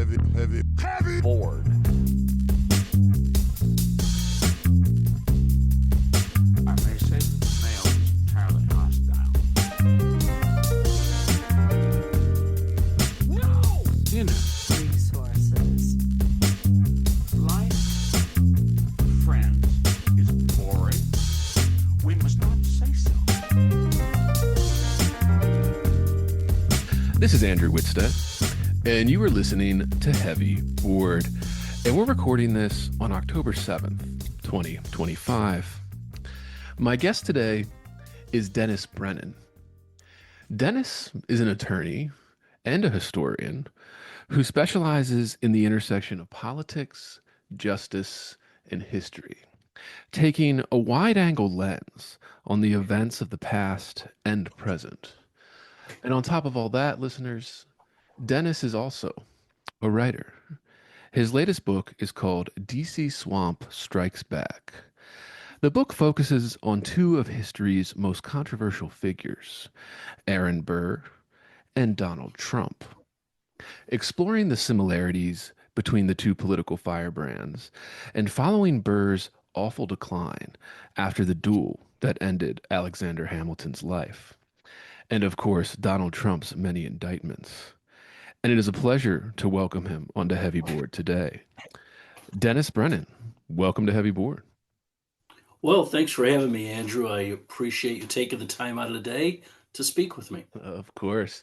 heavy board. I may say that the male is entirely hostile. No! Inner resources. life, friends, is boring. We must not say so. This is Andrew Whitstead, and you are listening to Heavy Board, and we're recording this on October 7th, 2025. My guest today is Dennis Brennan. Dennis is an attorney and a historian who specializes in the intersection of politics, justice, and history, taking a wide-angle lens on the events of the past and present. And on top of all that, listeners, Dennis is also a writer. His latest book is called DC Swamp Strikes Back. The book focuses on two of history's most controversial figures, Aaron Burr and Donald Trump, exploring the similarities between the two political firebrands and following Burr's awful decline after the duel that ended Alexander Hamilton's life, and of course, Donald Trump's many indictments. And it is a pleasure to welcome him onto Heavy Board today. Dennis Brennan, welcome to Heavy Board. Well, thanks for having me, Andrew. I appreciate you taking the time out of the day to speak with me. Of course.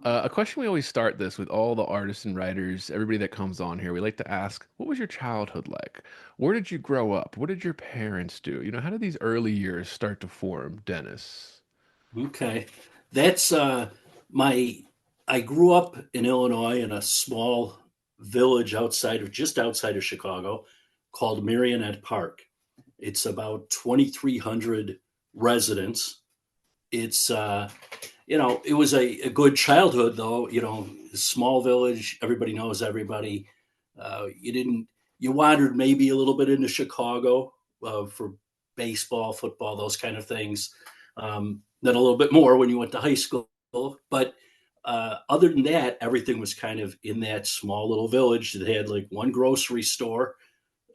A question we always start this with all the artists and writers, everybody that comes on here, we like to ask, what was your childhood like? Where did you grow up? What did your parents do? You know, how did these early years start to form, Dennis? Okay. That's my I grew up in Illinois in a small village just outside of Chicago called Marionette Park. It's about 2,300 residents. It's it was a good childhood though. Small village, everybody knows everybody. You wandered maybe a little bit into Chicago for baseball, football, those kind of things. Then a little bit more when you went to high school. But other than that, everything was kind of in that small little village that had like one grocery store,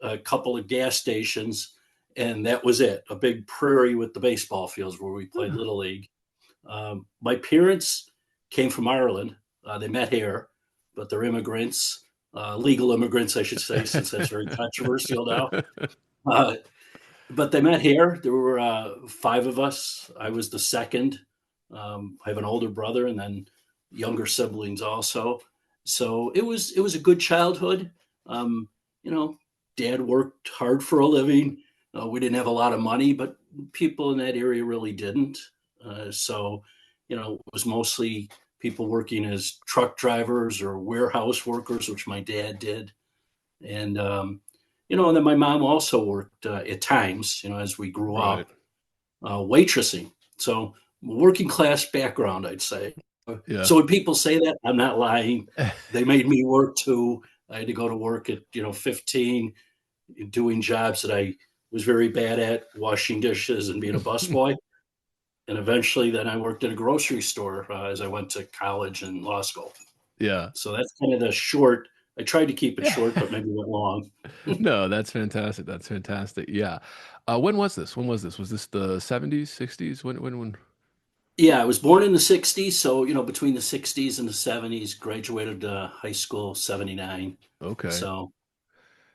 a couple of gas stations, and that was it. A big prairie with the baseball fields where we played Little League. My parents came from Ireland. They met here, but they're immigrants, legal immigrants, I should say, since that's very controversial now. Uh, but they met here. There were five of us. I was the second. I have an older brother and then younger siblings also. So it was a good childhood. Um, Dad worked hard for a living. We didn't have a lot of money, but people in that area really didn't. It was mostly people working as truck drivers or warehouse workers, which my dad did. And then my mom also worked at times, as we grew up, waitressing. So working class background, I'd say. Yeah. So when people say that, I'm not lying. They made me work too. I had to go to work at 15, doing jobs that I was very bad at, washing dishes and being a busboy. And eventually then I worked in a grocery store as I went to college and law school. Yeah. So that's kind of the short. I tried to keep it short, but maybe went long. No, that's fantastic. That's fantastic. Yeah. When was this? When was this? Was this the 70s, 60s? When? Yeah, I was born in the 60s. So, between the 60s and the 70s, graduated high school 79. Okay. So,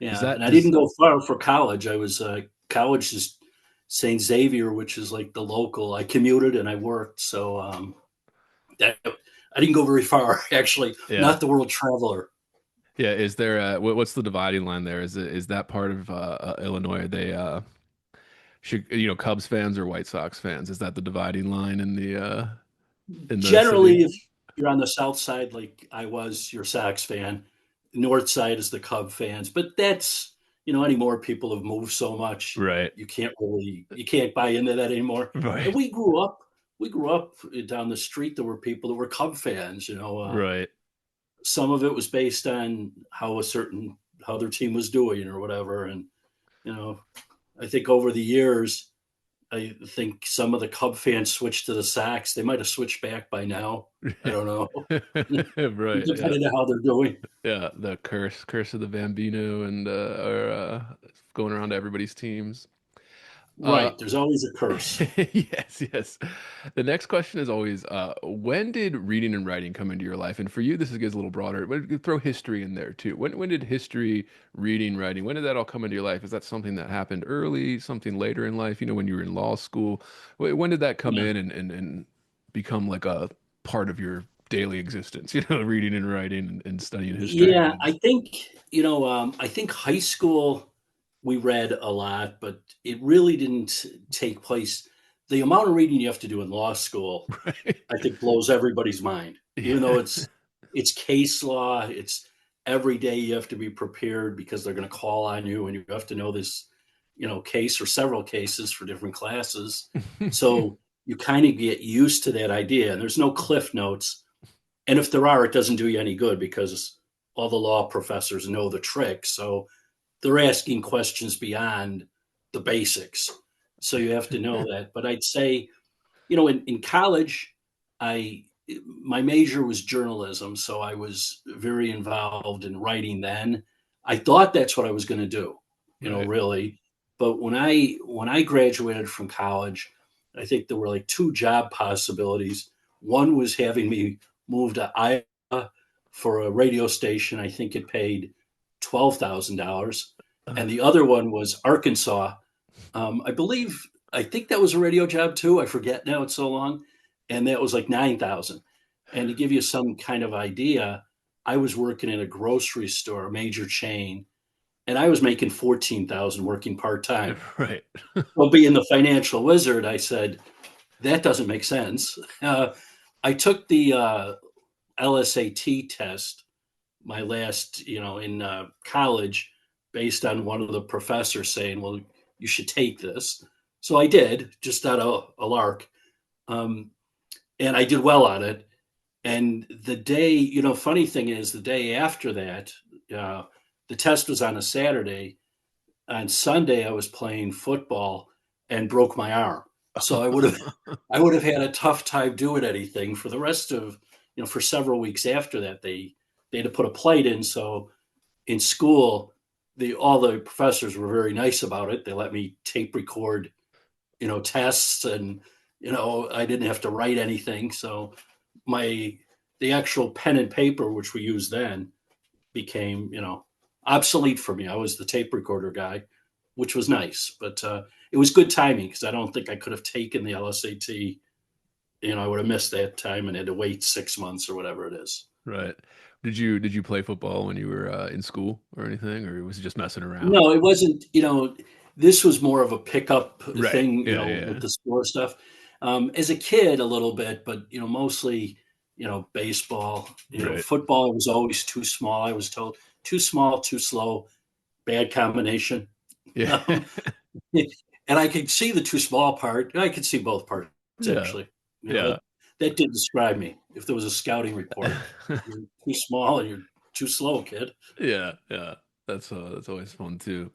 Is yeah. that And I is didn't go far for college. I was, college is St. Xavier, which is like the local. I commuted and I worked. So I didn't go very far, actually. Yeah. Not the world traveler. Yeah, is there what's the dividing line there? Is that part of Illinois? Are they Cubs fans or White Sox fans? Is that the dividing line in the Generally, city? if you're on the south side, like I was, you're a Sox fan. North side is the Cub fans. But that's, anymore people have moved so much. Right. You can't buy into that anymore. Right. And we grew up down the street. There were people that were Cub fans, Right. Some of it was based on how their team was doing or whatever. And, I think over the years, I think some of the Cub fans switched to the Sox. They might have switched back by now. I don't know, Right. Yeah. depending on how they're doing. Yeah. The curse of the Bambino and are going around to everybody's teams. Uh, Right. There's always a curse. yes, yes. The next question is always, when did reading and writing come into your life? And for you, this gets a little broader. But throw history in there too. When did history, reading, writing, when did that all come into your life? Is that something that happened early, something later in life? When you were in law school, when did that come Yeah. in and become like a part of your daily existence? Reading and writing and studying history. Yeah, I think high school we read a lot, but it really didn't take place. The amount of reading you have to do in law school, Right. I think, blows everybody's mind. Even though Yeah. it's case law, it's every day you have to be prepared because they're going to call on you, and you have to know this, case or several cases for different classes. So you kind of get used to that idea, and there's no cliff notes. And if there are, it doesn't do you any good because all the law professors know the trick. So they're asking questions beyond the basics. So you have to know that. But I'd say, in college, I my major was journalism, so I was very involved in writing then. I thought that's what I was going to do, Right. really. But when I graduated from college, I think there were like two job possibilities. One was having me move to Iowa for a radio station. I think it paid $12,000, and the other one was Arkansas. I think that was a radio job too. I forget now; it's so long, and that was like 9,000. And to give you some kind of idea, I was working in a grocery store, a major chain, and I was making 14,000 working part time. Right. Well, being the financial wizard, I said that doesn't make sense. I took the LSAT test my last, in college, based on one of the professors saying, "Well, you should take this." So I did, just out of a lark, um, and I did well on it. And the day, funny thing is, the day after that, uh, the test was on a Saturday. On Sunday, I was playing football and broke my arm. So I would have had a tough time doing anything for the rest of, for several weeks after that. They had to put a plate in. So in school, all the professors were very nice about it. They let me tape record, tests, and I didn't have to write anything. So my the actual pen and paper which we used then became, obsolete for me. I was the tape recorder guy, which was nice, but it was good timing because I don't think I could have taken the LSAT. I would have missed that time and had to wait 6 months or whatever it is. Right. Did you play football when you were in school or anything, or was it just messing around? No, it wasn't. This was more of a pickup Right. thing, Yeah, with yeah. the store stuff. As a kid, a little bit, but mostly, baseball. Right. Football was always too small. I was told too small, too slow, bad combination. Yeah. Um, and I could see the too small part. I could see both parts Yeah. actually. Yeah. That did describe me. If there was a scouting report, you're too small and you're too slow, kid. Yeah. Yeah. That's always fun too.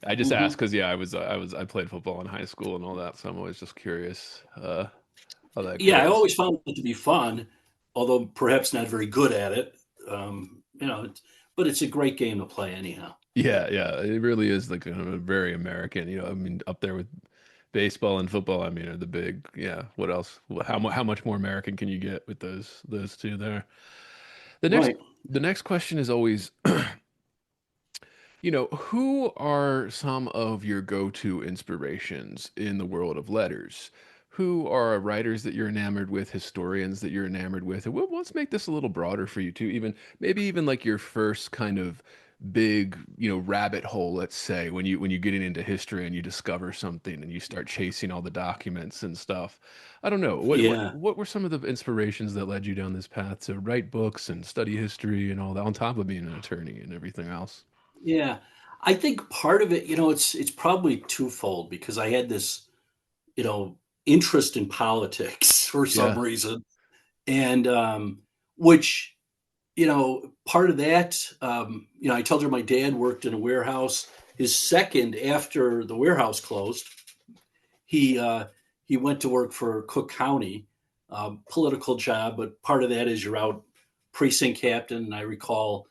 I just asked Hmm. because yeah, I played football in high school and all that, so I'm always just curious how that Yeah, I goes. always found it to be fun, although perhaps not very good at it. But it's a great game to play anyhow. Yeah, yeah, it really is like a very American. I mean, up there with baseball and football. I mean, are the big. Yeah. What else? How much more American can you get with those two there? The next Right. the next question is always, who are some of your go-to inspirations in the world of letters? Who are writers that you're enamored with, historians that you're enamored with? And let's make this a little broader for you too. Maybe even like your first kind of big, rabbit hole, let's say, when you getting into history and you discover something and you start chasing all the documents and stuff. I don't know. What what Yeah. what were some of the inspirations that led you down this path to write books and study history and all that, on top of being an attorney and everything else? Yeah. I think part of it, it's probably twofold because I had this, you know, interest in politics for some Yeah. reason. And which, part of that, I told her my dad worked in a warehouse. His second after the warehouse closed, he went to work for Cook County, political job, but part of that is you're out precinct captain. And I recall,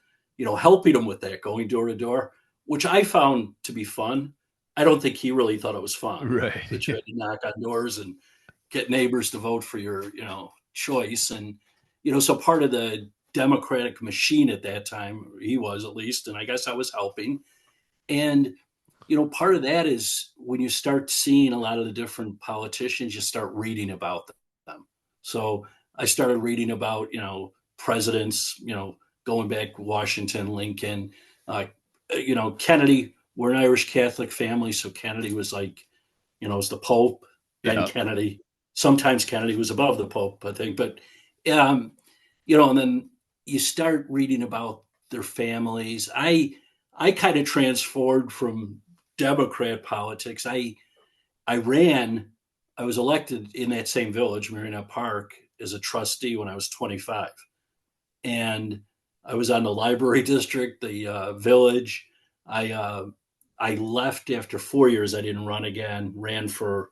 helping him with that, going door to door, which I found to be fun. I don't think he really thought it was fun, Right. that you had to knock on doors and get neighbors to vote for your, choice. And, so part of the Democratic machine at that time, he was at least, and I guess I was helping. And, part of that is when you start seeing a lot of the different politicians, you start reading about them. So I started reading about, presidents, going back Washington, Lincoln, Kennedy. We're an Irish Catholic family, so Kennedy was like, was the Pope, then Yeah. Kennedy. Sometimes Kennedy was above the Pope, I think. But, and then you start reading about their families. I kind of transformed from Democrat politics. I was elected in that same village, Marionette Park, as a trustee when I was 25. And I was on the library district, the village. I left after 4 years. I didn't run again, ran for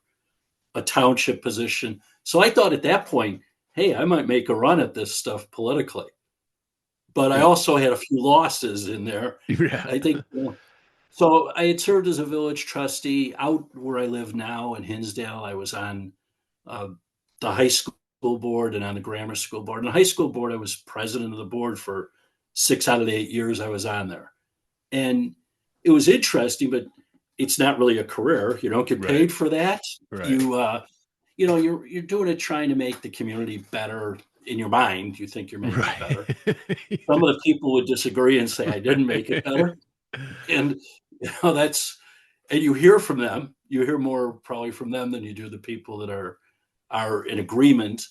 a township position. So I thought at that point, hey, I might make a run at this stuff politically. But I also had a few losses in there. Yeah. I think, so I had served as a village trustee out where I live now in Hinsdale. I was on the high school board and on the grammar school board. On the high school board, I was president of the board for 6 out of the 8 years I was on there. And it was interesting, but it's not really a career. You don't get paid for that. Right. You're doing it trying to make the community better in your mind. You think you're making it better. Some of the people would disagree and say, I didn't make it better. And and you hear from them. You hear more probably from them than you do the people that are in agreement.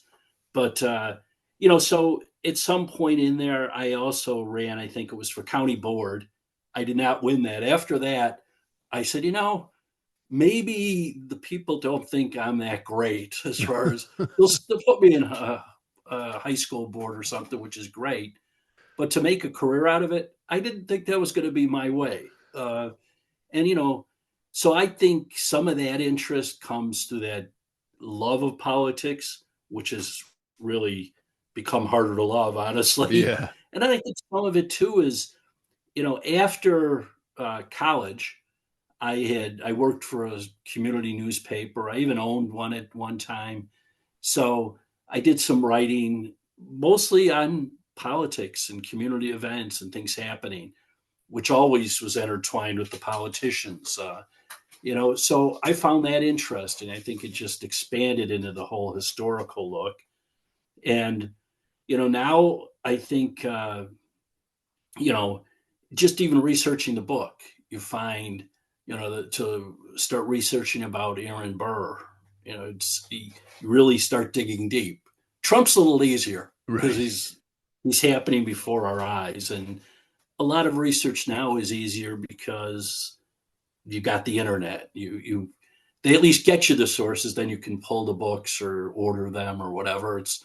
But, so at some point in there, I also ran, I think it was for county board. I did not win that. After that, I said, maybe the people don't think I'm that great as far as they'll put me in a high school board or something, which is great. But to make a career out of it, I didn't think that was going to be my way. So I think some of that interest comes through that love of politics, which has really become harder to love, honestly. Yeah. And I think some of it too is, after college, I worked for a community newspaper. I even owned one at one time. So I did some writing, mostly on politics and community events and things happening, which always was intertwined with the politicians. So I found that interesting. I think it just expanded into the whole historical look. And, now I think, just even researching the book, you find, to start researching about Aaron Burr, you really start digging deep. Trump's a little easier because he's happening before our eyes. And a lot of research now is easier because you got the internet. They at least get you the sources, then you can pull the books or order them or whatever. It's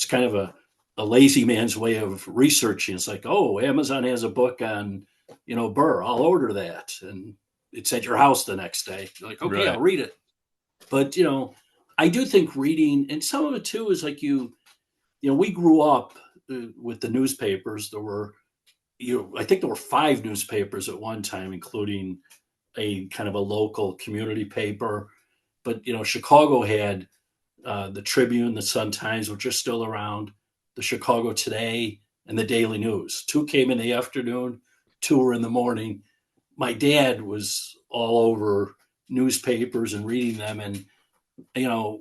kind of a lazy man's way of researching. It's like, oh, Amazon has a book on, Burr. I'll order that. And it's at your house the next day. You're like, okay, I'll read it. But, I do think reading, and some of it too is like we grew up with the newspapers. There were, I think there were 5 newspapers at one time, including a kind of a local community paper. But, Chicago had the Tribune, the Sun-Times, which are still around, the Chicago Today, and the Daily News. 2 came in the afternoon, 2 were in the morning. My dad was all over newspapers and reading them. And,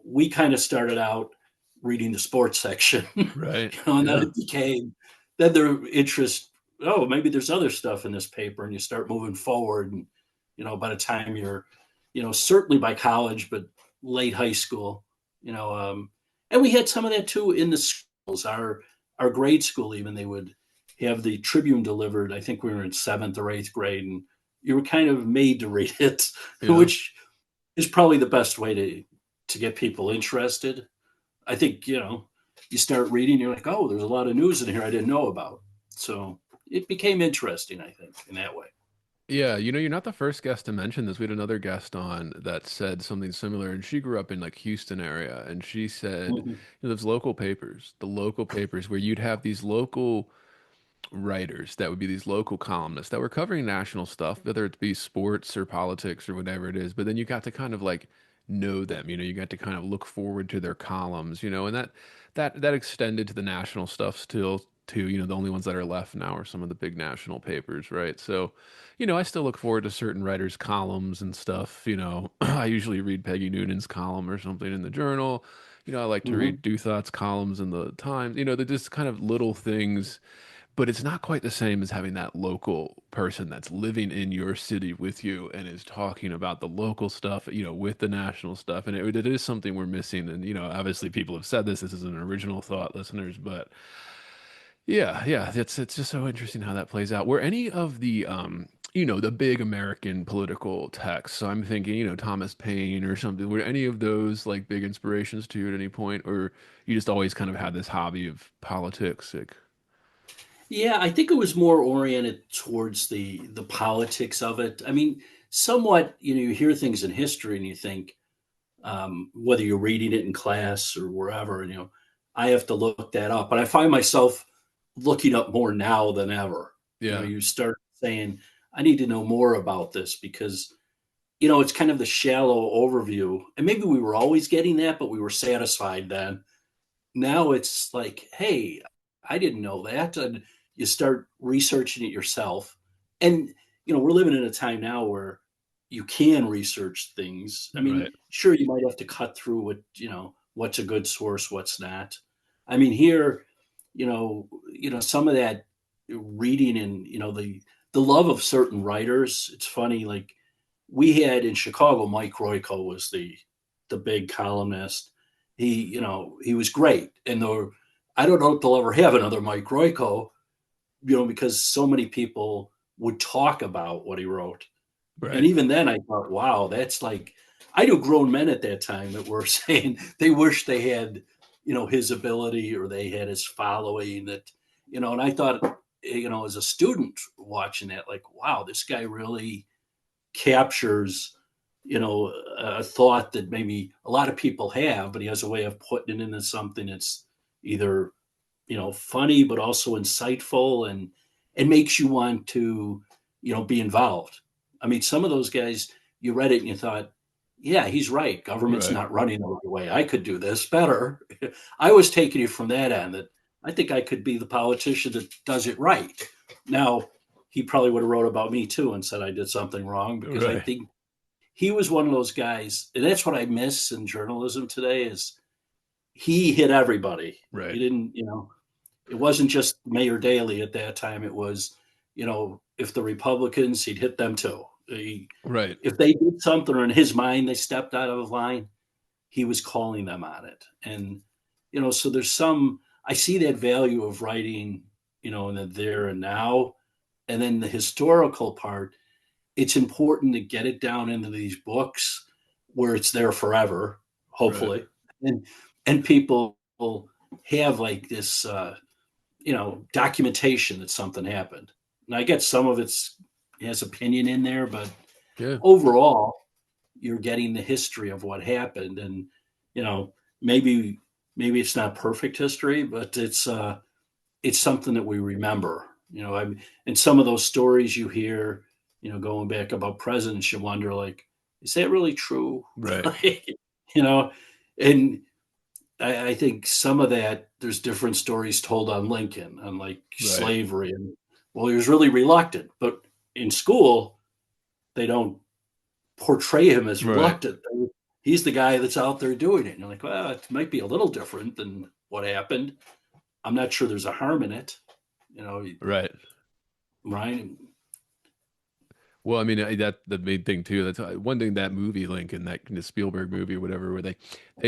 we kind of started out reading the sports section. Right. And then it became, then their interest, maybe there's other stuff in this paper, and you start moving forward. And, by the time you're, certainly by college, but late high school, and we had some of that too in the schools. Our grade school, even, they would have the Tribune delivered. I think we were in 7th or 8th grade, and you were kind of made to read it, which is probably the best way to get people interested. I think, you start reading, you're like, oh, there's a lot of news in here I didn't know about. So it became interesting, I think, in that way. Yeah, you're not the first guest to mention this. We had another guest on that said something similar, and she grew up in like Houston area, and she said, Mhm. those local papers, the local papers where you'd have these local writers that would be these local columnists that were covering national stuff, whether it be sports or politics or whatever it is. But then you got to kind of like know them, you got to kind of look forward to their columns, and that extended to the national stuff still too. The only ones that are left now are some of the big national papers, right? So, I still look forward to certain writers' columns and stuff. I usually read Peggy Noonan's column or something in the Journal. I like to Mhm. read Douthat's columns in the Times. They're just kind of little things, but it's not quite the same as having that local person that's living in your city with you and is talking about the local stuff, with the national stuff. And it is something we're missing. And, obviously people have said this. This is an original thought, listeners, but yeah, it's just so interesting how that plays out. Were any of the big American political texts? So I'm thinking, Thomas Paine or something. Were any of those like big inspirations to you at any point, or you just always kind of had this hobby of politics? Like, Yeah, I think it was more oriented towards the politics of it. I mean, somewhat, you hear things in history and you think, whether you're reading it in class or wherever, I have to look that up. But I find myself looking up more now than ever. yeah, You start saying, I need to know more about this because, it's kind of the shallow overview. And maybe we were always getting that, but we were satisfied then. Now it's like, hey, I didn't know that. And you start researching it yourself. And, we're living in a time now where you can research things. I mean, right, sure, you might have to cut through what's a good source, what's not. I mean, here, some of that reading and, the love of certain writers. It's funny, like we had in Chicago, Mike Royko was the big columnist. He was great. And I don't know if they'll ever have another Mike Royko, because so many people would talk about what he wrote. And right, even then I thought, wow, that's like I knew grown men at that time that were saying they wish they had, his ability or they had his following that, and I thought, as a student watching that, like, wow, this guy really captures, a thought that maybe a lot of people have, but he has a way of putting it into something that's either, funny, but also insightful and makes you want to, be involved. I mean, some of those guys, you read it and you thought, yeah, he's right. Government's right, not running the right way. I could do this better. I was taking it from that end that I think I could be the politician that does it right. Now, he probably would have wrote about me too and said I did something wrong because I right, think he was one of those guys, and that's what I miss in journalism today is he hit everybody. He right, didn't, it wasn't just Mayor Daley at that time. It was, if the Republicans, he'd hit them too. right, If they did something or in his mind they stepped out of line, he was calling them on it. And, so there's I see that value of writing, in the there and now. And then the historical part, it's important to get it down into these books where it's there forever, right, hopefully. And, and people have like this, documentation that something happened. And I get some of it's has opinion in there, but yeah, overall, you're getting the history of what happened, and you know maybe it's not perfect history, but it's something that we remember. And some of those stories you hear, going back about presidents, you wonder like, is that really true? right, Like, you know, and I think some of that there's different stories told on Lincoln, on like right, slavery, and well, he was really reluctant, but in school they don't portray him as right. reluctant. He's the guy that's out there doing it. And you're like, well, it might be a little different than what happened. I'm not sure there's a harm in it, Right. Ryan. Well, I mean, that the main thing too. That's one thing, that movie Lincoln, that the Spielberg movie or whatever, where they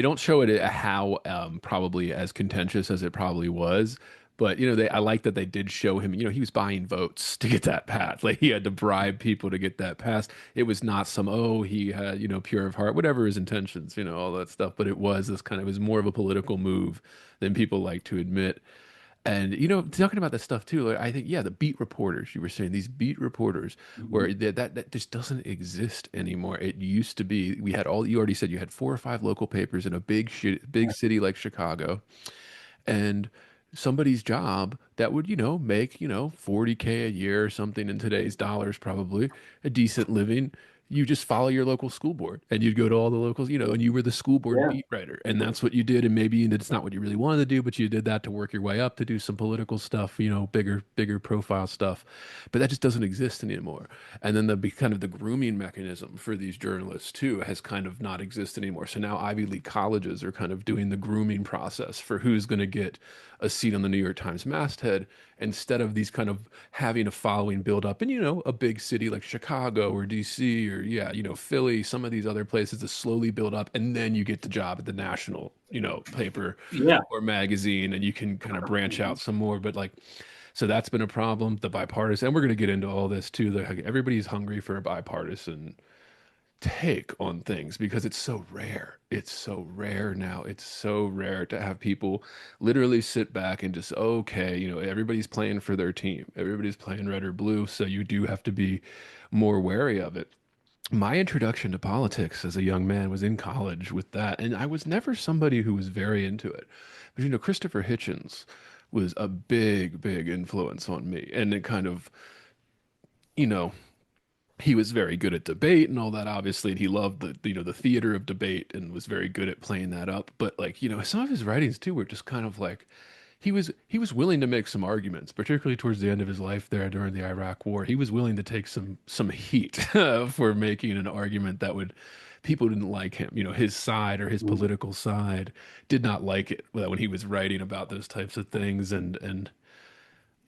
don't show it how probably as contentious as it probably was, but I like that they did show him. He was buying votes to get that passed. Like he had to bribe people to get that passed. It was not some, oh, he had pure of heart, whatever his intentions, all that stuff. But it was this kind of, it was more of a political move than people like to admit. And talking about that stuff too, like, I think yeah, the beat reporters you were saying, these beat reporters, Mhm. where that just doesn't exist anymore. It used to be we had all you already said you had 4 or 5 local papers in a big city like Chicago, and somebody's job that would make 40K a year or something in today's dollars, probably a decent living. You just follow your local school board and you'd go to all the locals, and you were the school board Yeah. beat writer, and that's what you did. And maybe it's not what you really wanted to do, but you did that to work your way up to do some political stuff, bigger profile stuff. But that just doesn't exist anymore. And then kind of the grooming mechanism for these journalists too has kind of not exist anymore. So now Ivy League colleges are kind of doing the grooming process for who's going to get a seat on the New York Times masthead, instead of these kind of having a following build up in a big city like Chicago or DC or yeah, Philly, some of these other places to slowly build up, and then you get the job at the national paper Yeah. or magazine, and you can kind of branch out some more. But like, so that's been a problem. The bipartisan, and we're going to get into all this too. Everybody's hungry for a bipartisan take on things because it's so rare. It's so rare now. It's so rare to have people literally sit back and just, okay, everybody's playing for their team. Everybody's playing red or blue. So you do have to be more wary of it. My introduction to politics as a young man was in college with that. And I was never somebody who was very into it. But, Christopher Hitchens was a big, big influence on me. And it kind of, you know, he was very good at debate and all that, obviously, and he loved the theater of debate and was very good at playing that up. But like, some of his writings too were just kind of like he was willing to make some arguments, particularly towards the end of his life there during the Iraq War. He was willing to take some heat for making an argument that would people didn't like him. His side or his political side did not like it when he was writing about those types of things. And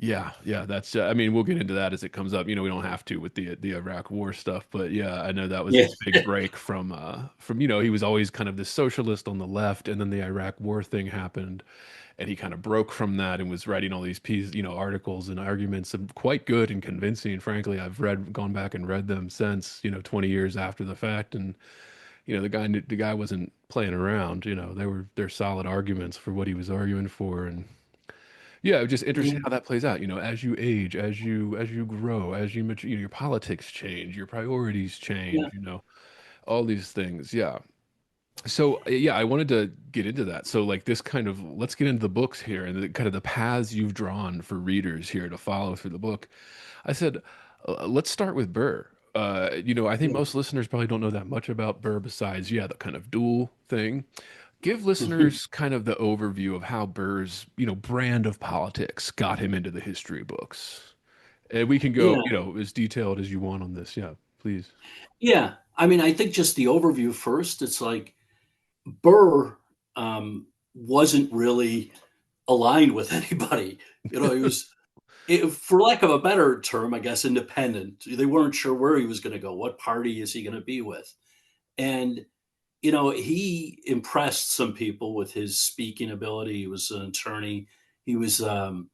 yeah, yeah, that's. I mean, we'll get into that as it comes up. We don't have to with the Iraq War stuff, but yeah, I know that was Yeah. his big break from he was always kind of this socialist on the left, and then the Iraq War thing happened, and he kind of broke from that and was writing all these pieces, articles and arguments, and quite good and convincing. Frankly, I've gone back and read them since, 20 years after the fact, and the guy wasn't playing around. They're solid arguments for what he was arguing for, and yeah, it was just interesting how that plays out. As you age, as you grow, as you mature, your politics change, your priorities Yeah. change. All these things. Yeah. So yeah, I wanted to get into that. So like this kind of let's get into the books here and kind of the paths you've drawn for readers here to follow through the book. I said, let's start with Burr. I think Yeah. most listeners probably don't know that much about Burr besides, yeah, the kind of duel thing. Give listeners kind of the overview of how Burr's, brand of politics got him into the history books. And we can go, Yeah. as detailed as you want on this. Yeah, please. Yeah. I mean, I think just the overview first, it's like Burr wasn't really aligned with anybody. He was, for lack of a better term, I guess, independent. They weren't sure where he was going to go. What party is he going to be with? And, he impressed some people with his speaking ability. He was an attorney. He was, in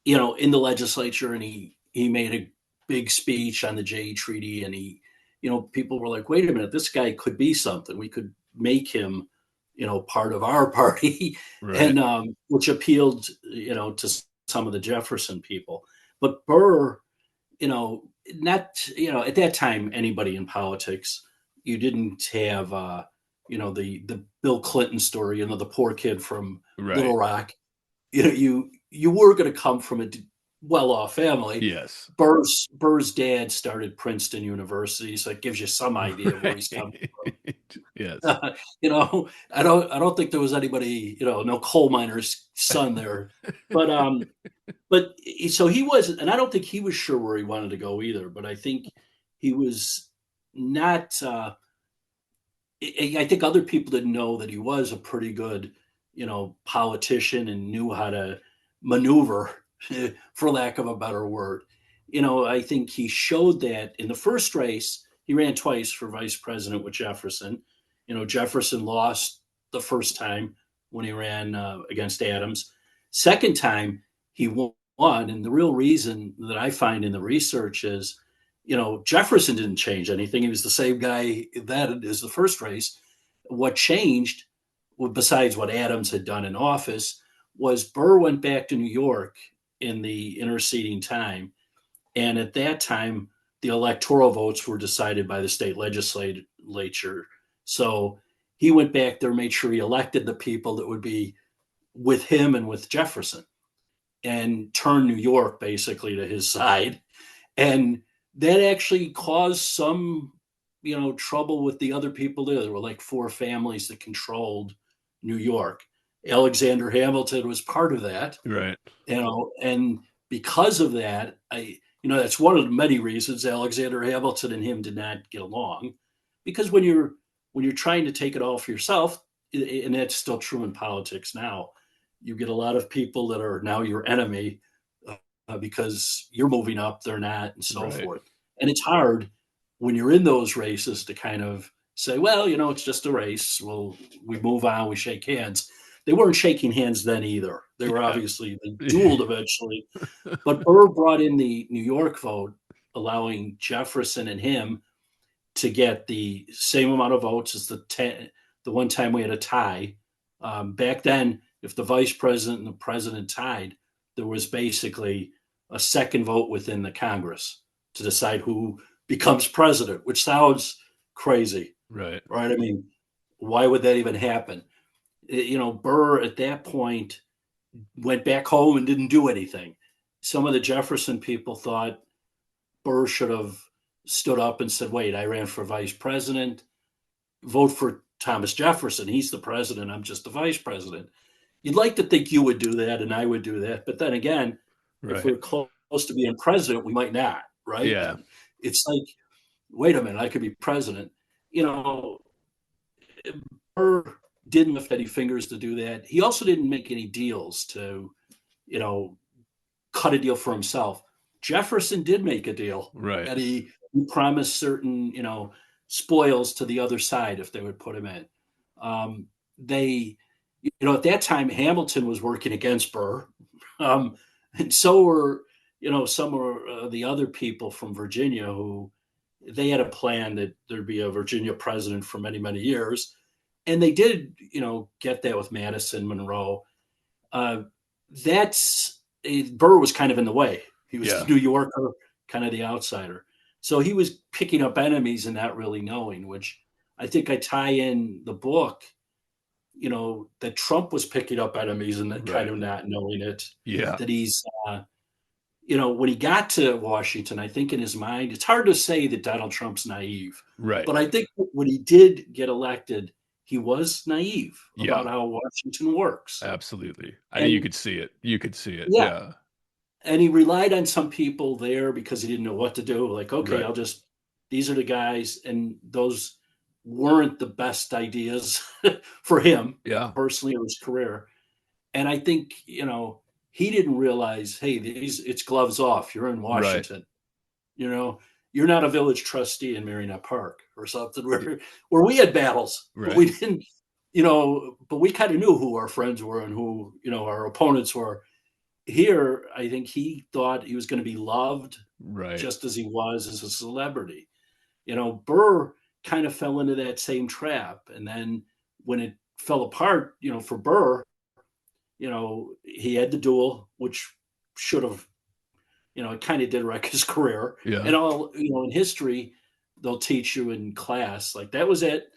the legislature, and he made a big speech on the Jay Treaty, and people were like, wait a minute, this guy could be something. We could make him, part of our party, Right. and which appealed, to some of the Jefferson people. But Burr, not, at that time, anybody in politics, you didn't have, the Bill Clinton story, the poor kid from Right. Little Rock. You were going to come from a well-off family. Yes. Burr's dad started Princeton University, so it gives you some idea of where he's coming from. Right. Yes. I don't think there was anybody, no coal miner's son there, but so he wasn't, and I don't think he was sure where he wanted to go either. But I think he was not. I think other people didn't know that he was a pretty good, politician and knew how to maneuver, for lack of a better word. I think he showed that in the first race. He ran twice for vice president with Jefferson. Jefferson lost the first time when he ran against Adams. Second time he won, and the real reason that I find in the research is, Jefferson didn't change anything. He was the same guy that is the first race. What changed, besides what Adams had done in office, was Burr went back to New York in the interceding time. And at that time, the electoral votes were decided by the state legislature. So he went back there, made sure he elected the people that would be with him and with Jefferson, and turned New York basically to his side. And that actually caused some, trouble with the other people there. There were like four families that controlled New York. Alexander Hamilton was part of that, Right. and because of that, that's one of the many reasons Alexander Hamilton and him did not get along, because when you're trying to take it all for yourself, and that's still true in politics now, you get a lot of people that are now your enemy because you're moving up, they're not, and so Right. forth. And it's hard when you're in those races to kind of say, well, it's just a race. Well, we move on, we shake hands. They weren't shaking hands then either. They were obviously, they dueled eventually. But Burr brought in the New York vote, allowing Jefferson and him to get the same amount of votes as the one time we had a tie. Back then, if the vice president and the president tied, there was basically a second vote within the Congress to decide who becomes president, which sounds crazy, Right. right? I mean, why would that even happen? Burr at that point went back home and didn't do anything. Some of the Jefferson people thought Burr should have stood up and said, wait, I ran for vice president. Vote for Thomas Jefferson. He's the president. I'm just the vice president. You'd like to think you would do that and I would do that. But then again, if Right. we're close to being president, we might not, right? Yeah. It's like, wait a minute, I could be president. Burr didn't lift any fingers to do that. He also didn't make any deals to, cut a deal for himself. Jefferson did make a deal, Right. and he promised certain, spoils to the other side if they would put him in. They, at that time, Hamilton was working against Burr, and so were, some of the other people from Virginia who they had a plan that there'd be a Virginia president for many, many years. And they did, get that with Madison, Monroe. Burr was kind of in the way. He was the New Yorker, kind of the outsider. So he was picking up enemies and not really knowing, which I think I tie in the book, that Trump was picking up enemies and kind of not knowing it. Yeah. That he's, when he got to Washington, I think in his mind, it's hard to say that Donald Trump's naive. Right. But I think when he did get elected, he was naive about how Washington works. Absolutely. I mean, you could see it. Yeah. And he relied on some people there because he didn't know what to do. Like, okay, Right. These are the guys. And those weren't the best ideas for him personally or his career. And I think, he didn't realize, hey, it's gloves off. You're in Washington. Right. You're not a village trustee in Marionette Park or something where we had battles, but we didn't, but we kind of knew who our friends were and who, our opponents were. Here, I think he thought he was going to be loved just as he was as a celebrity. Burr kind of fell into that same trap. And then when it fell apart, for Burr, he had the duel, which should have, it kind of did wreck his career. Yeah. And all, in history, they'll teach you in class, like that was it.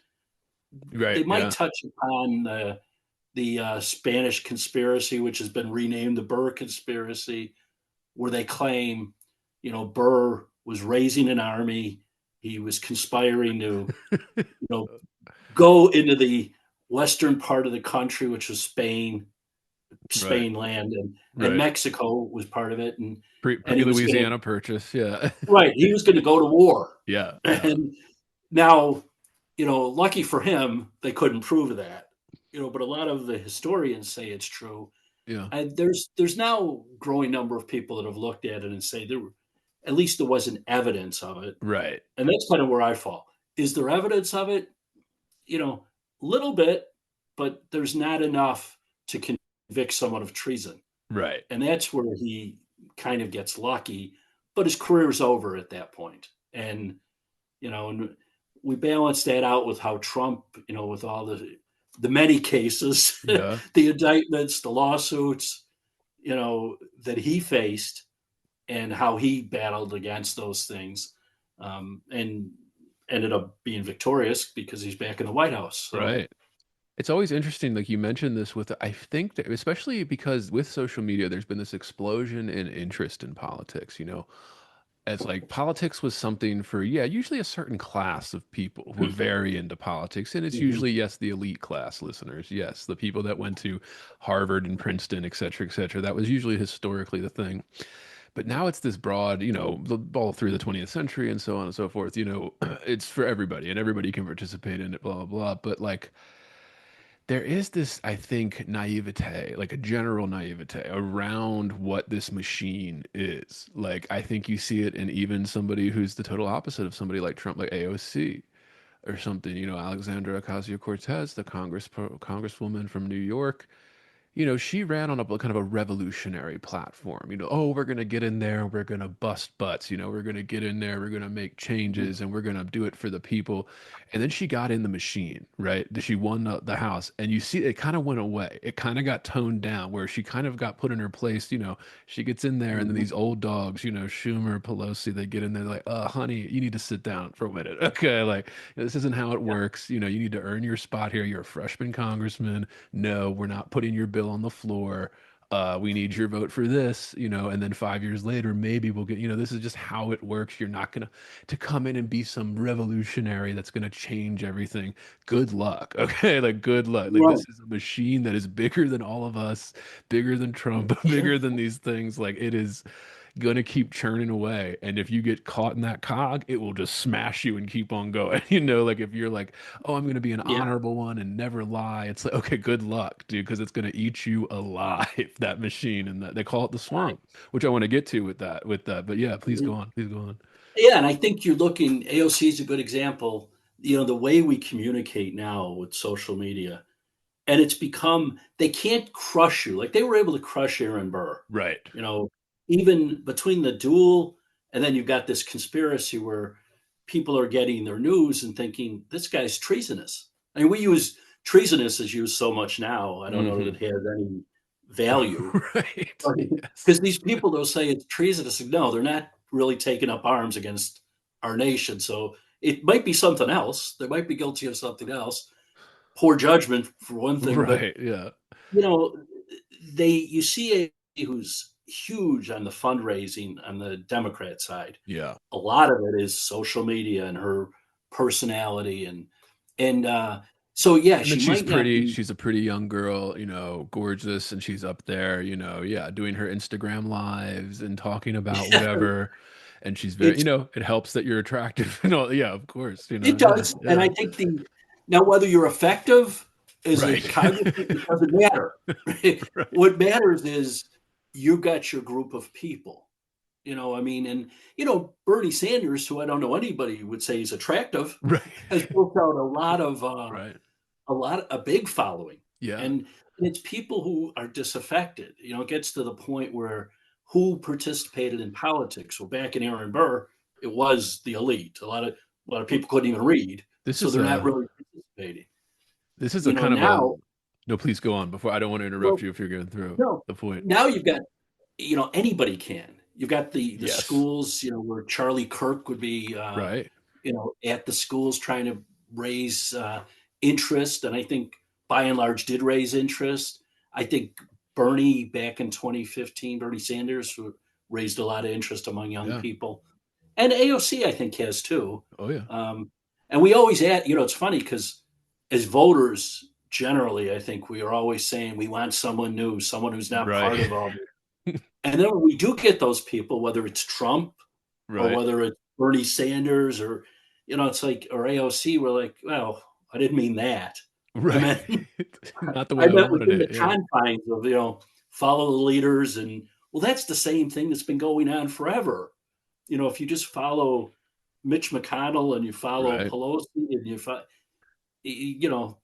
Right. They might touch upon the Spanish conspiracy, which has been renamed the Burr conspiracy, where they claim, Burr was raising an army. He was conspiring to, go into the western part of the country, which was Spain land, and Mexico was part of it. And Louisiana Purchase. Yeah. Right. He was going to go to war. Yeah. And now, lucky for him, they couldn't prove that. But a lot of the historians say it's true. Yeah. And there's now a growing number of people that have looked at it and say at least there wasn't evidence of it. Right. And that's kind of where I fall. Is there evidence of it? Little bit, but there's not enough to convict someone of treason. Right. And that's where he kind of gets lucky, but his career's over at that point. And, and we balance that out with how Trump, with all the the many cases, Yeah. the indictments, the lawsuits, that he faced and how he battled against those things, and ended up being victorious because he's back in the White House. So, Right. It's always interesting, like you mentioned this with, I think that especially because with social media, there's been this explosion in interest in politics, as like politics was something for, yeah, usually a certain class of people who are very into politics. And it's mhm, usually, yes, the elite class listeners. Yes, the people that went to Harvard and Princeton, et cetera, et cetera. That was usually historically the thing. But now it's this broad, all through the 20th century and so on and so forth, it's for everybody and everybody can participate in it, blah, blah, blah. But like, there is this, I think, naivete, like a general naivete around what this machine is. Like, I think you see it in even somebody who's the total opposite of somebody like Trump, like AOC or something, Alexandra Ocasio-Cortez, the congresswoman from New York. She ran on a kind of a revolutionary platform. Oh, we're going to get in there, we're going to bust butts, we're going to get in there, we're going to make mhm, changes, and we're going to do it for the people. And then she got in the machine, right? She won the House, and you see it kind of went away. It kind of got toned down, where she kind of got put in her place. She gets in there, and then mhm, these old dogs, Schumer, Pelosi, they get in there, like, honey, you need to sit down for a minute. Okay, like, this isn't how it yeah, works. You need to earn your spot here. You're a freshman congressman. No, we're not putting your bill on the floor. We need your vote for this, and then 5 years later, maybe we'll get, this is just how it works. You're not gonna to come in and be some revolutionary that's gonna change everything. Good luck. Okay, like good luck. Like right, this is a machine that is bigger than all of us, bigger than Trump, yeah, bigger than these things. Like it is gonna keep churning away. And if you get caught in that cog, it will just smash you and keep on going. Like if you're like, oh, I'm gonna be an yeah, honorable one and never lie, it's like, okay, good luck, dude, because it's gonna eat you alive, that machine. And that they call it the swamp, which I want to get to with that. But yeah, please go mhm. on. Please go on. Yeah, and I think you're looking. AOC is a good example. The way we communicate now with social media, and it's become they can't crush you like they were able to crush Aaron Burr. Right. You know, even between the duel and then you've got this conspiracy where people are getting their news and thinking this guy's treasonous. I mean, we use treasonous is used so much now. I don't know Hmm. that it has any value Right. Yes. because these people they'll say it's treasonous. No, they're not really taking up arms against our nation. So it might be something else. They might be guilty of something else. Poor judgment for one thing, but Right. Yeah. you know, you see who's huge on the fundraising on the Democrat side. Yeah. A lot of it is social media and her personality and so yeah, And then she she's might not pretty, be. she's a pretty young girl, gorgeous, and she's up there, yeah, doing her Instagram lives and talking about whatever. And she's very, It's it helps that you're attractive and all. Yeah, of course, it yeah, does, and I yeah. think the now whether you're effective as a Right. congressman, it doesn't matter. Right. What matters is you got your group of people. I mean, and Bernie Sanders, who I don't know anybody who would say he's attractive, Right. has built out Right. a big following, Yeah. and it's people who are disaffected. It gets to the point where who participated in politics. Well, back in Aaron Burr, it was the elite. A lot of Well, people couldn't even read, this so is they're not a really participating. this is a kind of a Now, no, please go on before I don't want to interrupt well, you if you're going through no, the point. now you've got anybody can. You've got the Yes. schools, where Charlie Kirk would be, Right. at the schools trying to raise interest, and I think by and large did raise interest. I think Bernie back in 2015, Bernie Sanders raised a lot of interest among young Yeah. people, and AOC I think has too. Oh yeah. Um, and we always add, it's funny because as voters generally, I think we are always saying we want someone new, someone who's not Right. part of all this. And then when we do get those people, whether it's Trump or Right. whether it's Bernie Sanders or it's like or AOC, we're like, well, I didn't mean that. I Right. meant Not the way I I meant wanted within the it. Yeah. confines of follow the leaders and well, that's the same thing that's been going on forever. If you just follow Mitch McConnell and you follow Right. Pelosi and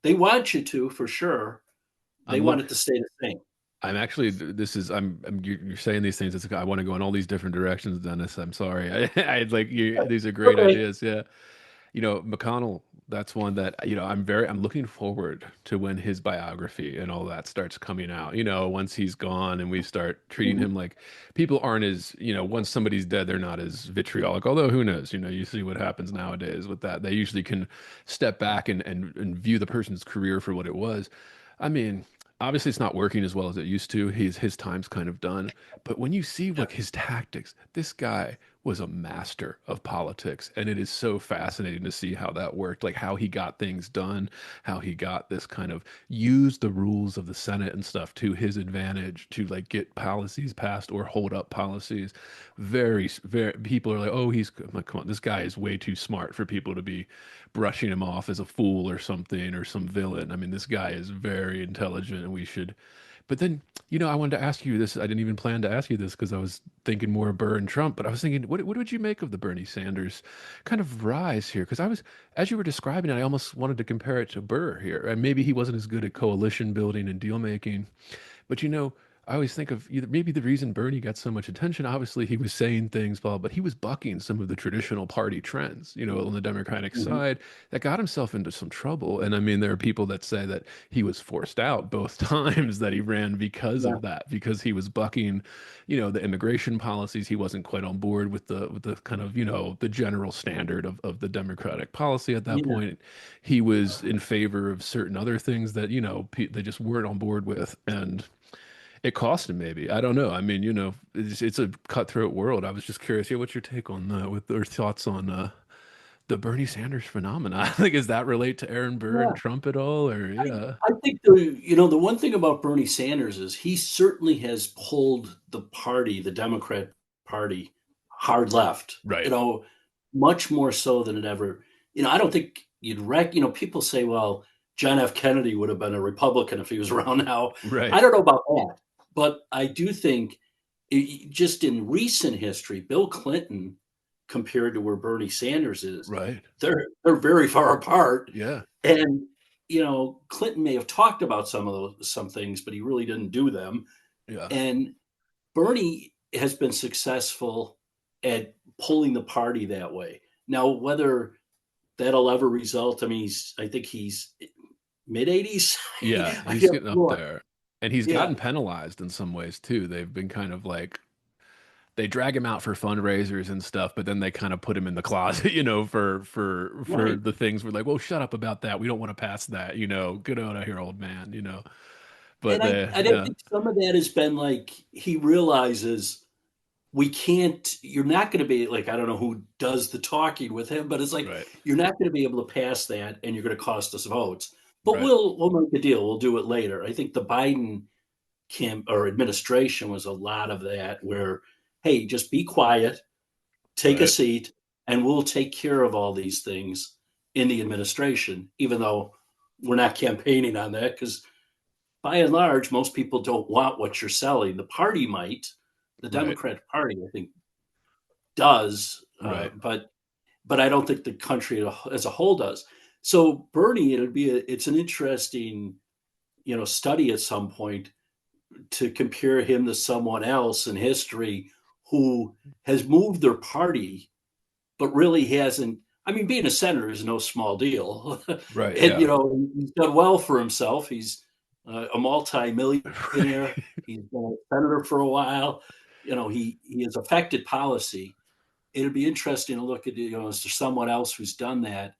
they want you to for sure. They I'm want look. it to stay the same. I'm actually. This is. You're saying these things. It's. I want to go in all these different directions, Dennis. I'm sorry. I like you. These are great Okay. ideas. Yeah. McConnell, that's one that, I'm looking forward to when his biography and all that starts coming out. Once he's gone and we start treating Mhm. him like people aren't as, once somebody's dead, they're not as vitriolic. Although who knows, you see what happens nowadays with that. They usually can step back and view the person's career for what it was. I mean, obviously it's not working as well as it used to. His time's kind of done. But when you see Yeah. like his tactics, this guy was a master of politics. And it is so fascinating to see how that worked, like how he got things done, how he got this kind of use the rules of the Senate and stuff to his advantage to like get policies passed or hold up policies. Very, people are like, oh, I'm like, come on, this guy is way too smart for people to be brushing him off as a fool or something or some villain. I mean, this guy is very intelligent and we should. But then, I wanted to ask you this. I didn't even plan to ask you this because I was thinking more of Burr and Trump, but I was thinking, what would you make of the Bernie Sanders kind of rise here? Because as you were describing it, I almost wanted to compare it to Burr here. And maybe he wasn't as good at coalition building and deal making, but I always think of either maybe the reason Bernie got so much attention. Obviously, he was saying things, blah, but he was bucking some of the traditional party trends, on the Democratic Mhm. side that got himself into some trouble. And I mean, there are people that say that he was forced out both times that he ran because Yeah. of that, because he was bucking, the immigration policies. He wasn't quite on board with the kind of, the general standard of the Democratic policy at that Yeah. point. He was in favor of certain other things that, they just weren't on board with. And it cost him maybe. I don't know. I mean, it's a cutthroat world. I was just curious. Yeah, what's your take on with or thoughts on the Bernie Sanders phenomena? Like, does that relate to Aaron Burr and Yeah. Trump at all? Or I yeah, I think the one thing about Bernie Sanders is he certainly has pulled the party, the Democrat Party, hard left. right, Much more so than it ever. I don't think people say, well, John F. Kennedy would have been a Republican if he was around now. I right, don't know about that, but I do think just in recent history, Bill Clinton compared to where Bernie Sanders is, right. they're very far apart. Yeah, And Clinton may have talked about some things, but he really didn't do them. yeah, And Bernie has been successful at pulling the party that way. Now, whether that'll ever result, I mean, I think he's mid 80s. yeah. I He's have getting up no, there, and he's yeah, gotten penalized in some ways too. They've been kind of like they drag him out for fundraisers and stuff, but then they kind of put him in the closet, for right. the things we're like, well, shut up about that. We don't want to pass that, get out of here, old man, But And I don't yeah, think some of that has been like he realizes we can't, you're not going to be like, I don't know who does the talking with him, but it's like, right, you're not going to be able to pass that and you're going to cost us votes. But right, we'll make a deal. We'll do it later. I think the Biden camp or administration was a lot of that where, hey, just be quiet, take a right, seat, and we'll take care of all these things in the administration, even though we're not campaigning on that because by and large, most people don't want what you're selling. The party might, the right, Democratic Party, I think, does, right, but I don't think the country as a whole does. So Bernie, it's an interesting study at some point to compare him to someone else in history who has moved their party, but really hasn't. I mean, being a senator is no small deal, right, and yeah, he's done well for himself. He's a multi-millionaire. He's been a senator for a while. He has affected policy. It'd be interesting to look at, is there someone else who's done that?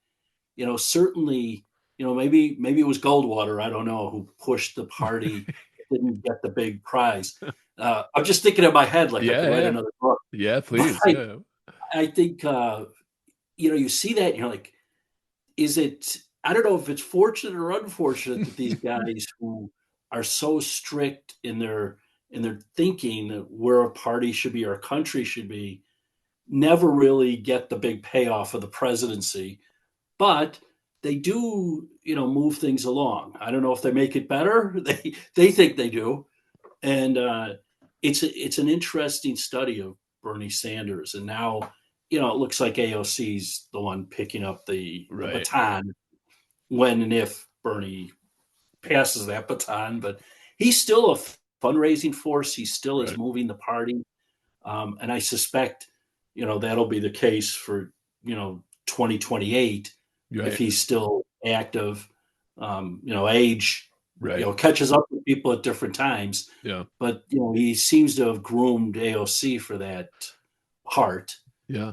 Certainly, maybe it was Goldwater, I don't know, who pushed the party, didn't get the big prize. I'm just thinking in my head like I yeah, could write yeah, another book. yeah, But please, yeah, I think you see that and you're like, is it I don't know if it's fortunate or unfortunate that these guys who are so strict in their thinking where a party should be or a country should be never really get the big payoff of the presidency, but they do, move things along. I don't know if they make it better. They think they do, and it's an interesting study of Bernie Sanders. And now, it looks like AOC's the one picking up the right, baton when and if Bernie passes that baton. But he's still a fundraising force. He still is right, moving the party, and I suspect, that'll be the case for 2028 if Right. he's still active. Age, Right. catches up with people at different times. Yeah. But he seems to have groomed AOC for that heart, Yeah.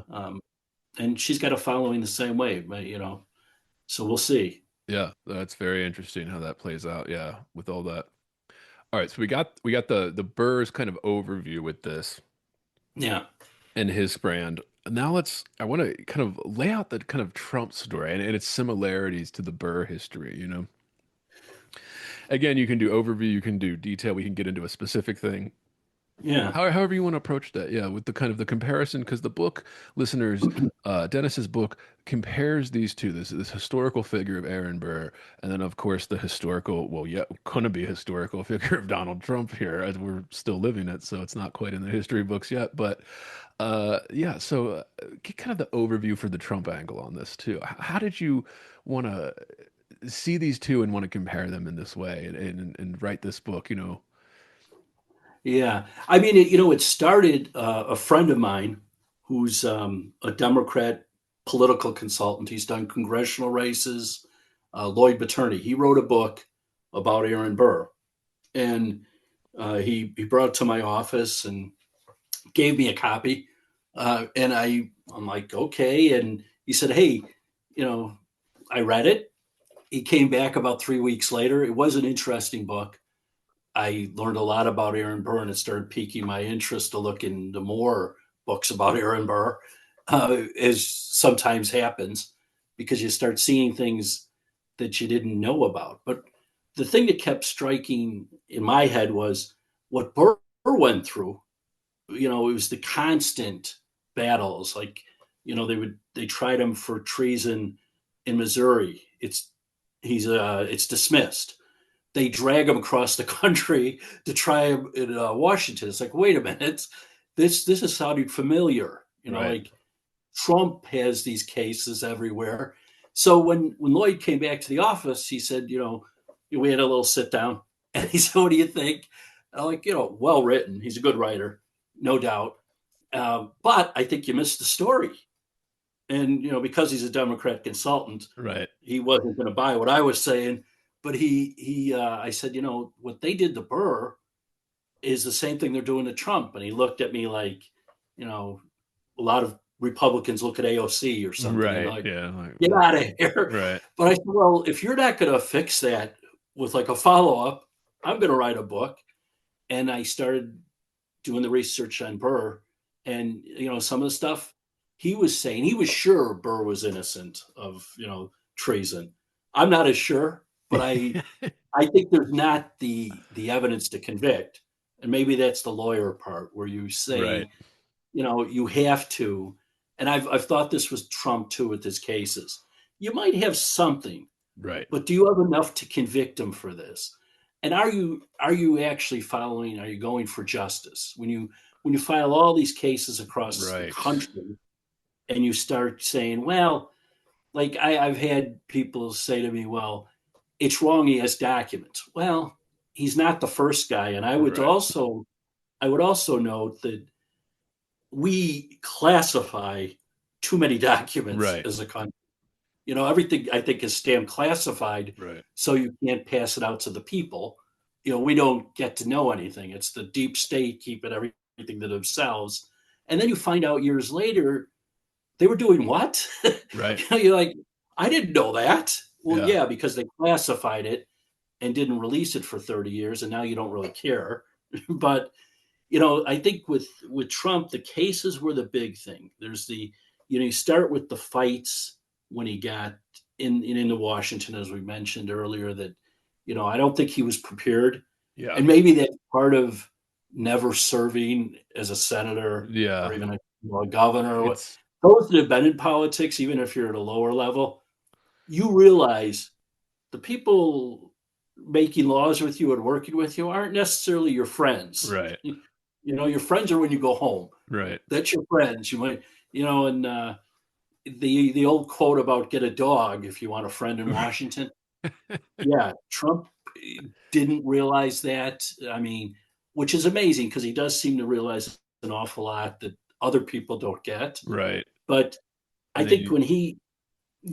and she's got a following the same way. But so we'll see. Yeah. That's very interesting how that plays out. Yeah. With all that. All right. So we got the Burr's kind of overview with this Yeah, and his brand. Now I want to kind of lay out the kind of Trump story and its similarities to the Burr history. Again, you can do overview, you can do detail, we can get into a specific thing. yeah, However you want to approach that, yeah, with the kind of the comparison, because the book, listeners, Dennis's book compares these two, this historical figure of Aaron Burr, and then of course the historical, well, yeah, gonna be historical figure of Donald Trump here, as we're still living it, so it's not quite in the history books yet, but yeah, so get kind of the overview for the Trump angle on this too. How did you want to see these two and want to compare them in this way and write this book? yeah. I mean, it started a friend of mine who's a Democrat political consultant. He's done congressional races. Lloyd Paterney. He wrote a book about Aaron Burr, and he brought it to my office and gave me a copy. And I'm like, okay. And he said, hey, I read it. He came back about 3 weeks later. It was an interesting book. I learned a lot about Aaron Burr, and it started piquing my interest to look into more books about Aaron Burr, as sometimes happens, because you start seeing things that you didn't know about. But the thing that kept striking in my head was what Burr went through. It was the constant battles. Like, they tried him for treason in Missouri. It's dismissed. They drag him across the country to try him in Washington. It's like, wait a minute, this is sounding familiar. Right. Like Trump has these cases everywhere. So when Lloyd came back to the office, he said, we had a little sit down, and he said, "What do you think?" And I'm like, well written. He's a good writer, no doubt. But I think you missed the story. And because he's a Democrat consultant, Right. he wasn't going to buy what I was saying. But I said, what they did to Burr is the same thing they're doing to Trump. And he looked at me like, a lot of Republicans look at AOC or something. Right. Like, Yeah. Like, get out of here. right. But I said, well, if you're not going to fix that with like a follow up, I'm going to write a book. And I started doing the research on Burr, and some of the stuff he was saying, he was sure Burr was innocent of treason. I'm not as sure, but I think there's not the evidence to convict, and maybe that's the lawyer part where you Right. say, you have to. And I've thought this was Trump too with his cases. You might have something, Right. but do you have enough to convict him for this? And are you actually following? Are you going for justice when you file all these cases across the Right. country, and you start saying, well, like I've had people say to me, well, it's wrong he has documents. Well, he's not the first guy, and Right. I would also note that we classify too many documents Right. as a country. Everything I think is stamped classified, Right. so you can't pass it out to the people. We don't get to know anything. It's the deep state keeping everything to themselves. And then you find out years later, they were doing what? Right. You're like, I didn't know that. Well, Yeah. yeah, because they classified it and didn't release it for 30 years, and now you don't really care. But I think with Trump, the cases were the big thing. There's you start with the fights when he got into Washington, as we mentioned earlier, that I don't think he was prepared, Yeah. and maybe that's part of never serving as a senator Yeah. or even a governor. It's Those that have been in politics, even if you're at a lower level, you realize the people making laws with you and working with you aren't necessarily your friends. right. Your friends are when you go home. Right. That's your friends. You might, and the old quote about get a dog if you want a friend in Washington. Yeah, Trump didn't realize that. I mean, which is amazing because he does seem to realize an awful lot that other people don't get. Right. But I And then think when he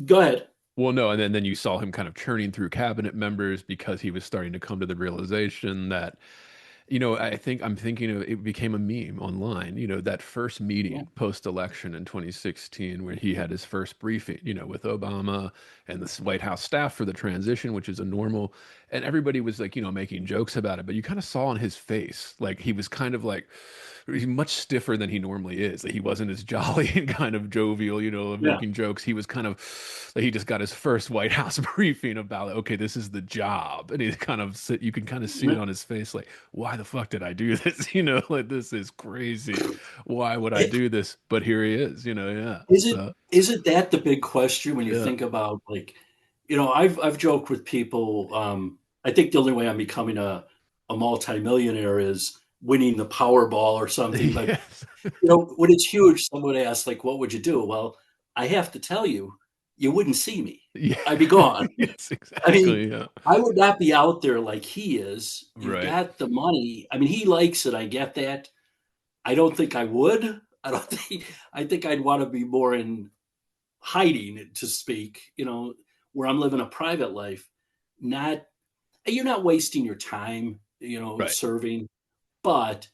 Go ahead. Well, no, and then you saw him kind of churning through cabinet members because he was starting to come to the realization that, I think I'm thinking of it became a meme online, that first Yeah. meeting post-election in 2016 where he had his first briefing, with Obama and the White House staff for the transition, which is a normal, and everybody was like, making jokes about it, but you kind of saw on his face, like he was kind of like he's much stiffer than he normally is. Like he wasn't as jolly and kind of jovial, of Yeah. making jokes. He was kind of like he just got his first White House briefing about, okay, this is the job, and he's kind of you can kind of see it on his face, like, why the fuck did I do this? Like this is crazy. Why would I do this? But here he is, yeah. Is it So isn't that the big question when you yeah, think about like, I've joked with people. I think the only way I'm becoming a multimillionaire is winning the Powerball or something. But yes, when it's huge, someone asks like, "What would you do?" Well, I have to tell you, you wouldn't see me. yeah, I'd be gone. yes, I mean, exactly, yeah, I would not be out there like he is. You've right. got the money. I mean, he likes it. I get that. I don't think I would. I think I'd want to be more in hiding, to speak, where I'm living a private life. Not You're not wasting your time, Right. serving, but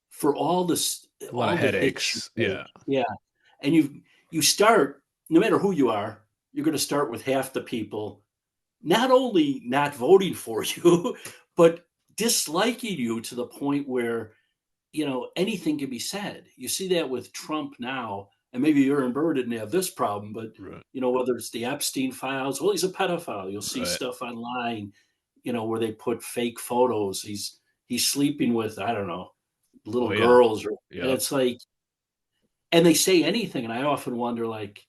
for A lot of all the hits you headaches. take, Yeah. yeah, and you start, no matter who you are, you're going to start with half the people not only not voting for you, but disliking you to the point where anything can be said. You see that with Trump now, and maybe Aaron Burr didn't have this problem, but Right. whether it's the Epstein files, well, he's a pedophile. You'll see Right. stuff online, where they put fake photos. He's sleeping with, I don't know, little Oh yeah. girls, and Yep. it's like, and they say anything, and I often wonder, like,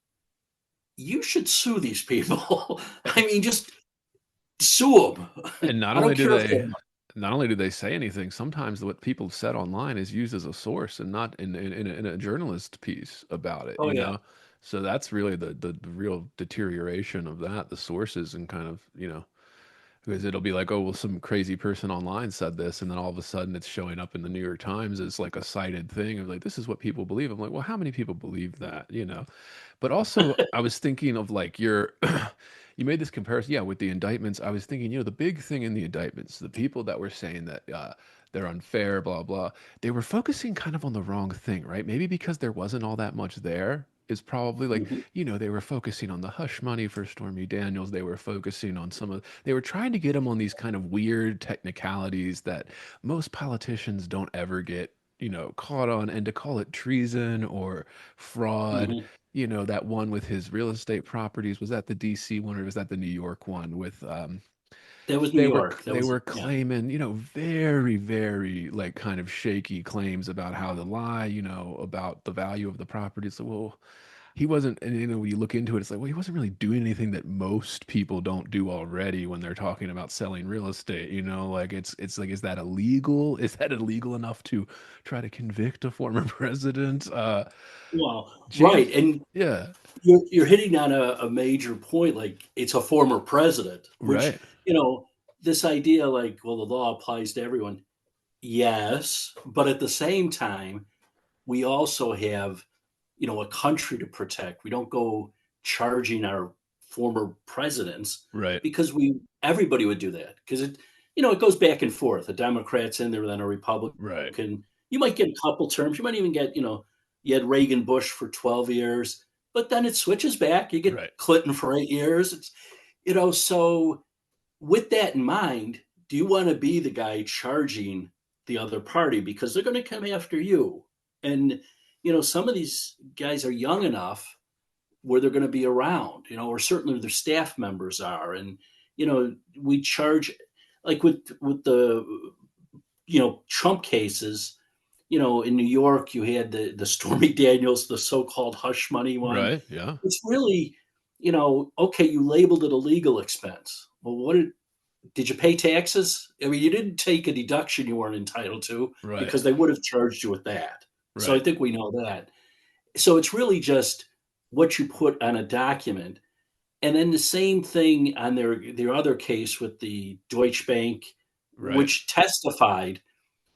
you should sue these people. I mean, just sue them. And not I only don't do care if they they're, not only do they say anything, sometimes what people have said online is used as a source and not in a journalist piece about it, oh yeah, So that's really the real deterioration of that, the sources and kind of, because it'll be like, oh, well, some crazy person online said this, and then all of a sudden it's showing up in the New York Times as like a cited thing of like, this is what people believe. I'm like, well, how many people believe that, But also, I was thinking of like you made this comparison, yeah, with the indictments. I was thinking, the big thing in the indictments, the people that were saying that they're unfair, blah blah, they were focusing kind of on the wrong thing, right? Maybe because there wasn't all that much there. Is probably like, mhm, they were focusing on the hush money for Stormy Daniels. They were focusing on they were trying to get him on these kind of weird technicalities that most politicians don't ever get, caught on. And to call it treason or fraud, mhm. that one with his real estate properties, was that the DC one or was that the New York one with That was New York. That they was, were yeah. claiming, very, very like kind of shaky claims about how to lie, about the value of the property. So, well, he wasn't, and when you look into it, it's like, well, he wasn't really doing anything that most people don't do already when they're talking about selling real estate, like it's like, is that illegal? Is that illegal enough to try to convict a former president? Well, right, James, and yeah, you're hitting on a major point. Like, it's a former president, which, right, this idea, like, well, the law applies to everyone. Yes, but at the same time, we also have, a country to protect. We don't go charging our former presidents, right, because everybody would do that, because it goes back and forth. A Democrat's in there, then a right, Republican. You might get a couple terms. You might even get, you had Reagan Bush for 12 years, but then it switches back. You get right. Clinton for 8 years. So with that in mind, do you want to be the guy charging the other party, because they're going to come after you? And some of these guys are young enough where they're going to be around, or certainly their staff members are. And we charge, like with the Trump cases. In New York, you had the Stormy Daniels, the so-called hush money one. Right. Yeah. It's really, okay, you labeled it a legal expense. Well, did you pay taxes? I mean, you didn't take a deduction you weren't entitled to, Right. because they would have charged you with that. So I Right. think we know that. So it's really just what you put on a document. And then the same thing on their other case with the Deutsche Bank, Right. which testified,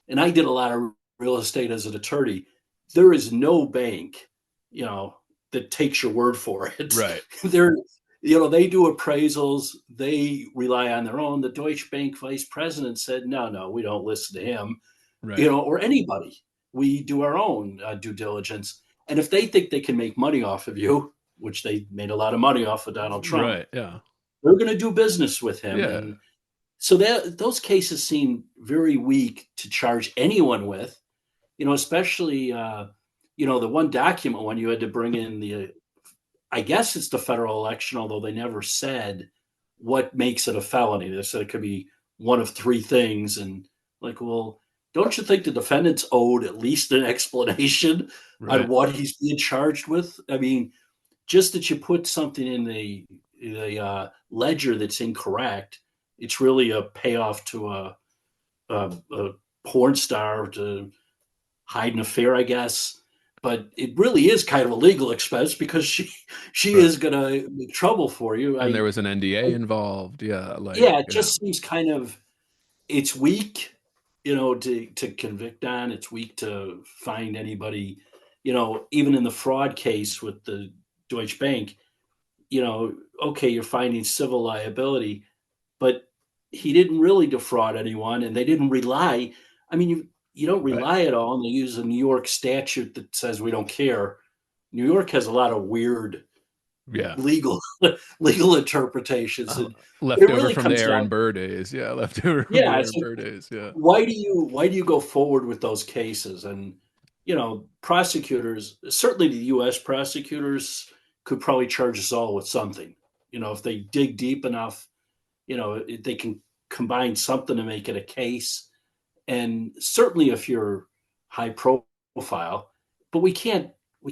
and I did a lot of real estate as an attorney. There is no bank, that takes your word for it. Right. There, they do appraisals. They rely on their own. The Deutsche Bank vice president said, no, no, we don't listen to him, Right. or anybody. We do our own due diligence. And if they think they can make money off of you, which they made a lot of money off of Donald Trump, Right. Yeah. they're going to do business with him. Yeah. And so those cases seem very weak to charge anyone with, especially, the one document when you had to bring in I guess it's the federal election, although they never said what makes it a felony. They said it could be one of three things. And like, well, don't you think the defendant's owed at least an explanation on Right. what he's being charged with? I mean, just that you put something in the ledger that's incorrect, it's really a payoff to a porn star to hide an affair, I guess. But it really is kind of a legal expense because she Right. is going to make trouble for you. And there was an NDA involved. Yeah. Like, Yeah, it yeah. just seems kind of it's weak, to convict on. It's weak to find anybody, even in the fraud case with the Deutsche Bank. Okay, you're finding civil liability, but he didn't really defraud anyone, and they didn't rely. I mean, you don't Right. rely at all, and they use a New York statute that says we don't care. New York has a lot of weird Yeah. legal legal interpretations, Uh, and left it over really from the comes Aaron down. Burr days. Yeah. Left over from the Yeah, Aaron so Burr days. Yeah. why do you go forward with those cases? And prosecutors, certainly the U.S. prosecutors, could probably charge us all with something. If they dig deep enough, they can combine something to make it a case. And certainly if you're high profile, but we can't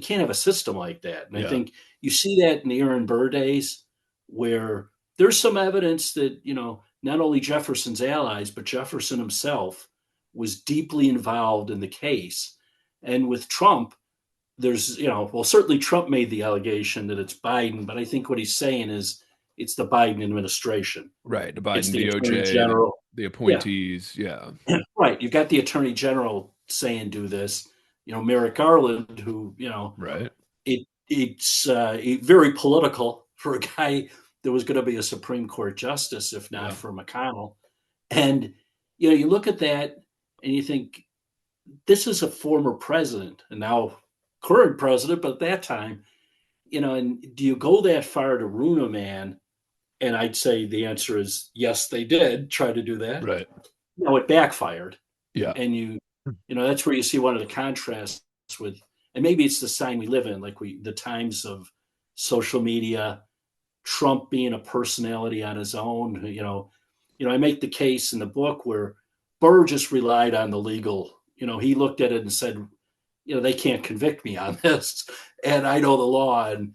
have a system like that. And I Yeah. think you see that in the Aaron Burr days, where there's some evidence that not only Jefferson's allies but Jefferson himself was deeply involved in the case. And with Trump, there's well, certainly Trump made the allegation that it's Biden, but I think what he's saying is it's the Biden administration. Right. The It's Biden the attorney DOJ, general. the Yeah, appointees. Yeah. right. You've got the attorney general saying do this. Merrick Garland, who Right. it's very political for a guy that was going to be a Supreme Court justice, if not Yeah. for McConnell. And you look at that and you think this is a former president and now current president, but at that time, and do you go that far to ruin a man? And I'd say the answer is yes, they did try to do that. Right. It backfired. Yeah. And that's where you see one of the contrasts with, and maybe it's the sign we live in, like the times of social media, Trump being a personality on his own. I make the case in the book where Burr just relied on the legal. He looked at it and said, they can't convict me on this, and I know the law. And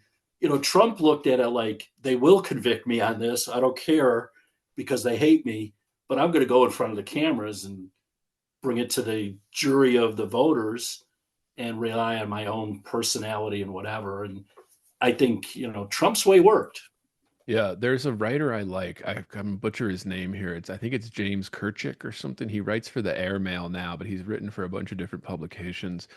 Trump looked at it like they will convict me on this. I don't care because they hate me, but I'm going to go in front of the cameras and bring it to the jury of the voters and rely on my own personality and whatever. And I think, Trump's way worked. Yeah, there's a writer I like. I'm gonna butcher his name here. I think it's James Kirchick or something. He writes for the Airmail now, but he's written for a bunch of different publications.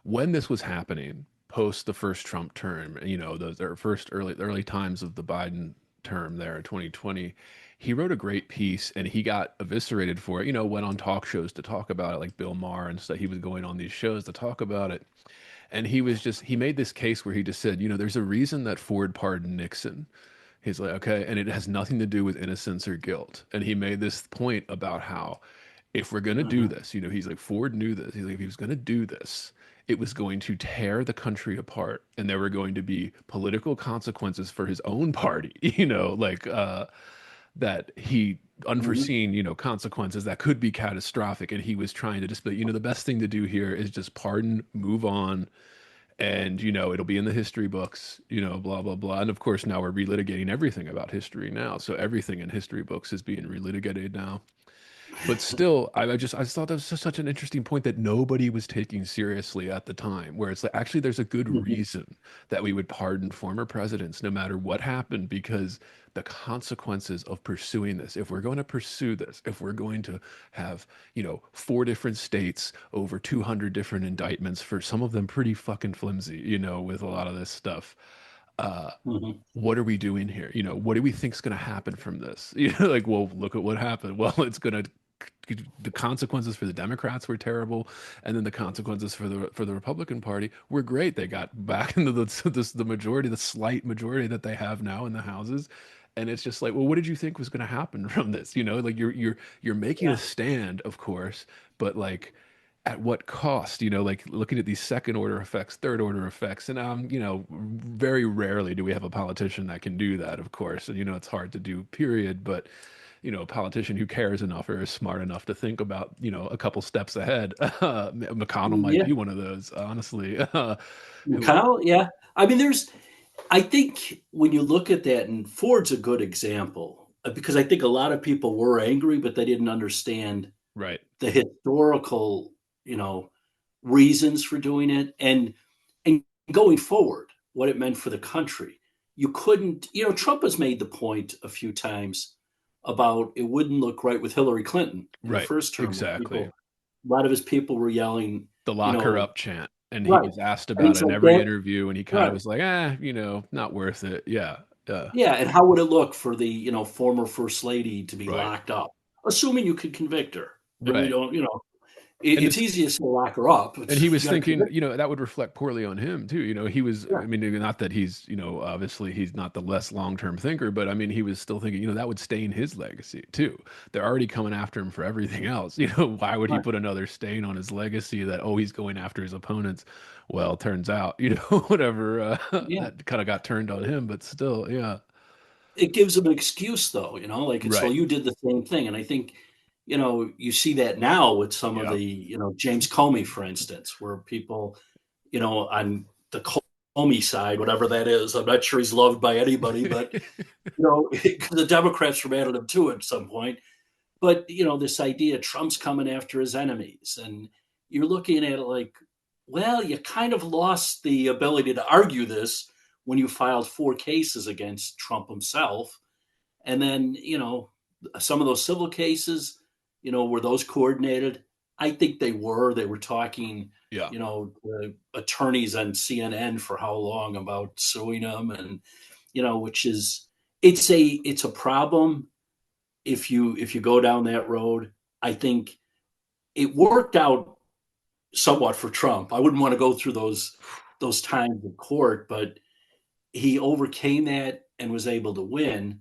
When this was happening, post the first Trump term, those are first early times of the Biden term there in 2020, he wrote a great piece and he got eviscerated for it. Went on talk shows to talk about it, like Bill Maher and stuff. He was going on these shows to talk about it. And he made this case where he just said, there's a reason that Ford pardoned Nixon. He's like, okay, and it has nothing to do with innocence or guilt. And he made this point about how if we're going to do Mhm. this, he's like, Ford knew this. He's like, if he was going to do this, it was going to tear the country apart and there were going to be political consequences for his own party, that he Mhm. unforeseen, consequences that could be catastrophic. And he was trying to just be, the best thing to do here is just pardon, move on, and it'll be in the history books, blah blah blah. And of course now we're relitigating everything about history now, so everything in history books is being relitigated now. But still, I just thought that was just such an interesting point that nobody was taking seriously at the time, where it's like actually there's a good Mhm. reason that we would pardon former presidents no matter what happened, because the consequences of pursuing this, if we're going to pursue this, if we're going to have, four different states, over 200 different indictments for some of them pretty fucking flimsy, with a lot of this stuff. uh, Mhm. what are we doing here? What do we think is going to happen from this? Like, well, look at what happened. Well, the consequences for the Democrats were terrible, and then the consequences for the Republican Party were great. They got back into the majority, the slight majority that they have now in the houses, and it's just like, well, what did you think was going to happen from this? Like you're making a Yeah. stand, of course, but like at what cost? Like looking at these second order effects, third order effects, and very rarely do we have a politician that can do that, of course, and it's hard to do, period, but a politician who cares enough or is smart enough to think about, a couple steps ahead. McConnell might Yeah. be one of those, honestly. Who, McConnell, yeah. I mean, I think when you look at that, and Ford's a good example because I think a lot of people were angry, but they didn't understand right, the historical, you know, reasons for doing it and going forward, what it meant for the country. You couldn't, Trump has made the point a few times about it wouldn't look right with Hillary Clinton in the right, first term when exactly. a lot of his people were yelling, The you lock her know, up chant. And he right. was asked And about he's it in like every that, interview, and he kind of right. was like, not worth it. Yeah. Yeah, and how would it look for the, former first lady to be Right, locked up? Assuming you could convict her. And we right. don't, And it's this easy to say lock her up. And he You was got to thinking, convict that would reflect poorly on him too. He was, her. I mean, not that he's, obviously he's not the less long-term thinker, but I mean, he was still thinking, that would stain his legacy too. They're already coming after him for everything else. Why would he Right. put another stain on his legacy that, oh, he's going after his opponents? Well, turns out, whatever, Yeah. that kind of got turned on him, but still, yeah. It gives them an excuse though, like it's, well, Right. you did the same thing. And I think, you see that now with some of Yeah. the, James Comey, for instance, where people, on the Comey side, whatever that is, I'm not sure he's loved by anybody, but, 'cause the Democrats were mad at him too at some point. But, this idea Trump's coming after his enemies. And you're looking at it like, well, you kind of lost the ability to argue this when you filed 4 cases against Trump himself. And then, some of those civil cases, were those coordinated? I think they were. They were talking, Yeah. the attorneys on CNN for how long about suing him, and which is it's a problem if you go down that road. I think it worked out somewhat for Trump. I wouldn't want to go through those times in court, but he overcame that and was able to win.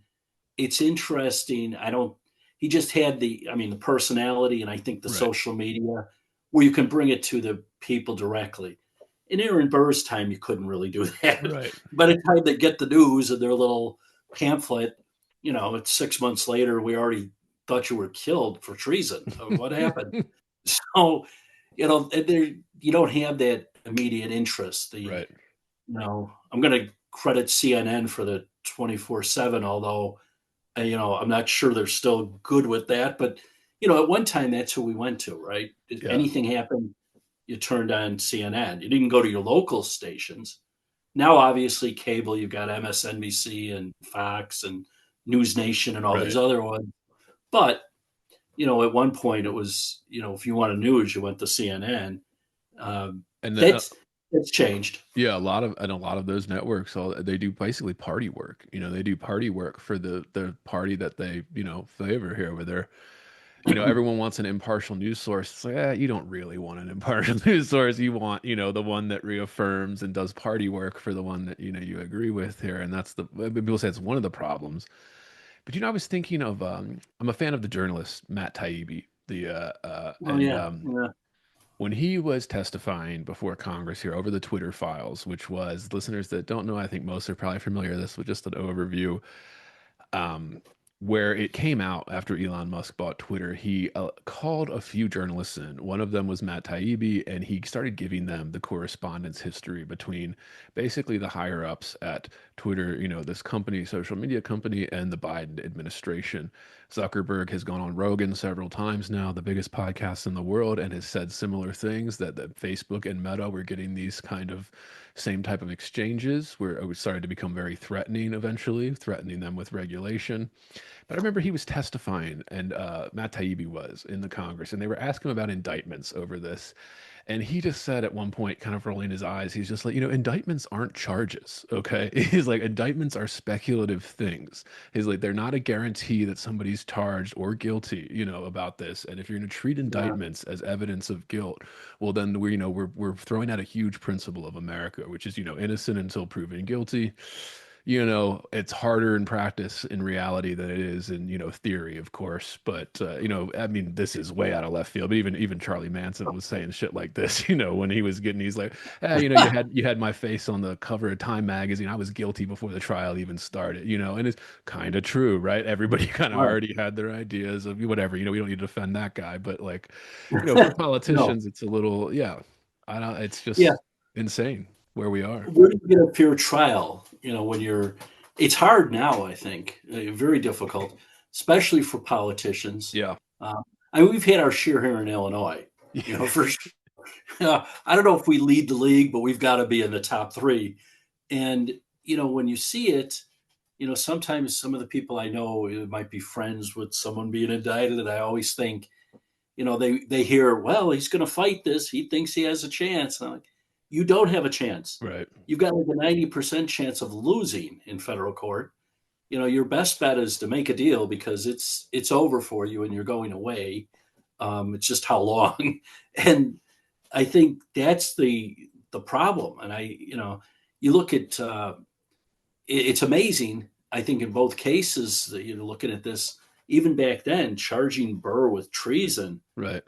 It's interesting. I don't. He just had the personality, and I think the Right. social media where you can bring it to the people directly. In Aaron Burr's time, you couldn't really do that. Right. By the time they get the news in their little pamphlet, it's 6 months later. We already thought you were killed for treason. What happened? So, and there you don't have that immediate interest. Right. I'm going to credit CNN for the 24/7, although I'm not sure they're still good with that. But at one time, that's who we went to, right? If Yeah. anything happened, you turned on CNN. You didn't go to your local stations. Now, obviously, cable, you've got MSNBC and Fox and News Nation and all these Right. other ones. But at one point, it was if you wanted news, you went to CNN. And That's changed. yeah, a lot of those networks, they do basically party work. They do party work for the party that they, favor here over there. Everyone wants an impartial news source. It's like, you don't really want an impartial news source. You want, the one that reaffirms and does party work for the one that, you agree with here. And that's people say it's one of the problems. But, I was thinking of, I'm a fan of the journalist, Matt Taibbi, Oh and, yeah, yeah. when he was testifying before Congress here over the Twitter files, which was, listeners that don't know, I think most are probably familiar with this, with just an overview, um, where it came out after Elon Musk bought Twitter, he called a few journalists in. One of them was Matt Taibbi, and he started giving them the correspondence history between basically the higher ups at Twitter, this company, social media company, and the Biden administration. Zuckerberg has gone on Rogan several times now, the biggest podcast in the world, and has said similar things that Facebook and Meta were getting these kind of same type of exchanges where it started to become very threatening eventually, threatening them with regulation. But I remember he was testifying, and Matt Taibbi was in the Congress, and they were asking him about indictments over this. And he just said at one point, kind of rolling his eyes, he's just like, indictments aren't charges. Okay. He's like, indictments are speculative things. He's like, they're not a guarantee that somebody's charged or guilty, about this. And if you're going to treat Yeah. indictments as evidence of guilt, well, then we're throwing out a huge principle of America, which is, innocent until proven guilty. It's harder in practice in reality than it is in, theory, of course. But, I mean, this is way out of left field. But even Charlie Manson was saying shit like this, when he's like, you had my face on the cover of Time magazine. I was guilty before the trial even started, and it's kind of true, right? Everybody kind of Right. already had their ideas of whatever, we don't need to defend that guy. But like, for No. politicians, it's a little, yeah, I don't, it's Yeah. just insane where we are. Where do you get a fair trial? When it's hard now, I think, very difficult, especially for politicians. Yeah. I mean, we've had our share here in Illinois, for sure. I don't know if we lead the league, but we've got to be in the top three. And, when you see it, sometimes some of the people I know might be friends with someone being indicted. And I always think, they hear, well, he's going to fight this. He thinks he has a chance. And I'm like, you don't have a chance. Right. You've got like a 90% chance of losing in federal court. Your best bet is to make a deal because it's over for you and you're going away. It's just how long. And I think that's the problem. And you look at it's amazing. I think in both cases, that looking at this, even back then, charging Burr with treason. Right.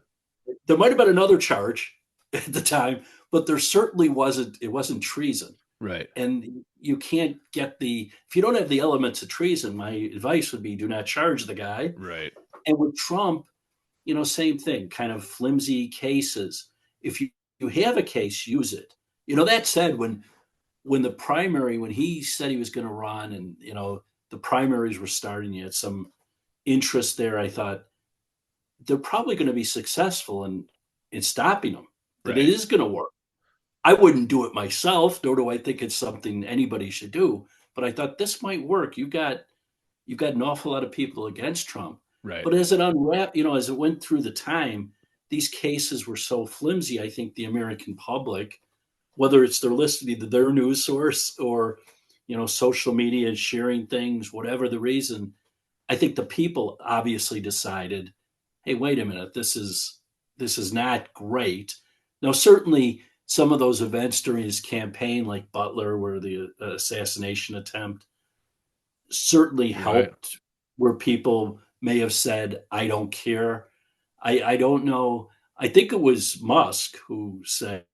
There might have been another charge at the time, but there certainly wasn't. It wasn't treason. Right. And you can't get if you don't have the elements of treason, my advice would be do not charge the guy. Right. And with Trump, same thing, kind of flimsy cases. If you have a case, use it. That said, when he said he was going to run and, the primaries were starting, you had some interest there. I thought they're probably going to be successful in stopping him, that Right. it is going to work. I wouldn't do it myself, nor do I think it's something anybody should do. But I thought this might work. You've got an awful lot of people against Trump. Right. But as it unwrapped, as it went through the time, these cases were so flimsy. I think the American public, whether it's they're listening to their news source or, social media and sharing things, whatever the reason, I think the people obviously decided, hey, wait a minute, this is not great. Now, certainly some of those events during his campaign, like Butler, where the assassination attempt, certainly helped, where people may have said, I don't care. I don't know. I think it was Musk who said,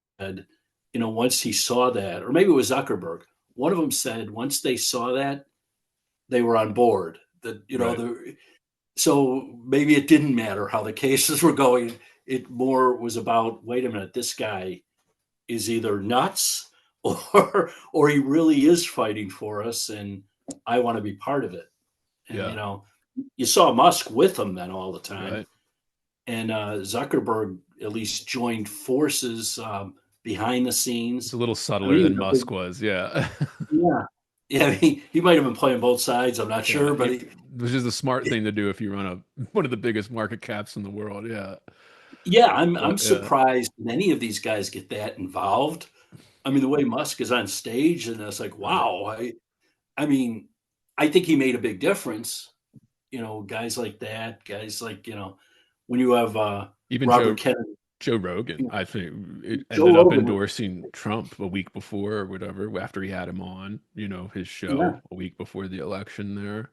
once he saw that, or maybe it was Zuckerberg, one of them said, once they saw that, they were on board. That, so maybe it didn't matter how the cases were going. It more was about, wait a minute, this guy is either nuts or he really is fighting for us, and I want to be part of it. And you saw Musk with him then all the time, Right. and Zuckerberg at least joined forces behind the scenes. It's a little subtler than Musk was. Yeah. Yeah. He might have been playing both sides. I'm not sure, but which is the smart thing to do if you run one of the biggest market caps in the world. Yeah. yeah, I'm surprised that any of these guys get that involved. I mean, the way Musk is on stage, and it's like, wow. I mean, I think he made a big difference. Guys like that, guys like, when you have Even Robert Kennedy. Joe Rogan, I think, Joe ended up Rogan endorsing Trump a week before or whatever, after he had him on, his show Yeah. a week before the election there.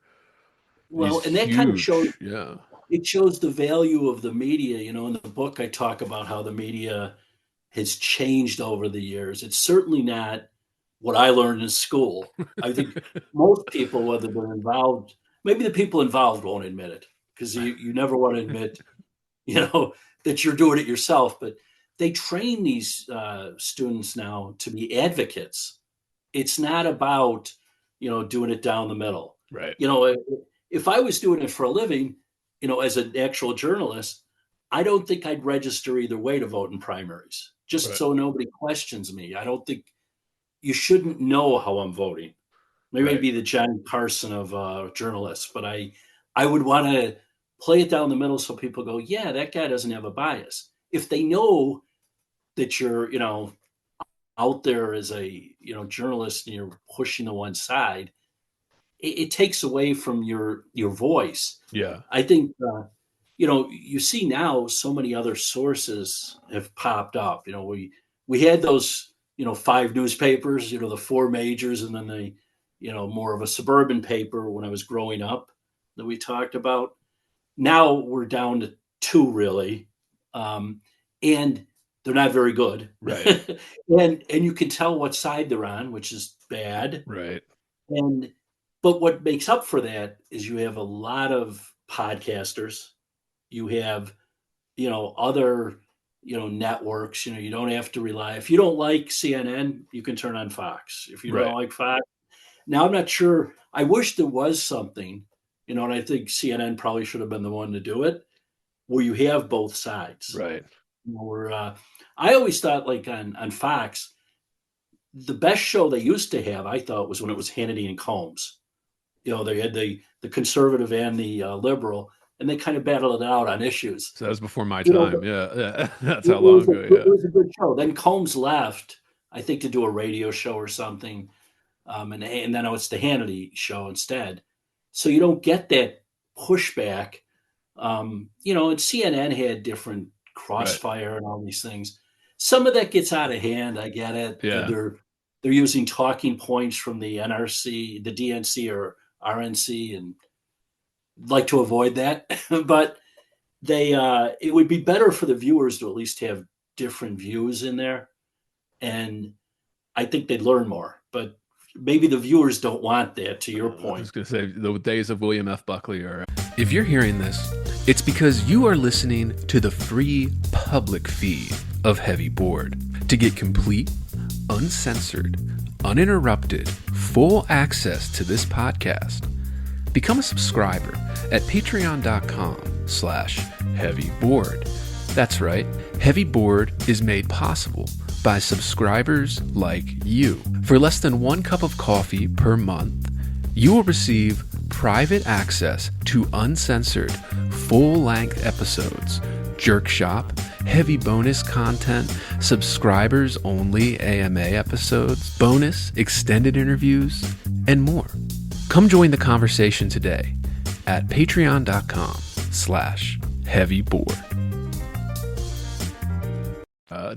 Well, He's and that kind of huge. shows Yeah. it shows the value of the media. In the book, I talk about how the media has changed over the years. It's certainly not what I learned in school. I think most people, whether they're involved, maybe the people involved won't admit it because you never want to admit, that you're doing it yourself. But they train these students now to be advocates. It's not about, doing it down the middle. Right. If I was doing it for a living, as an actual journalist, I don't think I'd register either way to vote in primaries, just so nobody questions me. I don't think you shouldn't know how I'm voting. Maybe I'd be the Johnny Carson of journalists, but I I would want to play it down the middle so people go, yeah, that guy doesn't have a bias. If they know that you're, out there as a, journalist and you're pushing to one side, it takes away from your voice. Yeah. I think, you see now so many other sources have popped up. We had those, five newspapers, the four majors, and then the, more of a suburban paper when I was growing up that we talked about. Now we're down to two really, and they're not very good. Right. and you can tell what side they're on, which is bad. Right. And but what makes up for that is you have a lot of podcasters. You have, other, networks. You don't have to rely. If you don't like CNN, you can turn on Fox. If you don't Right. like Fox, now I'm not sure. I wish there was something, and I think CNN probably should have been the one to do it, where you have both sides. Right. Where I always thought, like on Fox, the best show they used to have, I thought, was when it was Hannity and Combs. They had the conservative and the liberal, and they kind of battled it out on issues. So that was before my You know, time. Yeah. Yeah. That's it how long was ago. it Yeah. was a good show. Then Combs left, I think, to do a radio show or something, and then it's the Hannity show instead. So you don't get that pushback. And CNN had different Right. crossfire and all these things. Some of that gets out of hand. I get it. Yeah. They're using talking points from the NRC, the DNC, or RNC, and like to avoid that. But it would be better for the viewers to at least have different views in there, and I think they'd learn more. But maybe the viewers don't want that. To your I point, was going to say the days of William F. Buckley are. If you're hearing this, it's because you are listening to the free public feed of Heavy Board. To get complete, uncensored, uninterrupted, full access to this podcast, become a subscriber at patreon.com/heavyboard. That's right, Heavy Board is made possible by subscribers like you. For less than 1 cup of coffee per month, you will receive private access to uncensored, full-length episodes, Jerk Shop, heavy bonus content, subscribers-only AMA episodes, bonus extended interviews, and more. Come join the conversation today at patreon.com/heavyboard.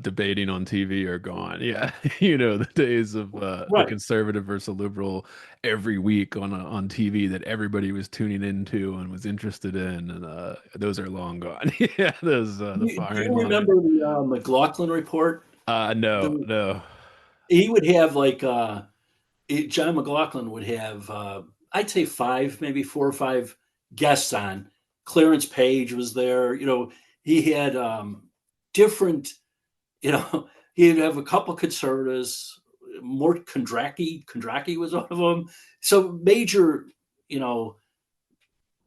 Debating on TV are gone. Yeah, the days of the right? conservative versus liberal every week on TV that everybody was tuning into and was interested in, and those are long gone. Yeah, those the Do firing you line. remember the McLaughlin report? No, The, no. he would have like John McLaughlin would have I'd say five, maybe four or five guests on. Clarence Page was there. He had different. He'd have a couple conservatives. Mort Kondracki was one of them. So major,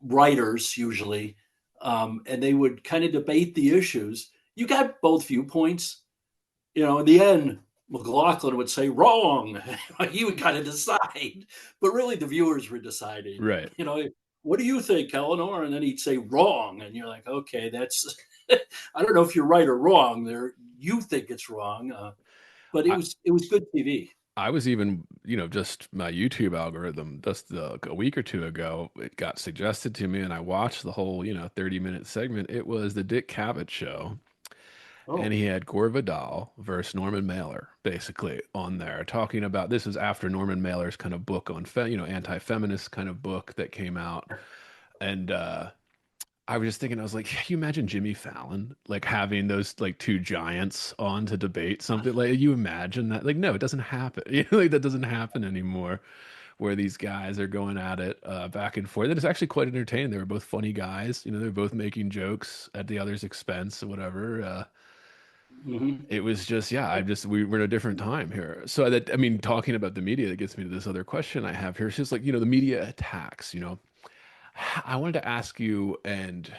writers usually, and they would kind of debate the issues. You got both viewpoints. In the end, McLaughlin would say wrong. He would kind of decide, but really the viewers were deciding. Right. What do you think, Eleanor? And then he'd say wrong, and you're like, okay, that's. I don't know if you're right or wrong. There, you think it's wrong, but it was good TV. I was even, just my YouTube algorithm just a week or two ago, it got suggested to me and I watched the whole, 30-minute segment. It was the Dick Cavett show. Oh, And he had Gore Vidal versus Norman Mailer basically on there talking about, this was after Norman Mailer's kind of book on, anti-feminist kind of book that came out. And, I was just thinking, I was like, can you imagine Jimmy Fallon like having those like two giants on to debate something? Like, you imagine that? Like, no, it doesn't happen. Like that doesn't happen anymore. Where these guys are going at it back and forth. And it's actually quite entertaining. They were both funny guys. They're both making jokes at the other's expense or whatever. hmm It was just, yeah, we're in a different time here. So that, I mean, talking about the media, that gets me to this other question I have here. It's just like, the media attacks, I wanted to ask you, and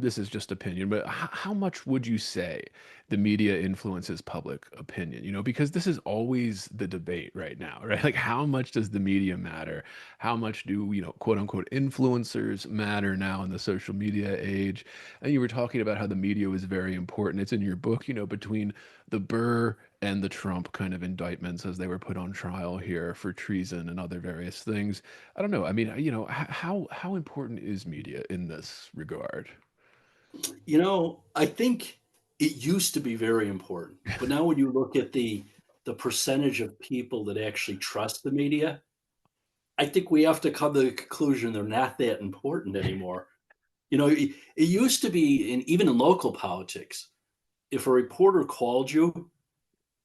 this is just opinion, but how much would you say the media influences public opinion? Because this is always the debate right now, right? Like, how much does the media matter? How much do, quote unquote, influencers matter now in the social media age? And you were talking about how the media was very important. It's in your book, between the Burr and the Trump kind of indictments as they were put on trial here for treason and other various things. I don't know. I mean, how important is media in this regard? I think it used to be very important, but now when you look at the percentage of people that actually trust the media, I think we have to come to the conclusion they're not that important anymore. It used to be even in local politics, if a reporter called you,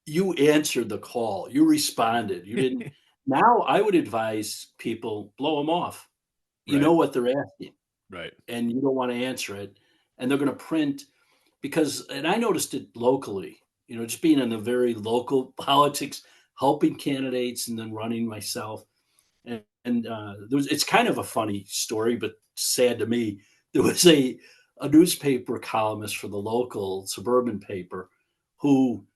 you answered the call, you responded. You didn't. Now I would advise people blow them off. You know Right, what they're asking, right. and you don't want to answer it, and they're going to print because. And I noticed it locally. Just being in the very local politics, helping candidates, and then running myself. And it's kind of a funny story, but sad to me. There was a newspaper columnist for the local suburban paper who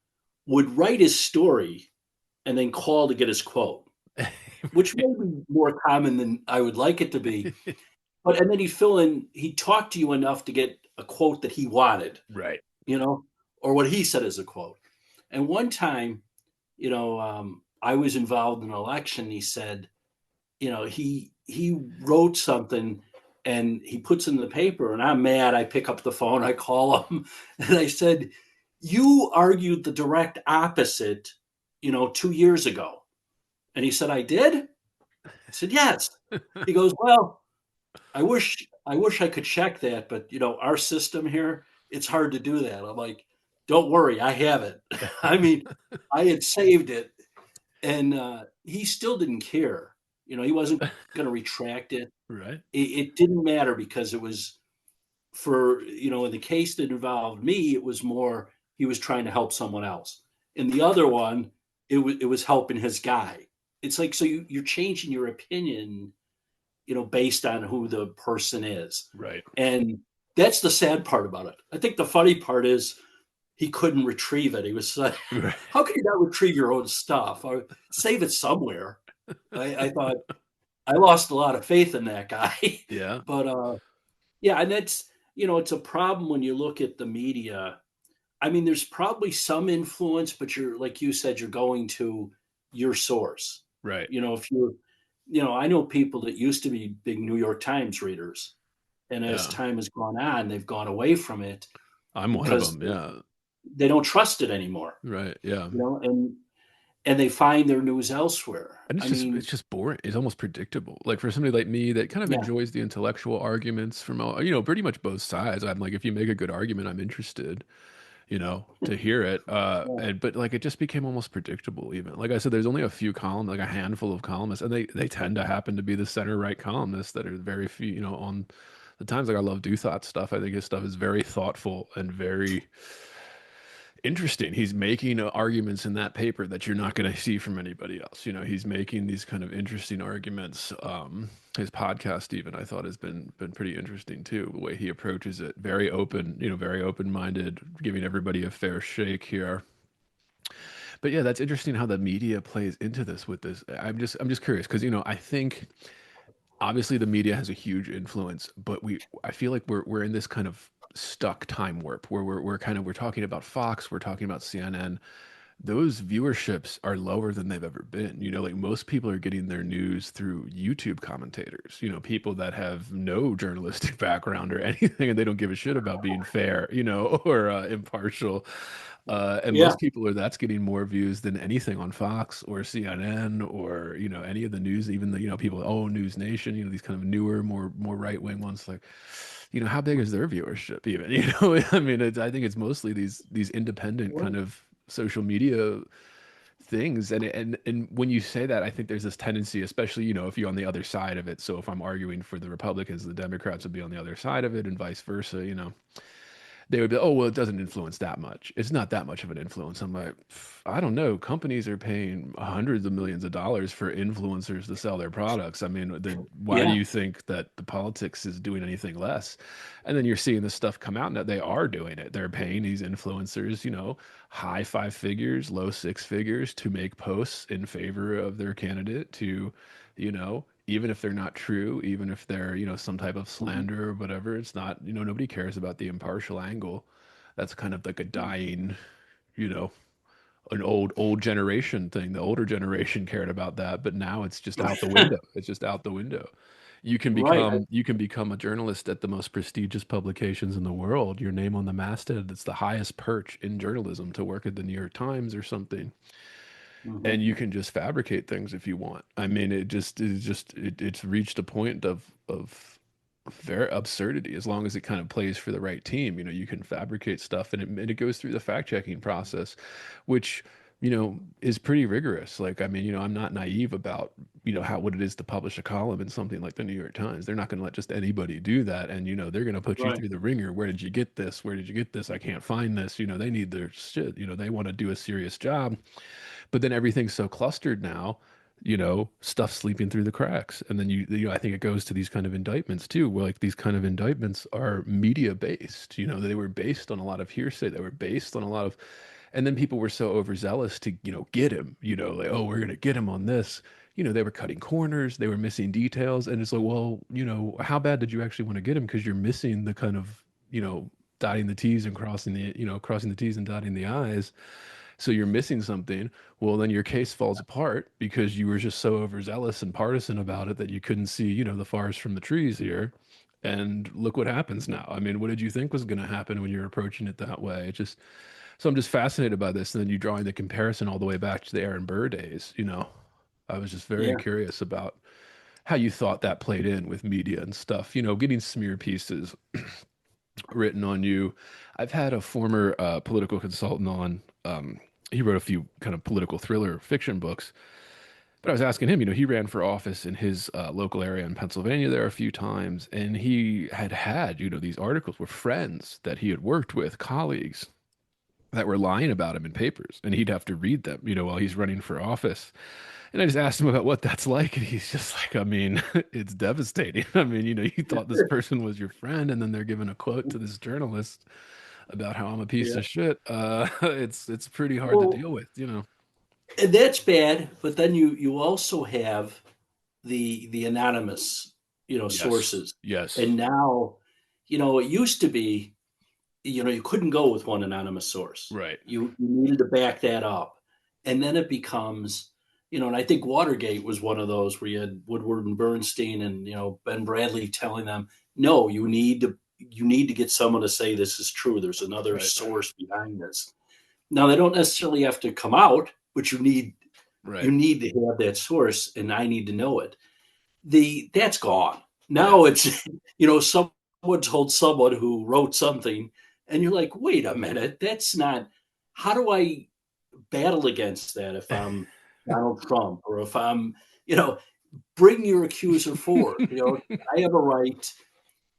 would write his story and then call to get his quote, which may be more common than I would like it to be. But and then he'd fill in, he'd talk to you enough to get a quote that he wanted, Right. you know, or what he said as a quote. And one time, I was involved in an election. He said, he wrote something and he puts it in the paper, and I'm mad. I pick up the phone, I call him, and I said, "You argued the direct opposite, 2 years ago." And he said, "I did?" I said, "Yes." He goes, "Well, I wish I could check that, but our system here, it's hard to do that." I'm like, "Don't worry, I have it." I mean, I had saved it, and he still didn't care. He wasn't going to retract it. Right. It didn't matter because it was for in the case that involved me, it was more he was trying to help someone else. In the other one, it was helping his guy. It's like so you're changing your opinion, based on who the person is, Right. and that's the sad part about it. I think the funny part is he couldn't retrieve it. He was like, Right. "How can you not retrieve your own stuff or save it somewhere?" I thought I lost a lot of faith in that guy, Yeah. but yeah, and it's a problem when you look at the media. I mean, there's probably some influence, but you're like you said, you're going to your source. Right. If I know people that used to be big New York Times readers, and as Yeah. time has gone on, they've gone away from it I'm one of because them. Yeah. they don't trust it anymore. Right. Yeah. And they find their news elsewhere. And I it's mean, just boring. It's almost predictable. Like for somebody like me that kind of yeah, enjoys the intellectual arguments from pretty much both sides. I'm like, if you make a good argument, I'm interested, to hear it. yeah, And but like it just became almost predictable even. Like I said, there's only a few columns, like a handful of columnists, and they tend to happen to be the center right columnists that are very few, on the Times. Like I love Do Thought stuff. I think his stuff is very thoughtful and very interesting. He's making arguments in that paper that you're not going to see from anybody else. He's making these kind of interesting arguments. His podcast, even I thought has been pretty interesting too. The way he approaches it, very open, very open minded, giving everybody a fair shake here. But yeah, that's interesting how the media plays into this with this. I'm just curious because I think obviously the media has a huge influence, but I feel like we're in this kind of stuck time warp where we're talking about Fox, we're talking about CNN. Those viewerships are lower than they've ever been. Like most people are getting their news through YouTube commentators, people that have no journalistic background or anything, and they don't give a shit about being fair, or impartial. And yeah, most people that's getting more views than anything on Fox or CNN or, any of the news, even the, people, oh, News Nation, these kind of newer, more right-wing ones. Like, how big is their viewership even? I mean, I think it's mostly these independent kind of social media things. And when you say that, I think there's this tendency, especially, if you're on the other side of it. So if I'm arguing for the Republicans, the Democrats would be on the other side of it and vice versa, they would be, oh, well, it doesn't influence that much. It's not that much of an influence. I'm like, I don't know. Companies are paying hundreds of millions of dollars for influencers to sell their products. I mean, why do Yeah. you think that the politics is doing anything less? And then you're seeing this stuff come out, and that they are doing it. They're paying these influencers, high five figures, low six figures to make posts in favor of their candidate to, even if they're not true, even if they're, some type of Mhm. slander or whatever, it's not, nobody cares about the impartial angle. That's kind of like a dying, you know, an old generation thing. The older generation cared about that, but now it's just out the window. It's just out the window. Right. You can become a journalist at the most prestigious publications in the world. Your name on the masthead, it's the highest perch in journalism to work at the New York Times or something. Mhm. And you can just fabricate things if you want. I mean, it's reached a point of very absurdity as long as it kind of plays for the right team. You can fabricate stuff, and it goes through the fact checking process, which is pretty rigorous. Like, I mean, I'm not naive about how what it is to publish a column in something like the New York Times. They're not going to let just anybody do that, and they're going to put you Right. through the ringer. Where did you get this? Where did you get this? I can't find this. They need their shit. They want to do a serious job, but then everything's so clustered now, stuff sleeping through the cracks. And then I think it goes to these kind of indictments too, where like these kind of indictments are media based. They were based on a lot of hearsay. They were based on a lot of, and then people were so overzealous to, get him, like, oh, we're gonna get him on this. They were cutting corners, they were missing details, and it's like, well, how bad did you actually want to get him? Because you're missing the kind of, dotting the T's and crossing the T's and dotting the I's. So you're missing something. Well, then your case falls apart because you were just so overzealous and partisan about it that you couldn't see, the forest from the trees here. And look what happens now. I mean, what did you think was going to happen when you're approaching it that way? It just so I'm just fascinated by this. And then you drawing the comparison all the way back to the Aaron Burr days. I was just very Yeah. curious about how you thought that played in with media and stuff. Getting smear pieces written on you. I've had a former political consultant on. He wrote a few kind of political thriller fiction books. But I was asking him, he ran for office in his local area in Pennsylvania there a few times, and he had, these articles with friends that he had worked with, colleagues that were lying about him in papers, and he'd have to read them, while he's running for office. And I just asked him about what that's like, and he's just like, I mean, it's devastating. I mean, you thought this person was your friend, and then they're giving a quote to this journalist about how I'm a piece Yeah. of shit. It's pretty hard to Well, deal with. and that's bad, but then you also have the anonymous, Yes, sources. And yes, now, it used to be, you couldn't go with one anonymous source. right, You needed to back that up. And then it becomes, and I think Watergate was one of those where you had Woodward and Bernstein and, Ben Bradley telling them, no, you need to get someone to say this is true. There's another right, source behind this. Now they don't necessarily have to come out, but you right. need to have that source, and I need to know it. That's gone. Yeah, Now it's someone told someone who wrote something, and you're like, wait a minute, that's not. How do I battle against that if I'm Donald Trump or if I'm bring your accuser forward. I have a right.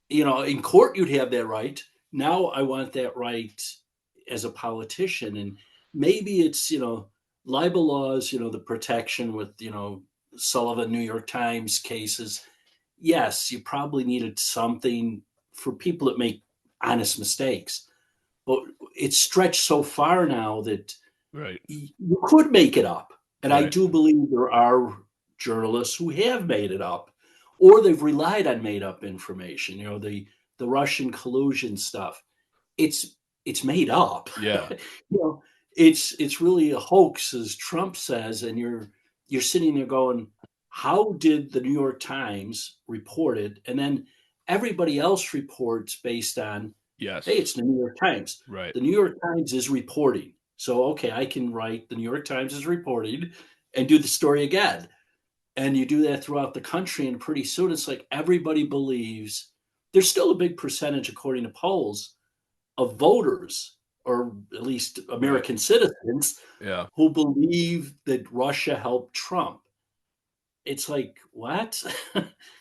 In court you'd have that right. Now I want that right as a politician, and maybe it's libel laws, the protection with Sullivan New York Times cases. Yes, you probably needed something for people that make honest mistakes, but it's stretched so far now that right, you could make it up. And I right. do believe there are journalists who have made it up, or they've relied on made up information. The Russian collusion stuff. It's made up. Yeah, you know, it's really a hoax, as Trump says, and you're sitting there going, how did the New York Times report it? And then everybody else reports based on, hey, yes, it's the New York Times. right. The New York Times is reporting. So, okay, I can write the New York Times is reporting and do the story again. And you do that throughout the country. And pretty soon it's like everybody believes there's still a big percentage, according to polls, of voters, or at least Right. American citizens, Yeah. who believe that Russia helped Trump. It's like, what?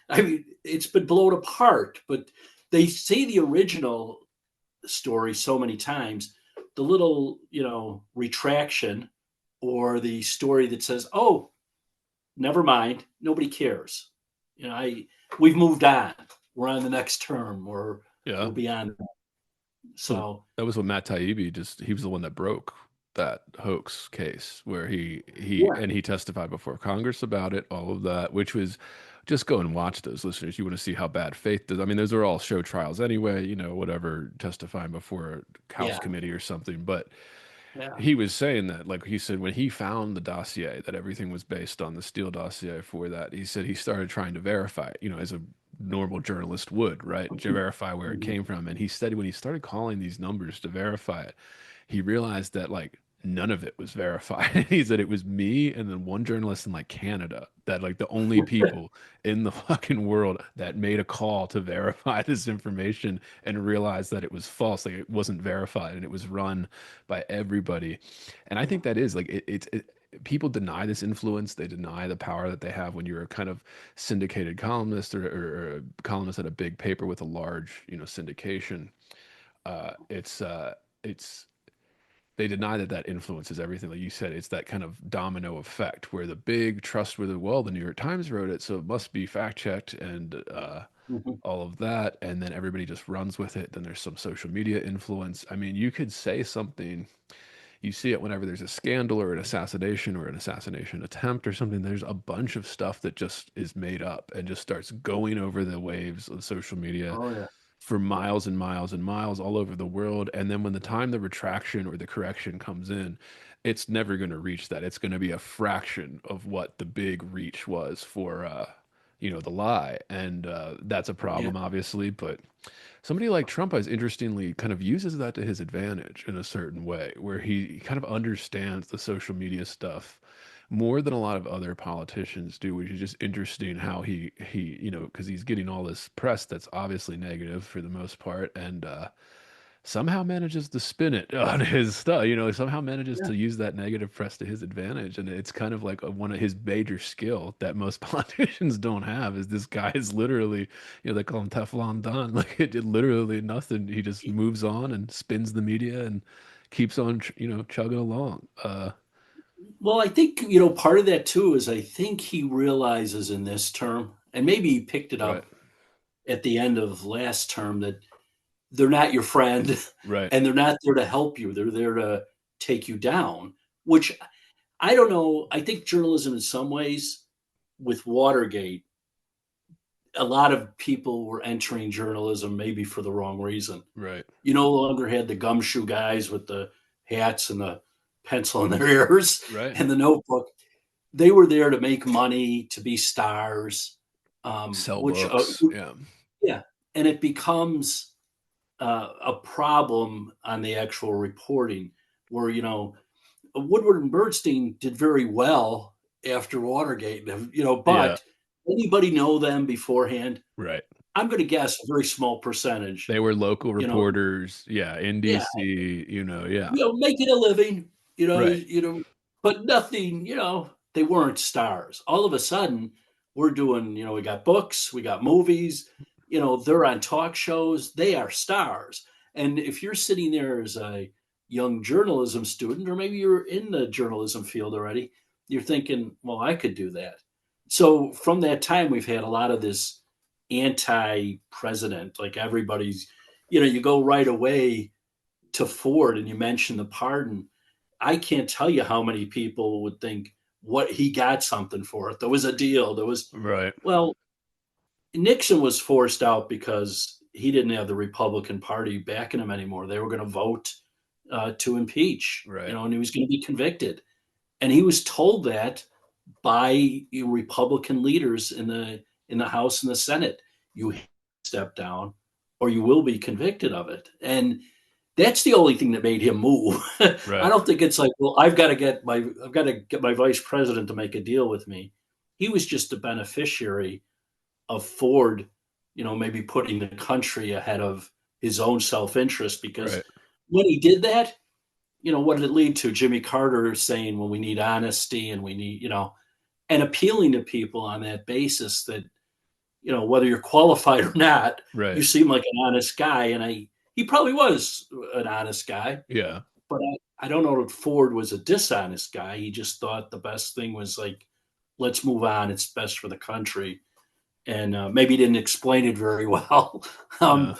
I mean, it's been blown apart, but they say the original story so many times, the little, retraction or the story that says, "Oh, never mind, nobody cares." We've moved on. We're on the next term, or Yeah. we're beyond that. Well, So that was what Matt Taibbi he was the one that broke that hoax case where yeah, he testified before Congress about it, all of that, which was just go and watch those, listeners. You want to see how bad faith does. I mean, those are all show trials anyway, whatever, testifying before a House yeah, committee or something. But yeah, he was saying that, like he said, when he found the dossier, that everything was based on the Steele dossier for that, he said he started trying to verify it, as a normal journalist would, right? To verify where it mhm, came from. And he said when he started calling these numbers to verify it, he realized that like none of it was verified. He said it was me and then one journalist in like Canada, that like the only people in the fucking world that made a call to verify this information and realized that it was false, like it wasn't verified and it was run by everybody. And I think that is like people deny this influence. They deny the power that they have when you're a kind of syndicated columnist, or a columnist at a big paper with a large, syndication. It's they deny that that influences everything. Like you said, it's that kind of domino effect where the big trustworthy, well, the New York Times wrote it, so it must be fact checked, and mhm. all of that, and then everybody just runs with it. Then there's some social media influence. I mean, you could say something. You see it whenever there's a scandal or an assassination attempt or something. There's a bunch of stuff that just is made up and just starts going over the waves of social media Oh yeah, for miles and miles and miles all over the world. And then when the time the retraction or the correction comes in, it's never going to reach that. It's going to be a fraction of what the big reach was for, the lie. And that's a yeah, problem, obviously. But somebody like Trump has interestingly kind of uses that to his advantage in a certain way, where he kind of understands the social media stuff more than a lot of other politicians do, which is just interesting how because he's getting all this press that's obviously negative for the most part, and somehow manages to spin it on his stuff, somehow manages yeah. to use that negative press to his advantage. And it's kind of like one of his major skill that most politicians don't have, is this guy is literally, they call him Teflon Don. Like it literally nothing. He just moves on and spins the media and keeps on, chugging along. Well, I think, part of that too is I think he realizes in this term, and maybe he picked it Right. up at the end of last term, that they're not your friend Right. and they're not there to help you. They're there to take you down, which I don't know. I think journalism in some ways with Watergate, a lot of people were entering journalism maybe for the wrong reason. Right. You no longer had the gumshoe guys with the hats and the pencil in their ears Right. and the notebook. They were there to make money, to be stars, Sell which, books. Yeah. yeah, and it becomes a problem on the actual reporting, where Woodward and Bernstein did very well after Watergate, Yeah. but anybody know them beforehand? Right. I'm going to guess a very small percentage. They were local You know, reporters. Yeah. In yeah, DC, yeah. making a living. Right. But nothing. They weren't stars. All of a sudden, we're doing. We got books, we got movies. They're on talk shows. They are stars. And if you're sitting there as a young journalism student, or maybe you're in the journalism field already, you're thinking, well, I could do that. So from that time, we've had a lot of this anti-president, like everybody's, you go right away to Ford and you mention the pardon. I can't tell you how many people would think what he got something for it. There was a deal. Right. Well, Nixon was forced out because he didn't have the Republican Party backing him anymore. They were going to vote to impeach, Right. and he was going to be convicted. And he was told that by Republican leaders in the House and the Senate. You step down, or you will be convicted of it. And that's the only thing that made him move. I Right. don't think it's like, well, I've got to get my vice president to make a deal with me. He was just a beneficiary of Ford, maybe putting the country ahead of his own self-interest, because Right. when he did that, what did it lead to? Jimmy Carter saying, well, we need honesty, and we need, and appealing to people on that basis, that, whether you're qualified or not, you Right. seem like an honest guy. And he probably was an honest guy, Yeah. but I don't know if Ford was a dishonest guy. He just thought the best thing was like, let's move on. It's best for the country, and maybe he didn't explain it very well. um, Yeah.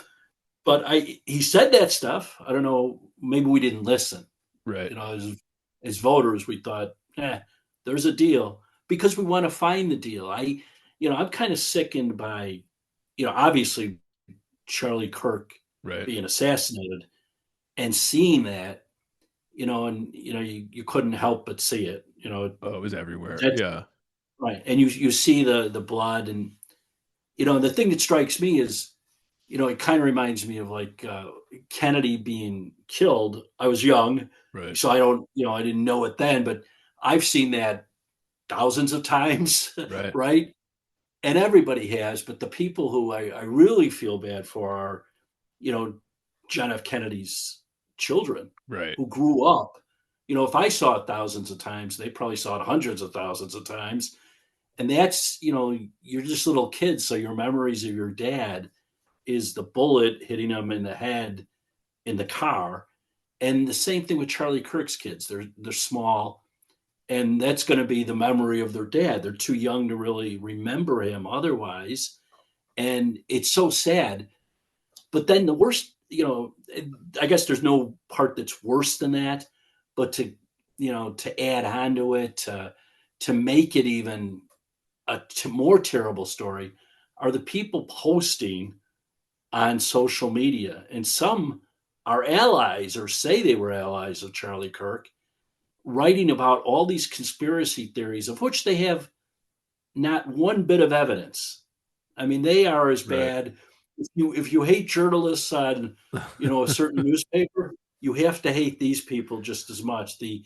but he said that stuff. I don't know. Maybe we didn't listen. Right. You know, as voters, we thought, there's a deal because we want to find the deal. I'm kind of sickened by, obviously Charlie Kirk Right. being assassinated and seeing that, and you couldn't help but see it. Oh, it was everywhere. That's Yeah. right. And you see the blood, and the thing that strikes me is, it kind of reminds me of like Kennedy being killed. I was young, Right. so I didn't know it then, but I've seen that thousands of times, Right. right? And everybody has, but the people who I really feel bad for are, you know, John F. Kennedy's children Right. who grew up. If I saw it thousands of times, they probably saw it hundreds of thousands of times. And that's, you're just little kids. So your memories of your dad is the bullet hitting them in the head in the car. And the same thing with Charlie Kirk's kids. They're small, and that's going to be the memory of their dad. They're too young to really remember him otherwise, and it's so sad. But then the worst, I guess there's no part that's worse than that, but to add on to it, to make it even a more terrible story, are the people posting on social media, and some are allies or say they were allies of Charlie Kirk, writing about all these conspiracy theories of which they have not one bit of evidence. I mean, they are as Right. bad. If you hate journalists on, a certain newspaper, you have to hate these people just as much. The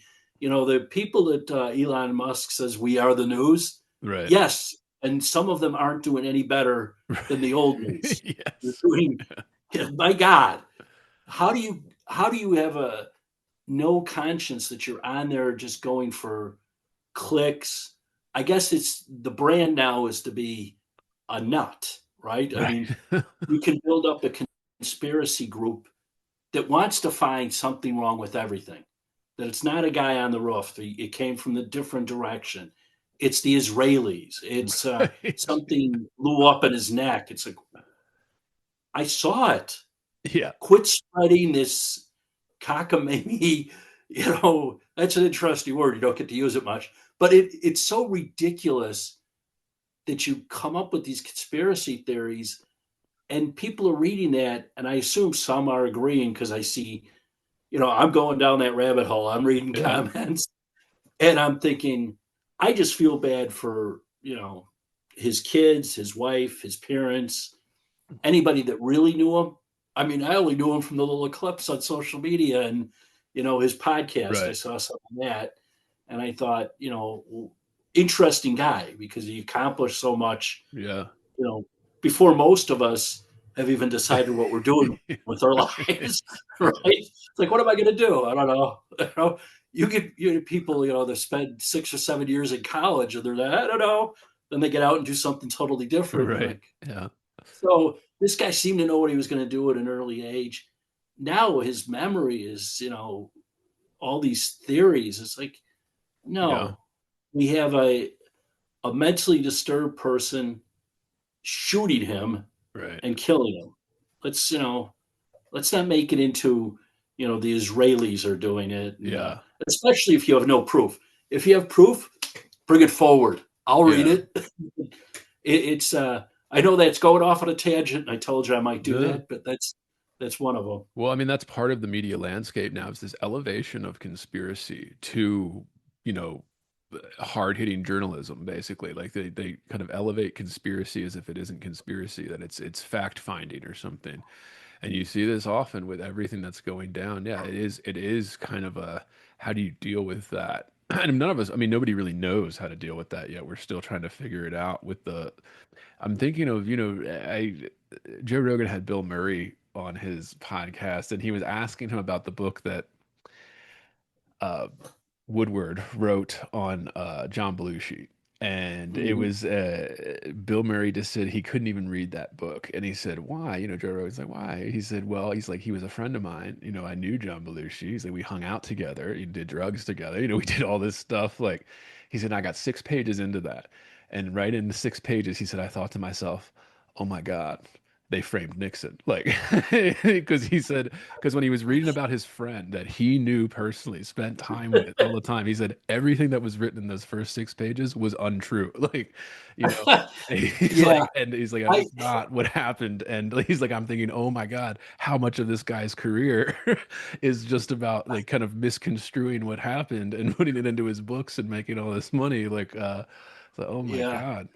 people that Elon Musk says we are the news, Right. yes, and some of them aren't doing any better than the old news. They're Yes. doing, my God, how do you have a no conscience that you're on there just going for clicks? I guess it's the brand now is to be a nut, right? I Right. mean, you can build up a conspiracy group that wants to find something wrong with everything. That it's not a guy on the roof. It came from the different direction. It's the Israelis. It's Right. something blew up in his neck. It's like, I saw it. Yeah. Quit spreading this cockamamie. That's an interesting word. You don't get to use it much, but it's so ridiculous that you come up with these conspiracy theories and people are reading that. And I assume some are agreeing because I see, I'm going down that rabbit hole. I'm reading Yeah. comments and I'm thinking, I just feel bad for, his kids, his wife, his parents, anybody that really knew him. I mean, I only knew him from the little clips on social media and, his podcast. I Right. saw some of that. And I thought, interesting guy because he accomplished so much, Yeah. you know, before most of us have even decided what we're doing with our lives, right? It's like, what am I going to do? I don't know. You get people, that spend 6 or 7 years in college and they're like, I don't know. Then they get out and do something totally different. You're Right. like, Yeah. so this guy seemed to know what he was going to do at an early age. Now his memory is, all these theories. It's like, Yeah. no, we have a mentally disturbed person shooting him Right. and killing him. Let's, let's not make it into, the Israelis are doing it. And, Yeah. especially if you have no proof. If you have proof, bring it forward. I'll read Yeah. it. It's I know that's going off on a tangent, and I told you I might do Yeah. that, but that's one of them. Well, I mean, that's part of the media landscape now is this elevation of conspiracy to, you know, hard-hitting journalism, basically. Like they kind of elevate conspiracy as if it isn't conspiracy, that it's fact-finding or something. And you see this often with everything that's going down. Yeah, it is kind of a how do you deal with that? And none of us, I mean, nobody really knows how to deal with that yet. We're still trying to figure it out with the I'm thinking of, I Joe Rogan had Bill Murray on his podcast, and he was asking him about the book that uh, Woodward wrote on John Belushi. And it Mhm. was Bill Murray just said he couldn't even read that book. And he said, why? Joe Rogan's like, why? He said, well, he's like, he was a friend of mine. I knew John Belushi. He's like, we hung out together. He did drugs together. We did all this stuff. Like, he said, I got 6 pages into that. And right in the 6 pages, he said, I thought to myself, oh my God, they framed Nixon. Like, because he said, because when he was reading about his friend that he knew personally, spent time with all the time, he said everything that was written in those first 6 pages was untrue. Like, you know, Yeah, and he's like, I that's not what happened. And he's like, I'm thinking, oh my God, how much of this guy's career is just about like kind of misconstruing what happened and putting it into his books and making all this money. Like, so, oh my yeah, God.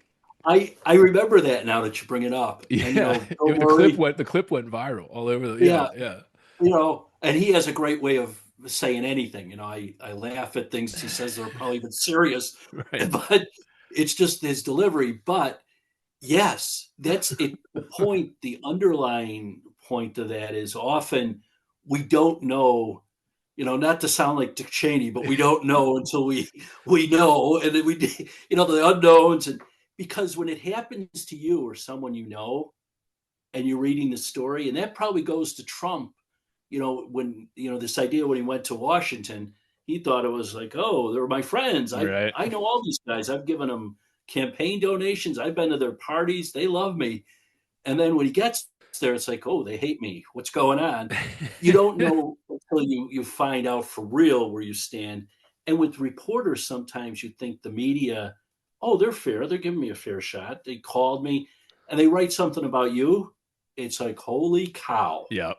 I remember that now that you bring it up. And Yeah, Bill the Murray, clip went viral all over yeah, yeah. and he has a great way of saying anything. I laugh at things he says that are probably even serious, Right. but it's just his delivery. But yes, that's it. The point, the underlying point of that is often we don't know, not to sound like Dick Cheney, but we don't know until we know, and then the unknowns, and because when it happens to you or someone and you're reading the story, and that probably goes to Trump, when this idea when he went to Washington, he thought it was like, oh, they're my friends. I Right. I know all these guys. I've given them campaign donations. I've been to their parties. They love me. And then when he gets there, it's like, oh, they hate me. What's going on? You don't know until you find out for real where you stand. And with reporters, sometimes you think the media, oh, they're fair. They're giving me a fair shot. They called me and they write something about you. It's like, holy cow. Yeah.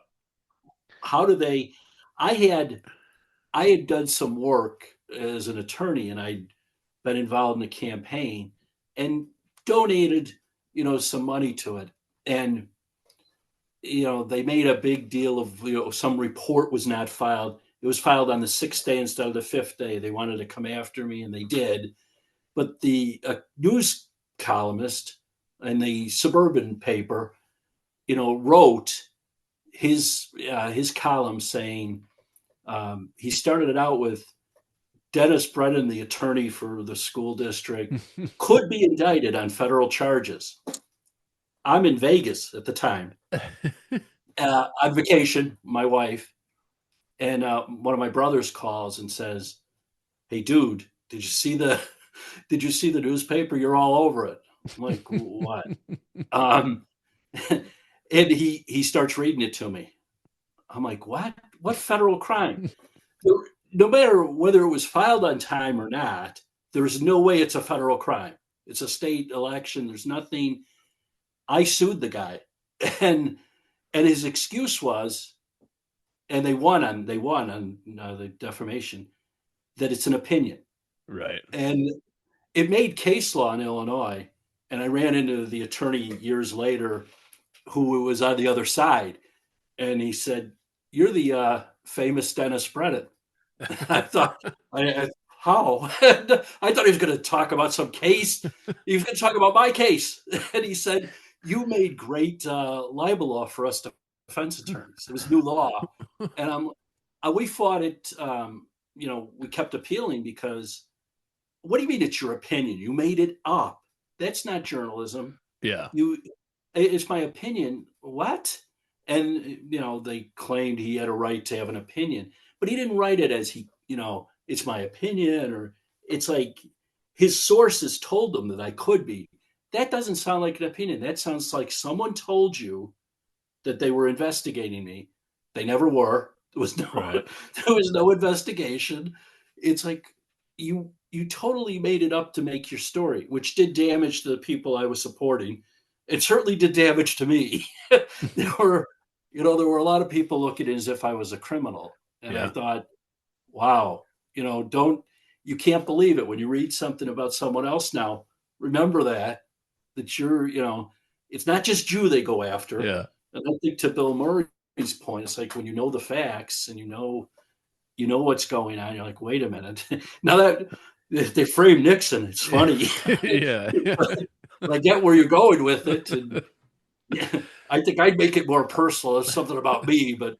How do they? I had I had done some work as an attorney and I'd been involved in a campaign and donated, some money to it. And they made a big deal of, some report was not filed. It was filed on the sixth day instead of the fifth day. They wanted to come after me, and they did. But the news columnist in the suburban paper, wrote his column saying he started it out with Dennis Brennan, the attorney for the school district, could be indicted on federal charges. I'm in Vegas at the time, on vacation, my wife, and one of my brothers calls and says, "Hey, dude, did you see the newspaper? You're all over it." I'm like, "What?" Um, and he starts reading it to me. I'm like, "What? What federal crime?" No matter whether it was filed on time or not, there's no way it's a federal crime. It's a state election. There's nothing. I sued the guy, and his excuse was, and they won on the defamation, that it's an opinion. Right. And it made case law in Illinois. And I ran into the attorney years later who was on the other side. And he said, "You're the famous Dennis Brennan." I thought, how? I thought he was going to talk about some case. He was going to talk about my case. And he said, "You made great libel law for us defense attorneys. It was new law." And we fought it. We kept appealing because what do you mean it's your opinion? You made it up. That's not journalism. Yeah. It's my opinion. What? And they claimed he had a right to have an opinion, but he didn't write it as it's my opinion, or it's like his sources told him that I could be. That doesn't sound like an opinion. That sounds like someone told you that they were investigating me. They never were. There was no Right. there was no investigation. It's like you totally made it up to make your story, which did damage to the people I was supporting. It certainly did damage to me. there were there were a lot of people looking at it as if I was a criminal. And I Yeah. thought, wow, don't you can't believe it when you read something about someone else now. Remember that it's not just you they go after. Yeah. And I think to Bill Murray's point, it's like when you know the facts and you know what's going on, you're like, wait a minute. Now that they frame Nixon, it's funny. Yeah. Yeah. But I get where you're going with it. And yeah, I think I'd make it more personal as something about me, but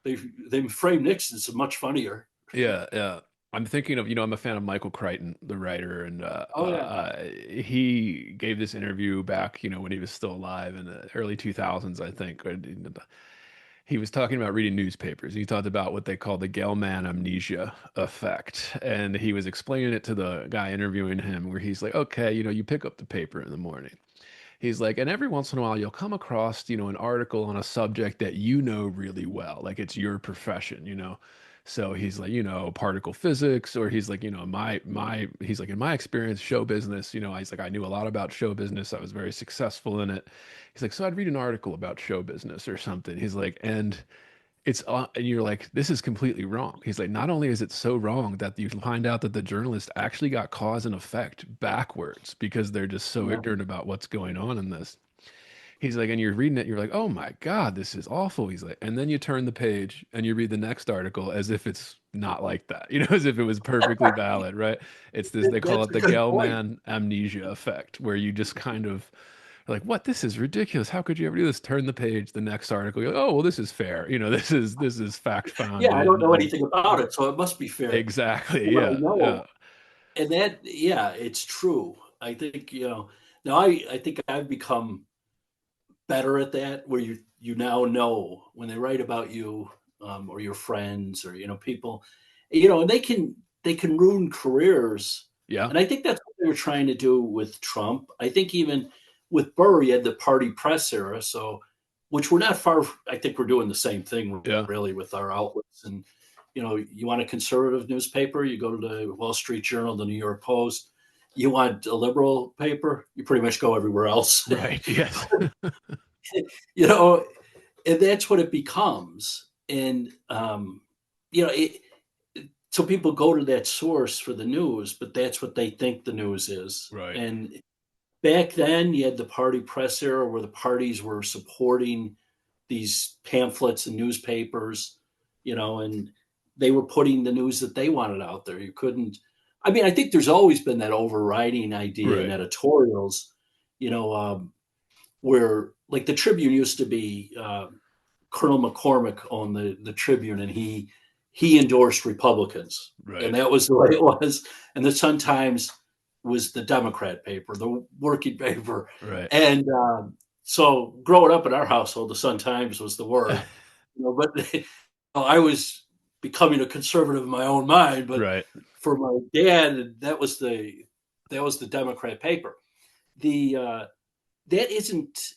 they frame Nixon, it's much funnier. Yeah. Yeah. I'm thinking of, I'm a fan of Michael Crichton, the writer, and Oh yeah. he gave this interview back, when he was still alive in the early 2000s, I think. He was talking about reading newspapers. He talked about what they call the Gell-Mann amnesia effect. And he was explaining it to the guy interviewing him, where he's like, okay, you pick up the paper in the morning. He's like, and every once in a while you'll come across, an article on a subject that you know really well, like it's your profession. So he's like, particle physics, or he's like, he's like, in my experience, show business, he's like, I knew a lot about show business. I was very successful in it. He's like, so I'd read an article about show business or something. He's like, and you're like, this is completely wrong. He's like, not only is it so wrong that you find out that the journalist actually got cause and effect backwards because they're just so Yeah. ignorant about what's going on in this. He's like, and you're reading it, you're like, oh my God, this is awful. He's like, and then you turn the page and you read the next article as if it's not like that, as if it was perfectly valid, right? It's this, they call That's it a the good point. Gell-Mann amnesia effect, where you just kind of are like, what? This is ridiculous. How could you ever do this? Turn the page, the next article, you're like, oh, well, this is fair. This is fact Yeah, I founded don't know and anything about it, so it must be fair. exactly. What I Yeah. Yeah. know, and that, yeah, it's true. I think, now I think I've become better at that, where you now know when they write about you, or your friends, or people, and they can ruin careers. Yeah. And I think that's what they were trying to do with Trump. I think even with Burr, you had the party press era, so which we're not far. I think we're doing the same thing Yeah. really with our outlets. And you want a conservative newspaper, you go to the Wall Street Journal, the New York Post. You want a liberal paper, you pretty much go everywhere else. Right. Yes. you know, and that's what it becomes. And you know, it, so people go to that source for the news, but that's what they think the news is. Right. And back then, you had the party press era where the parties were supporting these pamphlets and newspapers, and they were putting the news that they wanted out there. You couldn't. I mean, I think there's always been that overriding idea in Right. editorials, you know, where like the Tribune used to be, Colonel McCormick owned the Tribune, and he endorsed Republicans, and Right. that was the way it was. And the Sun Times was the Democrat paper, the working paper, Right. and so growing up in our household, the Sun Times was the word. But I was becoming a conservative in my own mind, but Right. for my dad, that was the Democrat paper. The That isn't,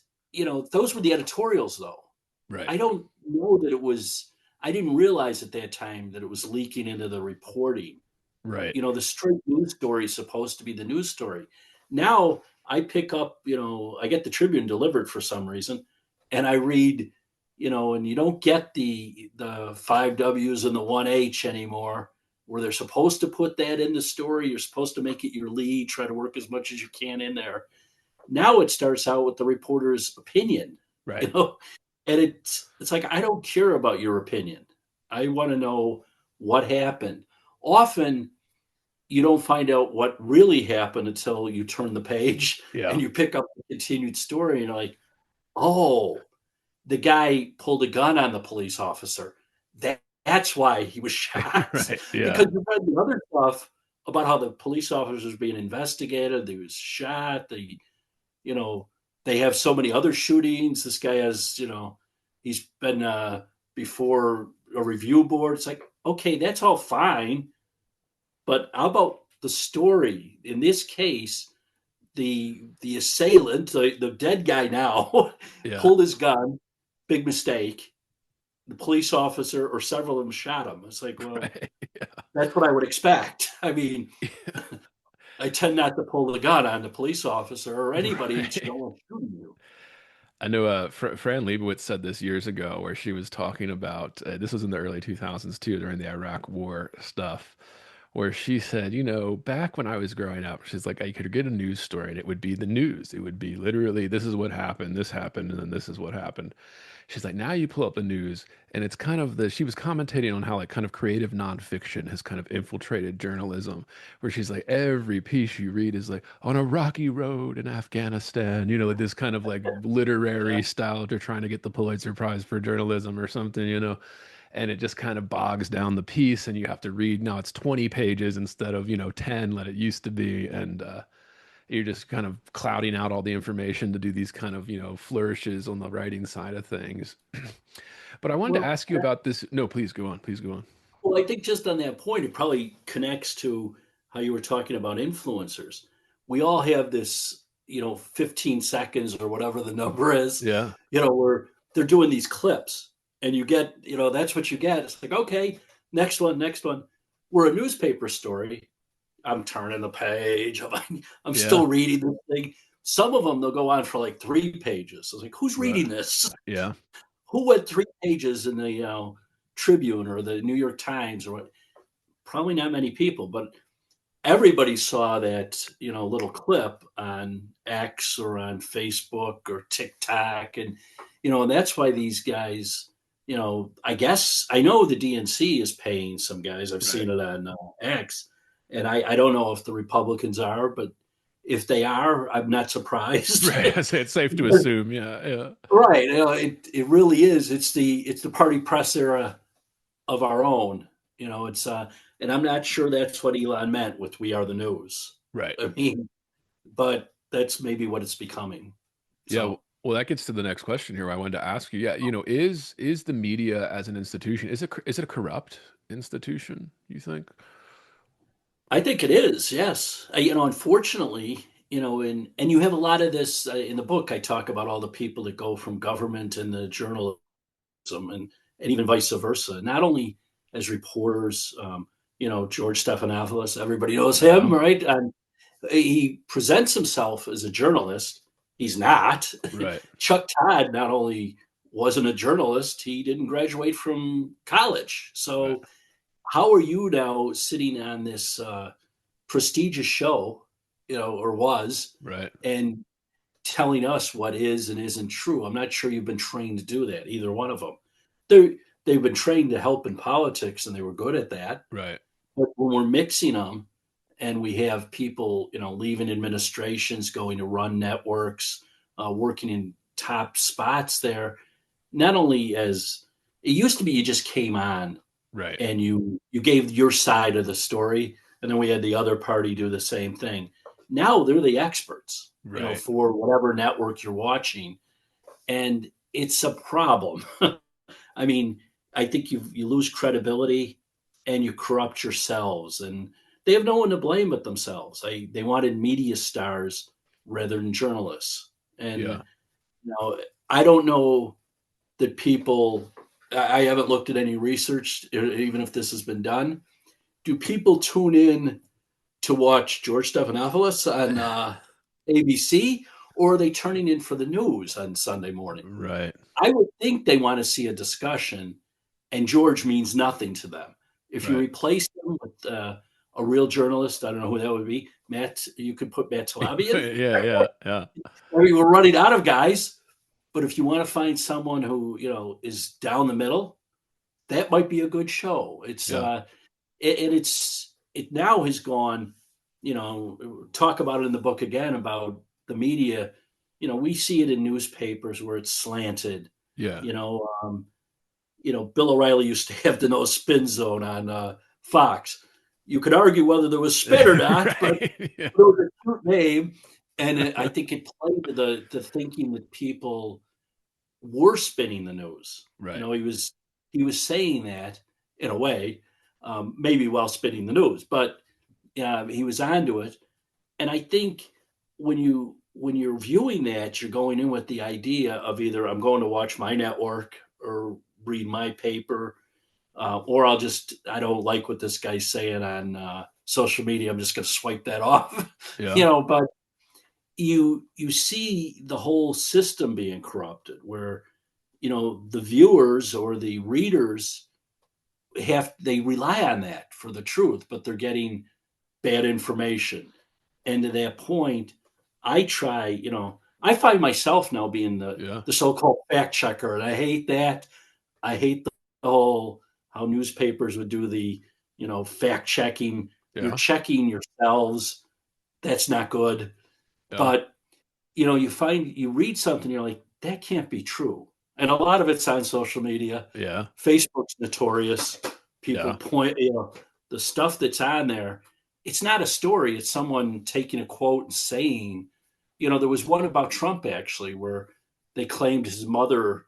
those were the editorials though. Right. I don't know that it was. I didn't realize at that time that it was leaking into the reporting. Right. The straight news story is supposed to be the news story. Now I pick up, I get the Tribune delivered for some reason, and I read, and you don't get the five W's and the one H anymore, where they're supposed to put that in the story. You're supposed to make it your lead, try to work as much as you can in there. Now it starts out with the reporter's opinion, you Right. know, and it's like, I don't care about your opinion. I want to know what happened. Often you don't find out what really happened until you turn the page Yeah. and you pick up the continued story, and you're like, oh, the guy pulled a gun on the police officer. That's why he was shot. Right. Yeah. Because you read the other stuff about how the police officer was being investigated. He was shot. You know, they have so many other shootings. This guy has, he's been before a review board. It's like, okay, that's all fine. But how about the story? In this case, the assailant, the dead guy now, Yeah. pulled his gun. Big mistake. The police officer or several of them shot him. It's like, well, Right. that's what I would expect. I mean, Yeah. I tend not to pull the gun on the police officer or anybody that's Right. going shooting you. I know Fran Lebowitz said this years ago, where she was talking about this was in the early 2000s too, during the Iraq War stuff, where she said, back when I was growing up, she's like, I could get a news story and it would be the news. It would be literally, this is what happened, this happened, and then this is what happened. She's like, now you pull up the news, and it's kind of she was commentating on how like kind of creative nonfiction has kind of infiltrated journalism, where she's like, every piece you read is like on a rocky road in Afghanistan, like this kind of like literary style. They're trying to get the Pulitzer Prize for journalism or something. and it just kind of bogs down the piece, and you have to read, now it's 20 pages instead of, 10 that it used to be. And you're just kind of clouding out all the information to do these kind of, flourishes on the writing side of things. But I wanted to Well, ask you about this. No, please go on. Please go on. well, I think just on that point, it probably connects to how you were talking about influencers. We all have this, 15 seconds or whatever the number is, Yeah. where they're doing these clips and you get, that's what you get. It's like, okay, next one, next one. We're a newspaper story. I'm turning the page. I'm Yeah. still reading the thing. Some of them, they'll go on for like 3 pages. So it's like, who's Right. reading this? Yeah. Who went 3 pages in the Tribune or the New York Times or what? Probably not many people, but everybody saw that little clip on X or on Facebook or TikTok, and that's why these guys, I guess I know the DNC is paying some guys. I've Right. seen it on X, and I don't know if the Republicans are, but if they are, I'm not surprised. Right. I say it's safe to assume. Yeah. Yeah. Right. It really is. It's the party press era of our own. It's and I'm not sure that's what Elon meant with "We Are the News." Right. I mean, but that's maybe what it's becoming. Yeah. So Well, that gets to the next question here. I wanted to ask you. Yeah. Is the media as an institution, is it a corrupt institution, you think? I think it is. Yes. Unfortunately, and you have a lot of this in the book. I talk about all the people that go from government and the journalism, and even vice versa. Not only as reporters, George Stephanopoulos, everybody knows him, Yeah. right? And he presents himself as a journalist. He's not. Right. Chuck Todd not only wasn't a journalist, he didn't graduate from college. Right. So how are you now sitting on this prestigious show, or was, Right. and telling us what is and isn't true? I'm not sure you've been trained to do that, either one of them. They've been trained to help in politics, and they were good at that. Right. But when we're mixing them, and we have people, leaving administrations, going to run networks, working in top spots there, not only as it used to be, you just came on Right. and you gave your side of the story, and then we had the other party do the same thing. Now they're the experts, Right. for whatever network you're watching, and it's a problem. I mean, I think you lose credibility and you corrupt yourselves, and they have no one to blame but themselves. They wanted media stars rather than journalists, and Yeah. I don't know that people. I haven't looked at any research, even if this has been done. Do people tune in to watch George Stephanopoulos on ABC, or are they turning in for the news on Sunday morning? Right. I would think they want to see a discussion, and George means nothing to them. If you Right. replace him with a real journalist, I don't know who that would be. Matt, you could put Matt Talabi in. Yeah. Yeah. Yeah. I mean, we're running out of guys, but if you want to find someone who is down the middle, that might be a good show. It's Yeah. it now has gone. Talk about it in the book again about the media. We see it in newspapers where it's slanted. Yeah. Bill O'Reilly used to have the no spin zone on Fox. You could argue whether there was spin or not, but Right. Yeah. it was a cute name, and I think it played to the thinking that people were spinning the news. Right. He was saying that in a way, maybe while spinning the news, but he was onto it. And I think when you're viewing that, you're going in with the idea of either I'm going to watch my network or read my paper, or I don't like what this guy's saying on social media. I'm just going to swipe that off. Yeah. But you see the whole system being corrupted, where the viewers or the readers they rely on that for the truth, but they're getting bad information. And to that point, I find myself now being Yeah. the so-called fact checker, and I hate that. I hate the whole how newspapers would do the fact checking. You're Yeah. checking yourselves. That's not good. Yeah. But you read something, you're like, that can't be true. And a lot of it's on social media. Yeah. Facebook's notorious. People Yeah. point, the stuff that's on there. It's not a story. It's someone taking a quote and saying, there was one about Trump actually, where they claimed his mother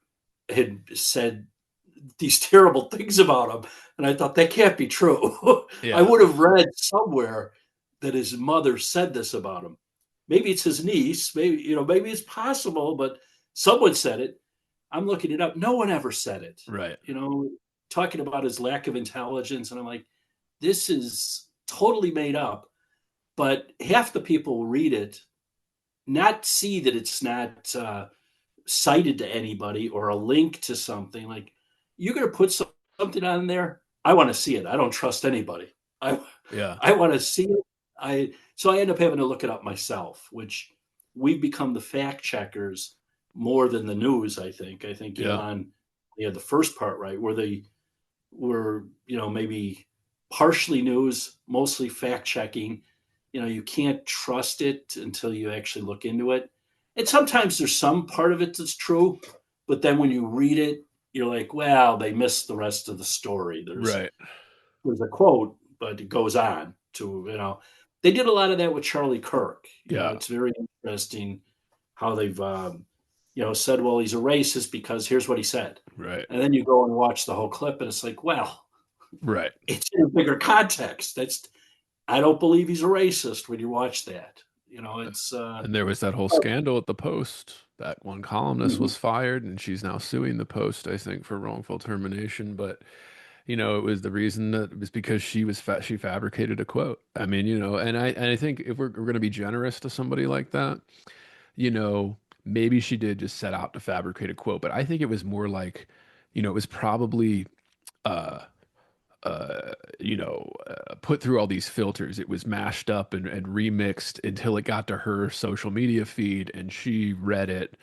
had said these terrible things about him. And I thought that can't be true. I Yeah. would have read somewhere that his mother said this about him. Maybe it's his niece. Maybe it's possible, but someone said it. I'm looking it up. No one ever said it. Right. Talking about his lack of intelligence. And I'm like, this is totally made up. But half the people read it, not see that it's not cited to anybody or a link to something. Like, you're going to put something on there. I want to see it. I don't trust anybody. I Yeah. I want to see it. So I end up having to look it up myself, which we've become the fact checkers more than the news. I think Yeah. Elon, the first part right, where they were maybe partially news, mostly fact checking. You can't trust it until you actually look into it. And sometimes there's some part of it that's true, but then when you read it, you're like, well, they missed the rest of the story. Right. There's a quote, but it goes on to, they did a lot of that with Charlie Kirk. Yeah. It's very interesting how they've, said, well, he's a racist because here's what he said. Right. And then you go and watch the whole clip and it's like, well, Right. it's in a bigger context. I don't believe he's a racist when you watch that. It's, And there was that whole scandal at the Post. That one columnist mhm. was fired, and she's now suing the Post, I think, for wrongful termination. But it was the reason that it was because she fabricated a quote. I mean, and I think if we're going to be generous to somebody like that, maybe she did just set out to fabricate a quote. But I think it was more like, it was probably uh put through all these filters. It was mashed up and remixed until it got to her social media feed, and she read it,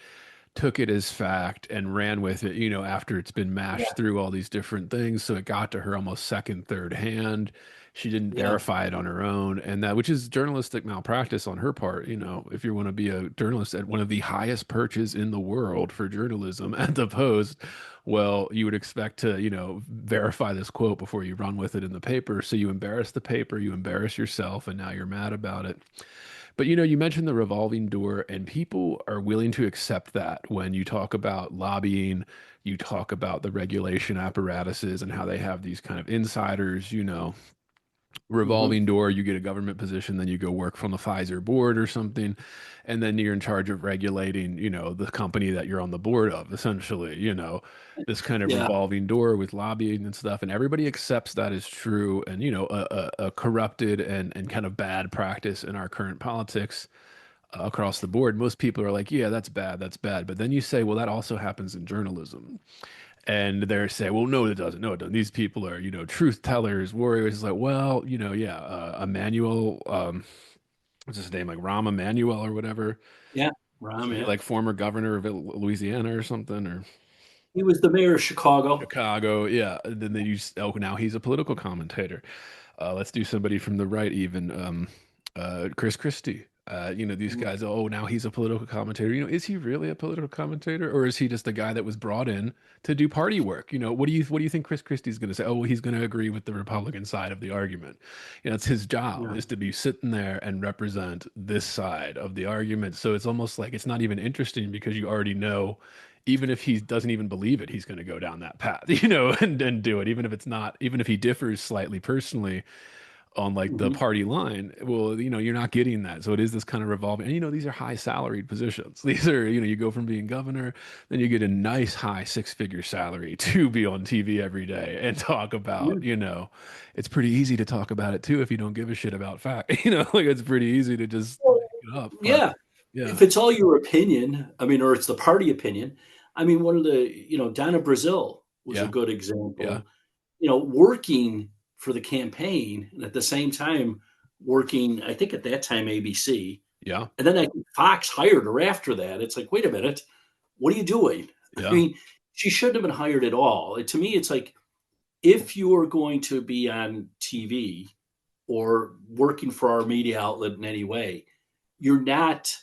took it as fact, and ran with it, after it's been Yeah, mashed through all these different things. So it got to her almost second, third hand. She didn't yeah, verify it on her own, and that, which is journalistic malpractice on her part. If you want to be a journalist at one of the highest perches in the world for journalism at the Post, well, you would expect to, verify this quote before you run with it in the paper. So you embarrass the paper, you embarrass yourself, and now you're mad about it. But you mentioned the revolving door, and people are willing to accept that when you talk about lobbying, you talk about the regulation apparatuses and how they have these kind of insiders, hmm, revolving door. You get a government position, then you go work from the Pfizer board or something, and then you're in charge of regulating, the company that you're on the board of, essentially, this kind of yeah, revolving door with lobbying and stuff. And everybody accepts that is true, and a corrupted and kind of bad practice in our current politics across the board. Most people are like, yeah, that's bad, that's bad. But then you say, well, that also happens in journalism. And they're saying, well, no, it doesn't. No, it doesn't. These people are, truth tellers, warriors. It's like, well, yeah, Emmanuel, what's his name? Like Rahm Emanuel or whatever. yeah. Was Ram, he yeah. like former governor of Louisiana or something, or He was the mayor of Chicago. Chicago? Yeah. And then they use, oh, now he's a political commentator. Let's do somebody from the right, even Chris Christie. These Mhm. guys, oh, now he's a political commentator. Is he really a political commentator, or is he just a guy that was brought in to do party work? What do you think Chris Christie's going to say? Oh, well, he's going to agree with the Republican side of the argument. It's his job Yeah. is to be sitting there and represent this side of the argument. So it's almost like it's not even interesting because you already know, even if he doesn't even believe it, he's going to go down that path, and do it, even if it's not, even if he differs slightly personally on like the Mhm. party line. Well, you're not getting that. So it is this kind of revolving. And these are high salaried positions. These are, you go from being governor, then you get a nice high six-figure salary to be on TV every day and talk Yeah. about, it's pretty easy to talk about it too if you don't give a shit about fact. Like it's pretty easy to just Well, make it up. But yeah. yeah, If it's all your opinion, or it's the party opinion. One of Donna Brazil was a yeah, good yeah, example. Working for the campaign and at the same time working, I think at that time ABC, yeah, and then I think Fox hired her after that. It's like, wait a minute, what are you doing? I yeah, mean, she shouldn't have been hired at all. To me, it's like, if you are going to be on TV or working for our media outlet in any way, you're not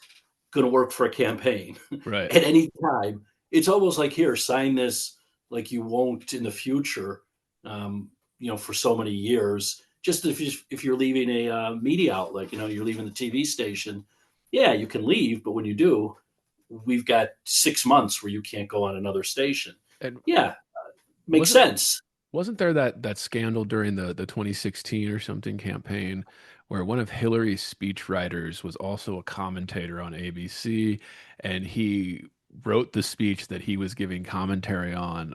going to work for a campaign right. at any time. it's almost like, here, sign this, like you won't in the future, for so many years. Just if you're leaving a media outlet, you're leaving the TV station. Yeah, you can leave, but when you do, we've got 6 months where you can't go on another station. And Yeah, makes wasn't sense. wasn't there that scandal during the 2016 or something campaign where one of Hillary's speechwriters was also a commentator on ABC, and he wrote the speech that he was giving commentary on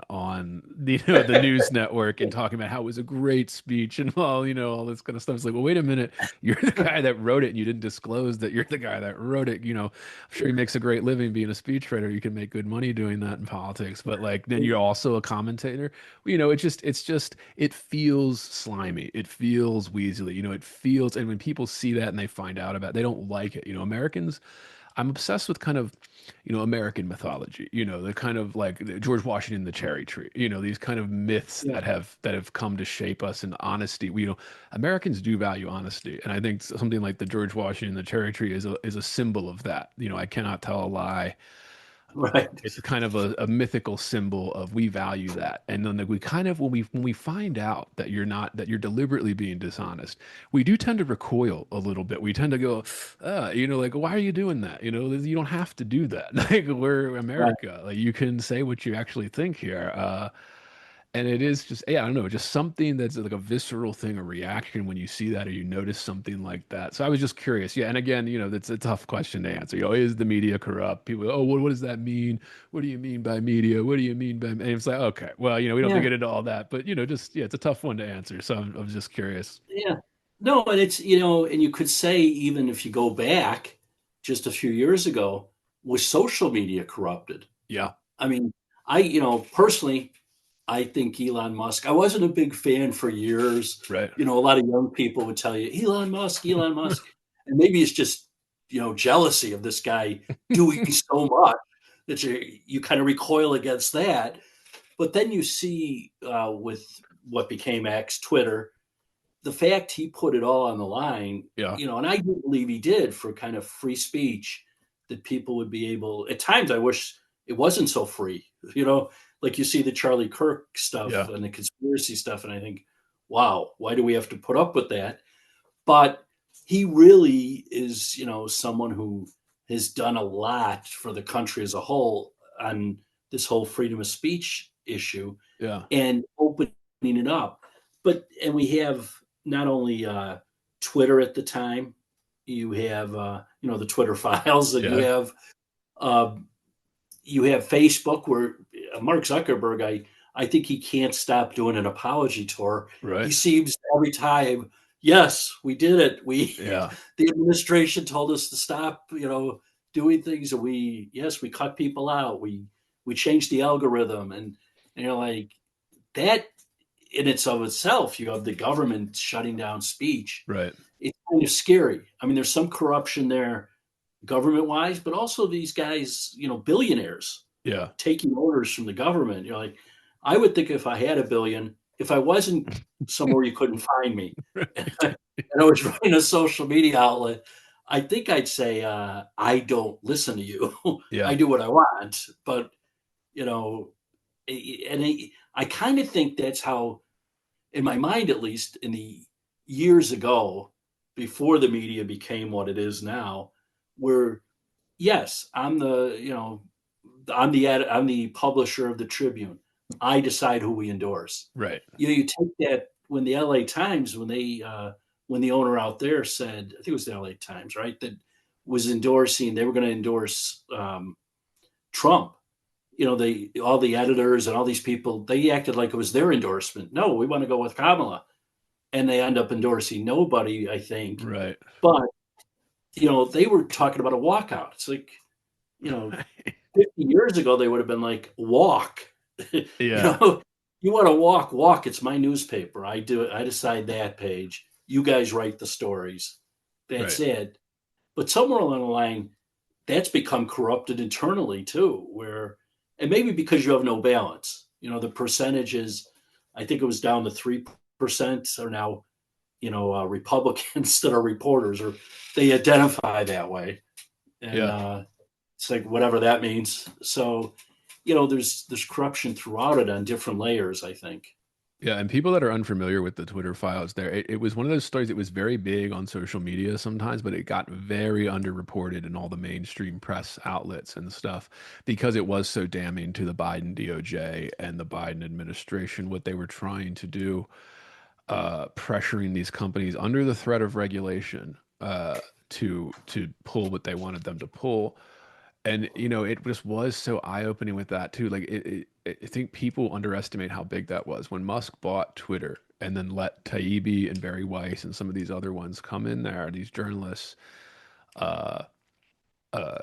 the news network, and talking about how it was a great speech and all this kind of stuff. It's like, well, wait a minute, you're the guy that wrote it, and you didn't disclose that you're the guy that wrote it. I'm sure he makes a great living being a speechwriter. You can make good money doing that in politics, but like then you're also a commentator. It feels slimy. It feels weaselly. It feels, and when people see that and they find out about it, they don't like it. Americans, I'm obsessed with kind of, American mythology, the kind of like George Washington, the cherry tree, these kind of myths Yeah. that have come to shape us, in honesty. Americans do value honesty. And I think something like the George Washington, the cherry tree is a symbol of that. I cannot tell a lie. Right. It's kind of a mythical symbol of, we value that. And then we kind of, when we find out that you're deliberately being dishonest, we do tend to recoil a little bit. We tend to go, like, why are you doing that? You don't have to do that. Like, we're Right. America. Like, you can say what you actually think here. And it is just, yeah, I don't know, just something that's like a visceral thing, a reaction when you see that or you notice something like that. So I was just curious. Yeah. And again, that's a tough question to answer. Is the media corrupt? People, oh, what does that mean? What do you mean by media? What do you mean by, and it's like, okay, well, we don't have to Yeah. get into all that, but, yeah, it's a tough one to answer. So I was just curious. Yeah. No, and it's, and you could say, even if you go back just a few years ago, was social media corrupted? Yeah. I mean, personally, I think Elon Musk, I wasn't a big fan for years. Right. A lot of young people would tell you, Elon Musk, Elon Musk. And maybe it's just, jealousy of this guy doing so much that you kind of recoil against that. But then you see with what became X, Twitter, the fact he put it all on the line, Yeah. and I do believe he did, for kind of free speech, that people would be able, at times I wish it wasn't so free, like you see the Charlie Kirk stuff Yeah. and the conspiracy stuff, and I think, wow, why do we have to put up with that? But he really is, someone who has done a lot for the country as a whole on this whole freedom of speech issue Yeah. and opening it up. And we have not only Twitter at the time, you have the Twitter files, and Yeah. you have Facebook, where Mark Zuckerberg, I think he can't stop doing an apology tour. Right. He seems every time, yes, we did it. Yeah. The administration told us to stop, doing things, and we cut people out. We changed the algorithm, and like that in itself, you have the government shutting down speech. Right. It's kind of scary. I mean, there's some corruption there, government wise, but also these guys, billionaires, Yeah. taking orders from the government. Like, I would think, if I had $1 billion, if I wasn't somewhere you couldn't find me, and I was running a social media outlet, I think I'd say, I don't listen to you. Yeah. I do what I want. But, I kind of think that's how, in my mind at least, in the years ago, before the media became what it is now, where, yes, I'm the publisher of the Tribune. I decide who we endorse. Right. You take that, when the LA Times, when the owner out there said, I think it was the LA Times, right, that was endorsing, they were going to endorse Trump. All the editors and all these people, they acted like it was their endorsement. No, we want to go with Kamala. And they end up endorsing nobody, I think. Right. But, they were talking about a walkout. It's like, 50 years ago, they would have been like, walk. Yeah. You want to walk. It's my newspaper. I do it. I decide that page. You guys write the stories. That's Right. it. But somewhere along the line, that's become corrupted internally too, and maybe because you have no balance. The percentages, I think it was down to 3% are now, Republicans that are reporters, or they identify that way. And it's like, whatever that means. So, there's corruption throughout it on different layers, I think. Yeah, and people that are unfamiliar with the Twitter files there, it was one of those stories that was very big on social media sometimes, but it got very underreported in all the mainstream press outlets and stuff because it was so damning to the Biden DOJ and the Biden administration, what they were trying to do, pressuring these companies under the threat of regulation to pull what they wanted them to pull. And it just was so eye-opening with that too. Like I think people underestimate how big that was when Musk bought Twitter and then let Taibbi and Barry Weiss and some of these other ones come in there, these journalists. Uh, uh,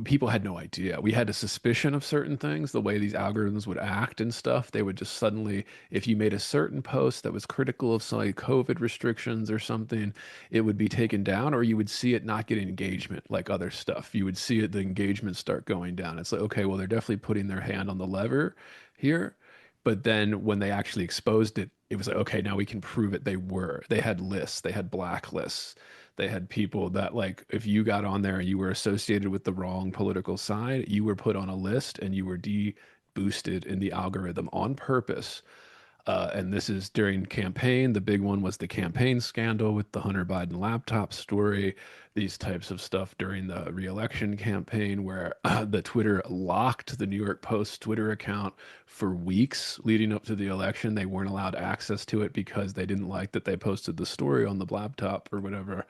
People had no idea. We had a suspicion of certain things, the way these algorithms would act and stuff. They would just suddenly, if you made a certain post that was critical of some like COVID restrictions or something, it would be taken down, or you would see it not get engagement like other stuff. You would see it, the engagement start going down. It's like, okay, well, they're definitely putting their hand on the lever here. But then when they actually exposed it, it was like, okay, now we can prove it. They had lists, they had blacklists. They had people that, like, if you got on there and you were associated with the wrong political side, you were put on a list and you were de-boosted in the algorithm on purpose. And this is during campaign. The big one was the campaign scandal with the Hunter Biden laptop story, these types of stuff during the reelection campaign, where the Twitter locked the New York Post Twitter account for weeks leading up to the election. They weren't allowed access to it because they didn't like that they posted the story on the laptop or whatever.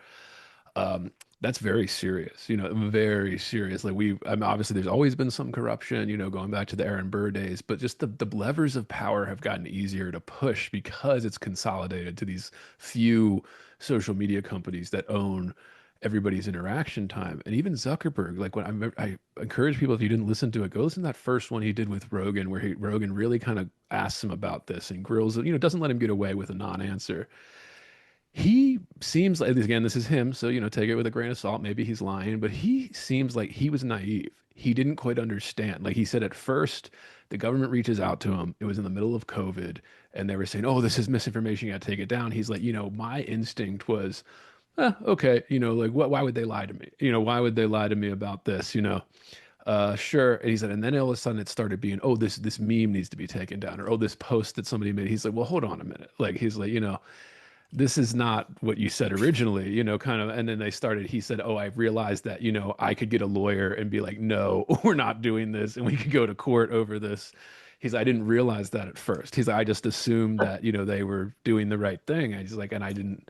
That's very serious, very serious. Like obviously there's always been some corruption, going back to the Aaron Burr days, but just the levers of power have gotten easier to push because it's consolidated to these few social media companies that own everybody's interaction time. And even Zuckerberg, like I encourage people, if you didn't listen to it, go listen to that first one he did with Rogan, where Rogan really kind of asks him about this and grills it, doesn't let him get away with a non-answer. He seems like, again, this is him, so take it with a grain of salt. Maybe he's lying, but he seems like he was naive. He didn't quite understand. Like he said, at first, the government reaches out to him. It was in the middle of COVID, and they were saying, "Oh, this is misinformation. You got to take it down." He's like, my instinct was, okay, like what? Why would they lie to me? Why would they lie to me about this? Sure. And he said, and then all of a sudden it started being, oh, this meme needs to be taken down, or oh, this post that somebody made. He's like, well, hold on a minute. Like he's like, this is not what you said originally, kind of. And then he said, oh, I realized that, I could get a lawyer and be like, no, we're not doing this. And we could go to court over this. I didn't realize that at first. I just assumed that, they were doing the right thing. And he's like, and I didn't.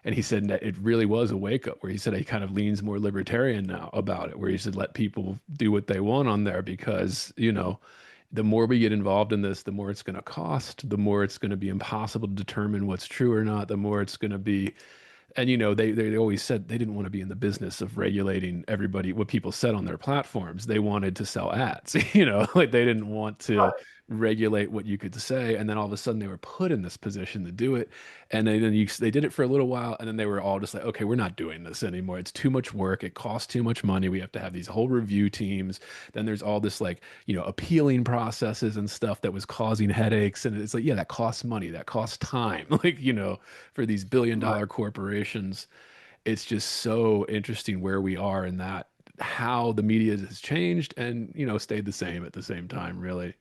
And he said that it really was a wake up, where he said he kind of leans more libertarian now about it, where he said, let people do what they want on there because, the more we get involved in this, the more it's going to cost, the more it's going to be impossible to determine what's true or not, the more it's going to be. And, they always said they didn't want to be in the business of regulating everybody, what people said on their platforms. They wanted to sell ads, like they didn't want to regulate what you could say. And then all of a sudden they were put in this position to do it. And they did it for a little while. And then they were all just like, okay, we're not doing this anymore. It's too much work. It costs too much money. We have to have these whole review teams. Then there's all this like, appealing processes and stuff that was causing headaches. And it's like, yeah, that costs money. That costs time. Like, for these billion-dollar corporations, it's just so interesting where we are in that, how the media has changed and, stayed the same at the same time, really.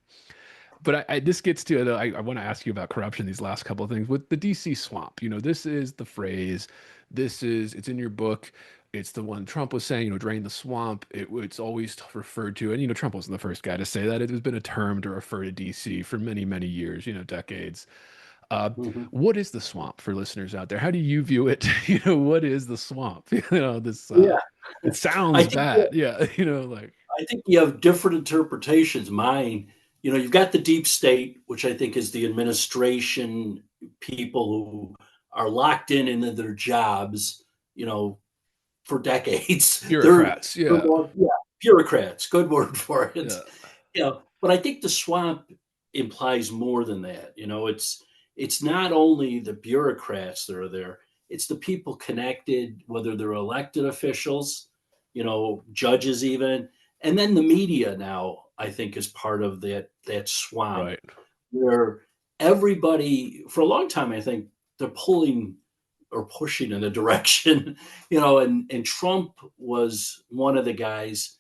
But this gets to, I want to ask you about corruption, these last couple of things with the DC swamp. This is the phrase, it's in your book. It's the one Trump was saying, drain the swamp. It's always referred to, and, Trump wasn't the first guy to say that. It has been a term to refer to DC for many, many years, decades. Mhm. What is the swamp for listeners out there? How do you view it? What is the swamp? This, Yeah, it I sounds think bad. Yeah. Like, I think you have different interpretations. Mine, you've got the deep state, which I think is the administration, people who are locked in their jobs, for decades. bureaucrats. They're Yeah. more, yeah, bureaucrats. Good word for it. Yeah. But I think the swamp implies more than that. It's not only the bureaucrats that are there; it's the people connected, whether they're elected officials, judges even, and then the media now. I think is part of that swamp Right. where everybody, for a long time, I think they're pulling or pushing in a direction, and Trump was one of the guys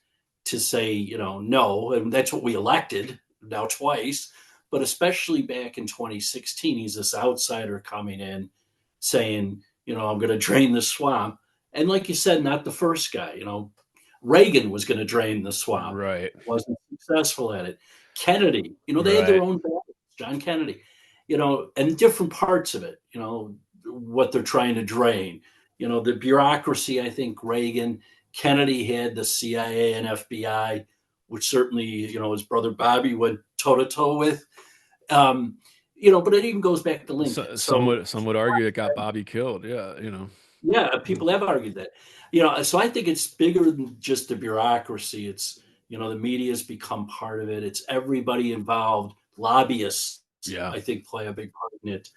to say, no, and that's what we elected now twice. But especially back in 2016, he's this outsider coming in saying, I'm going to drain the swamp. And like you said, not the first guy. Reagan was going to drain the swamp, Right. wasn't successful at it. Kennedy, they had their Right. own battles. John Kennedy, and different parts of it, what they're trying to drain. The bureaucracy, I think Reagan, Kennedy had the CIA and FBI, which certainly, his brother Bobby went toe to toe with. But it even goes back to Lincoln. Some would argue it got Bobby killed. Yeah. Yeah, people have argued that. So I think it's bigger than just the bureaucracy. It's, the media has become part of it. It's everybody involved. Lobbyists, Yeah. I think, play a big part in it.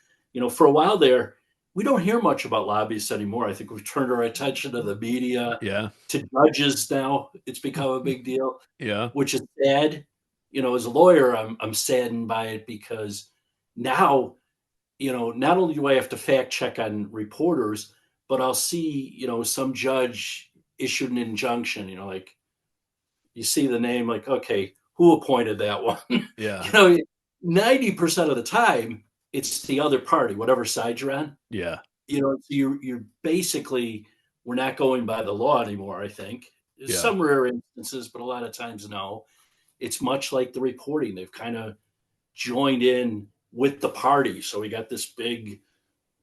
For a while there, we don't hear much about lobbyists anymore. I think we've turned our attention to the media, Yeah. to judges now. It's become a big deal, Yeah. which is sad. As a lawyer, I'm saddened by it because now, not only do I have to fact check on reporters, but I'll see, some judge issued an injunction, like you see the name, like, okay, who appointed that one? Yeah. 90% of the time it's the other party, whatever side you're on. Yeah. So you're basically, we're not going by the law anymore, I think. Yeah. Some rare instances, but a lot of times, no. It's much like the reporting. They've kind of joined in with the party. So we got this big,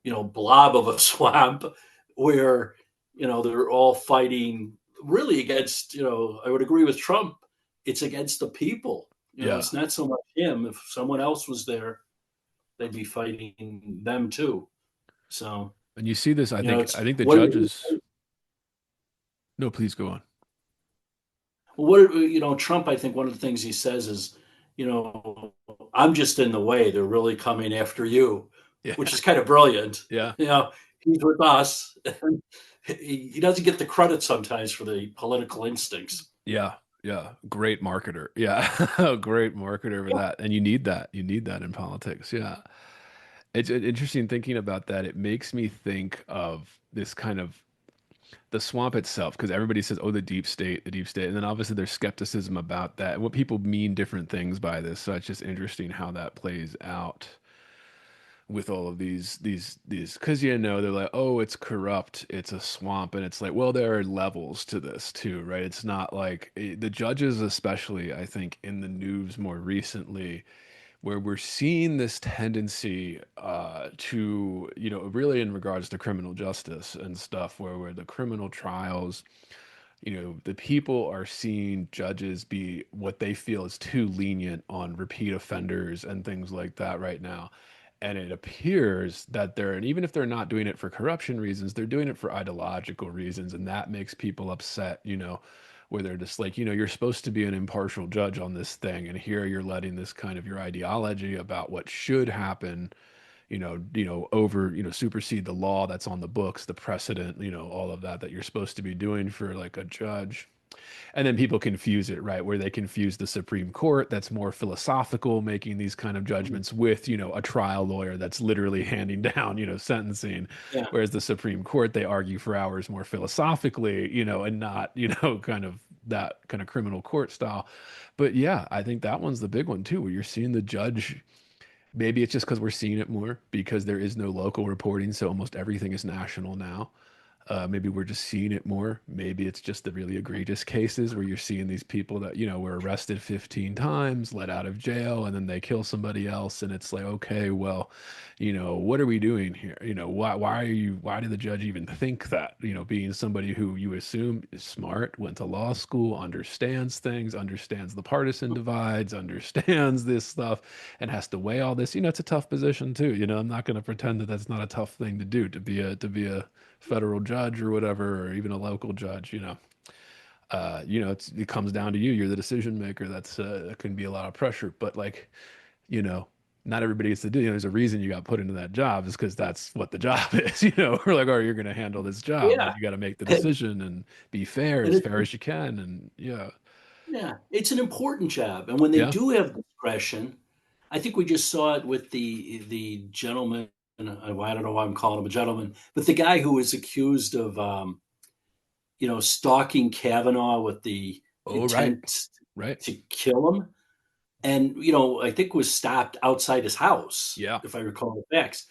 blob of a swamp where, they're all fighting really against, I would agree with Trump. It's against the people. It's not so much him. If someone else was there, they'd be fighting them too. So, and you see this, I think the what, judges. No, please go on. Trump, I think one of the things he says is, I'm just in the way. They're really coming after you, Yeah. which is kind of brilliant. Yeah. He's with us. He doesn't get the credit sometimes for the political instincts. Yeah. Yeah. Great marketer. Yeah. Great marketer for that. And you need that. You need that in politics. Yeah. It's interesting thinking about that. It makes me think of this kind of the swamp itself, because everybody says, oh, the deep state. And then obviously there's skepticism about that and what people mean different things by this. So it's just interesting how that plays out with all of these, because, they're like, oh, it's corrupt, it's a swamp. And it's like, well, there are levels to this too, right? It's not like the judges, especially, I think, in the news more recently, where we're seeing this tendency to, really in regards to criminal justice and stuff, where the criminal trials, the people are seeing judges be what they feel is too lenient on repeat offenders and things like that right now. And it appears that and even if they're not doing it for corruption reasons, they're doing it for ideological reasons. And that makes people upset, where they're just like, you're supposed to be an impartial judge on this thing. And here you're letting this kind of your ideology about what should happen, supersede the law that's on the books, the precedent, all of that you're supposed to be doing for like a judge. And then people confuse it, right? Where they confuse the Supreme Court that's more philosophical, making these kind of judgments with, a trial lawyer that's literally handing down, sentencing. Yeah. Whereas the Supreme Court, they argue for hours more philosophically, and not, kind of that kind of criminal court style. But yeah, I think that one's the big one too, where you're seeing the judge. Maybe it's just because we're seeing it more because there is no local reporting. So almost everything is national now. Maybe we're just seeing it more. Maybe it's just the really egregious cases where you're seeing these people that, were arrested 15 times, let out of jail, and then they kill somebody else. And it's like, okay, well, what are we doing here? Why did the judge even think that, being somebody who you assume is smart, went to law school, understands things, understands the partisan divides, understands this stuff, and has to weigh all this. It's a tough position too. I'm not going to pretend that that's not a tough thing to do, to be a federal judge or whatever, or even a local judge. It comes down to you. You're the decision maker. That can be a lot of pressure, but like, not everybody gets to do. There's a reason you got put into that job, is because that's what the job is. We're like, oh, you're going to handle this job. Yeah. You got to make the decision and be fair, as fair as you can. And yeah, it's an important job. And when they Yeah. do have discretion, I think we just saw it with the gentleman. And I don't know why I'm calling him a gentleman, but the guy who was accused of, stalking Kavanaugh with the Oh, right. intent Right. to kill him. And, I think was stopped outside his house, Yeah. if I recall the facts.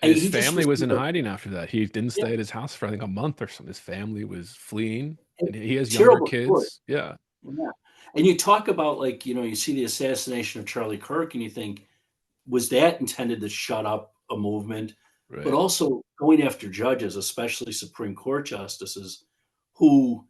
And And his he just family was in received hiding after that. He didn't yeah, stay at his house for I think a month or something. His family was fleeing, a and he has younger terrible story. kids. Yeah. Yeah. And you talk about like, you see the assassination of Charlie Kirk and you think, was that intended to shut up a movement? But Right. also going after judges, especially Supreme Court justices, who,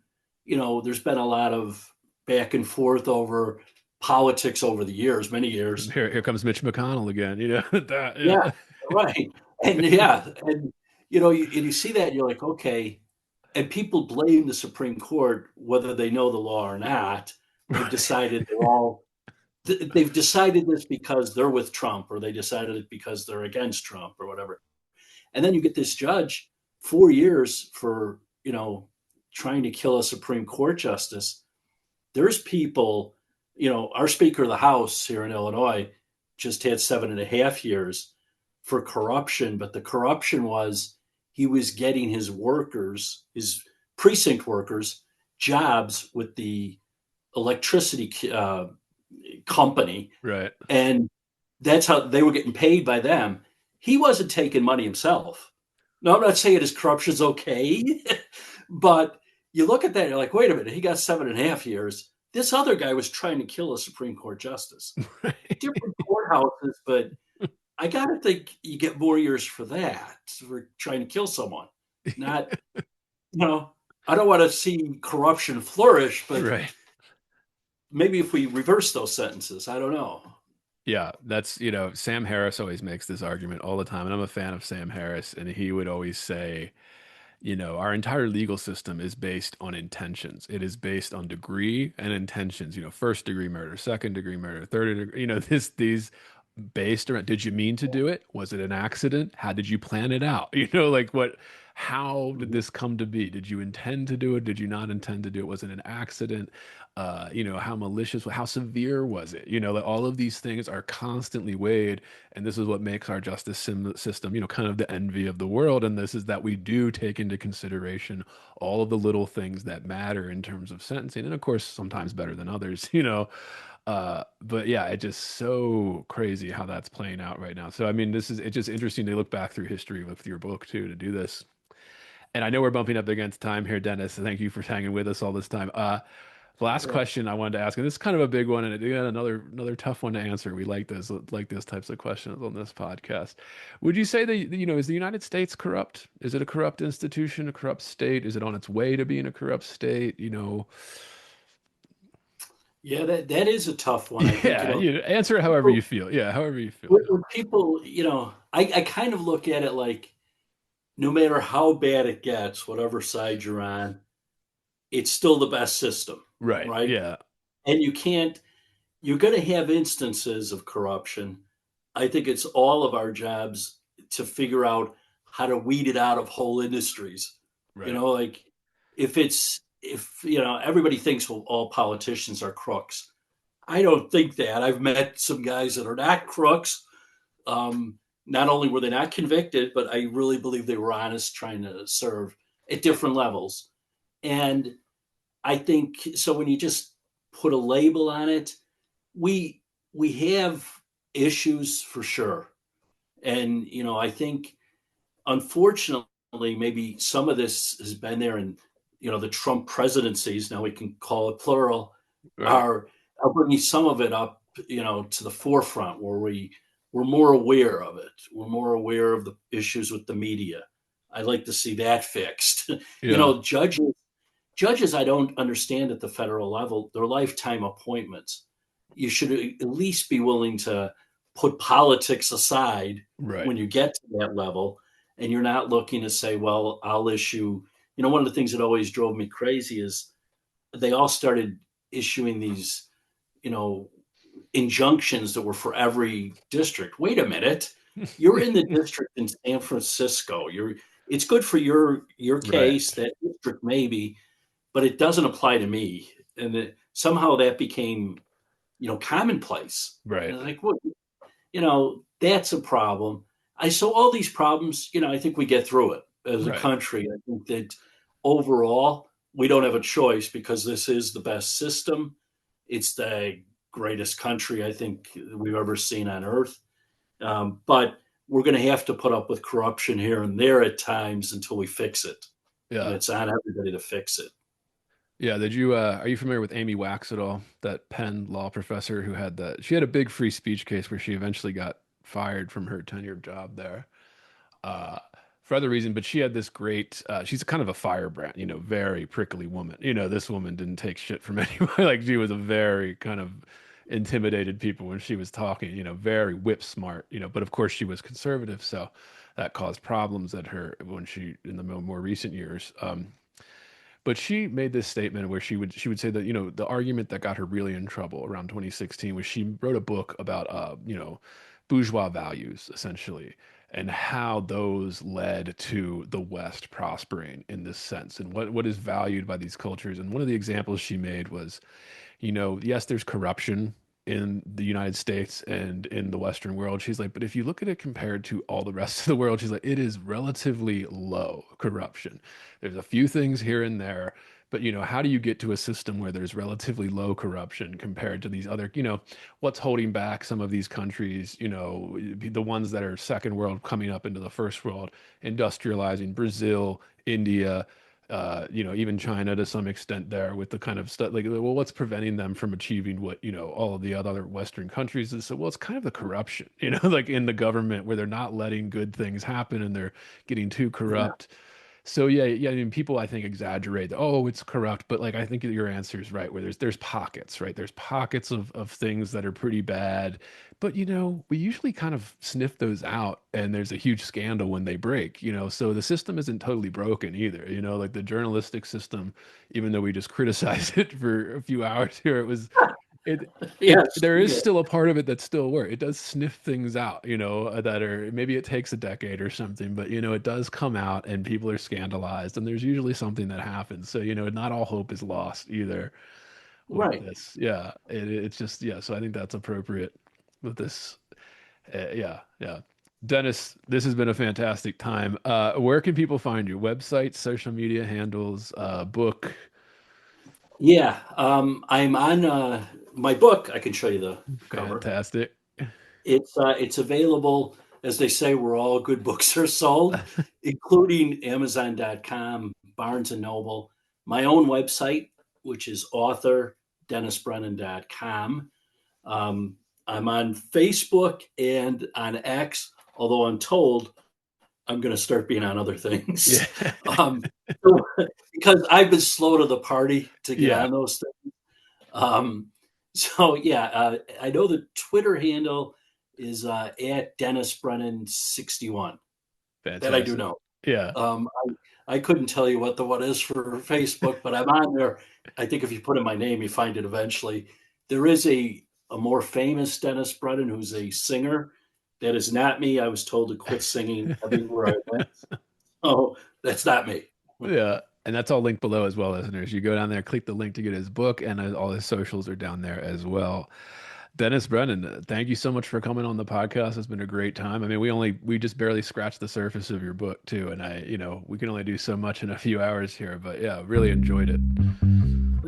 there's been a lot of back and forth over politics over the years, many years. Here comes Mitch McConnell again. That. Yeah, Yeah. right. And yeah, and you see that and you're like, okay, and people blame the Supreme Court whether they know the law or not. They've decided they've decided this because they're with Trump, or they decided it because they're against Trump, or whatever. And then you get this judge 4 years for trying to kill a Supreme Court justice. There's people, our Speaker of the House here in Illinois just had 7.5 years for corruption, but the corruption was he was getting his workers, his precinct workers, jobs with the electricity company, Right. and that's how they were getting paid by them. He wasn't taking money himself. No, I'm not saying his corruption's okay, but you look at that, you're like, wait a minute, he got 7.5 years. This other guy was trying to kill a Supreme Court justice. Different courthouses, but I got to think you get more years for that, for trying to kill someone. Not, I don't want to see corruption flourish, but Right. maybe if we reverse those sentences, I don't know. Yeah, that's, Sam Harris always makes this argument all the time, and I'm a fan of Sam Harris, and he would always say, our entire legal system is based on intentions. It is based on degree and intentions, first degree murder, second degree murder, third degree, these based around, did you mean to do it? Was it an accident? How did you plan it out? Like how did Mhm. this come to be? Did you intend to do it? Did you not intend to do it? Was it an accident? How malicious, how severe was it? Like all of these things are constantly weighed, and this is what makes our justice system, kind of the envy of the world. And this is that we do take into consideration all of the little things that matter in terms of sentencing, and of course, sometimes better than others, but yeah, it's just so crazy how that's playing out right now. So I mean, it's just interesting to look back through history with your book too to do this. And I know we're bumping up against time here, Dennis. So thank you for hanging with us all this time. Last Yeah. question I wanted to ask, and this is kind of a big one, and again, another tough one to answer. We like this types of questions on this podcast. Would you say that is the United States corrupt? Is it a corrupt institution, a corrupt state? Is it on its way to being a corrupt state? Yeah, that is a tough one. I think, Yeah, answer it however people, you feel. Yeah, however you feel. when people, I kind of look at it like no matter how bad it gets, whatever side you're on, it's still the best system, Right. right? Yeah. And you're going to have instances of corruption. I think it's all of our jobs to figure out how to weed it out of whole industries. Right. Like if everybody thinks, well, all politicians are crooks. I don't think that. I've met some guys that are not crooks. Not only were they not convicted, but I really believe they were honest, trying to serve at different levels. And I think so. When you just put a label on it, we we have issues for sure. And I think unfortunately, maybe some of this has been there in the Trump presidencies. Now we can call it plural. Right. Are bringing some of it up, to the forefront where we're more aware of it. We're more aware of the issues with the media. I'd like to see that fixed. Yeah. Judges, I don't understand at the federal level. They're lifetime appointments. You should at least be willing to put politics aside Right. when you get to that level, and you're not looking to say, well, I'll issue. One of the things that always drove me crazy is they all started issuing these, you know, injunctions that were for every district. Wait a minute, you're in the district in San Francisco. It's good for your Right. case, that district maybe, but it doesn't apply to me. And somehow that became, commonplace. And Right. it's like, well, that's a problem. So all these problems, I think we get through it as a Right. country. I think that overall we don't have a choice because this is the best system. It's the greatest country I think we've ever seen on earth. But we're going to have to put up with corruption here and there at times until we fix it. And Yeah. it's on everybody to fix it. Yeah. Did you, are you familiar with Amy Wax at all? That Penn law professor who had she had a big free speech case where she eventually got fired from her tenured job there. Uh, for other reason, but she had this great, she's kind of a firebrand, very prickly woman. This woman didn't take shit from anyone. Like she was a very kind of intimidated people when she was talking, very whip smart, but of course she was conservative. So that caused problems at her when in the more recent years. But she made this statement where she would say that the argument that got her really in trouble around 2016 was she wrote a book about bourgeois values essentially and how those led to the West prospering in this sense and what is valued by these cultures. And one of the examples she made was, yes, there's corruption in the United States and in the Western world. She's like, but if you look at it compared to all the rest of the world, she's like, it is relatively low corruption. There's a few things here and there, but how do you get to a system where there's relatively low corruption compared to these other, what's holding back some of these countries, the ones that are second world coming up into the first world, industrializing Brazil, India, even China to some extent there with the kind of stuff like, well, what's preventing them from achieving what, all of the other Western countries is? So, well, it's kind of the corruption, like in the government where they're not letting good things happen and they're getting too corrupt. So yeah. I mean, people I think exaggerate that, oh, it's corrupt, but like I think your answer is right. Where there's pockets, right? There's pockets of things that are pretty bad, but we usually kind of sniff those out, and there's a huge scandal when they break. So the system isn't totally broken either. Like the journalistic system, even though we just criticized it for a few hours here, there is still a part of it that still works. It does sniff things out, that are maybe it takes a decade or something, but it does come out and people are scandalized and there's usually something that happens. So, not all hope is lost either with Right. this. Yeah. It's just, yeah. So I think that's appropriate with this. Yeah. Dennis, this has been a fantastic time. Where can people find you? Websites, social media handles, book? Yeah. I'm on my book. I can show you the cover. Fantastic. It's available, as they say, where all good books are sold, including Amazon.com, Barnes and Noble, my own website, which is authordennisbrennan.com. I'm on Facebook and on X, although I'm told I'm going to start being on other things. Yeah. Because I've been slow to the party to get on those things. I know the Twitter handle is at Dennis Brennan 61. Fantastic. That I do know. Yeah. I couldn't tell you what the one is for Facebook, but I'm on there. I think if you put in my name, you find it eventually. There is a more famous Dennis Brennan who's a singer. That is not me. I was told to quit singing everywhere I went. Oh, that's not me. Yeah. And that's all linked below as well, listeners. You go down there, click the link to get his book, and all his socials are down there as well. Dennis Brennan, thank you so much for coming on the podcast. It's been a great time. I mean, we just barely scratched the surface of your book too. And we can only do so much in a few hours here, but yeah, really enjoyed it.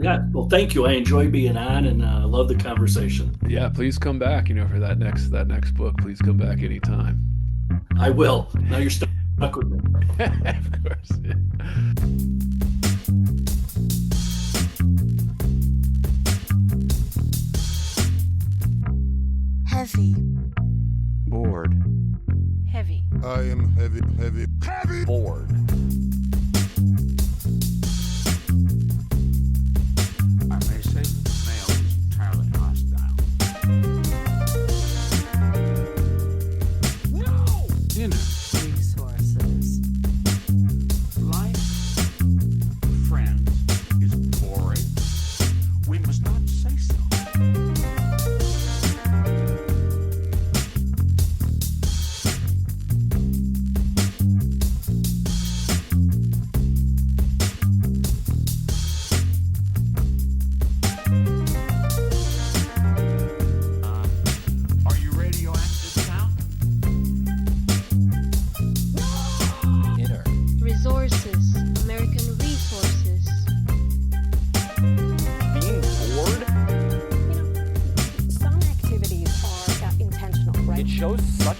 Yeah. Well, thank you. I enjoy being on and love the conversation. Yeah. Please come back, for that next book. Please come back anytime. I will. Now you're stuck with me. Of course. Yeah. Heavy. Bored. Heavy. I am heavy bored. I may say male is entirely hostile. No! Inner Resources. life, friends, is boring. We must not say so. Are you radioactive now?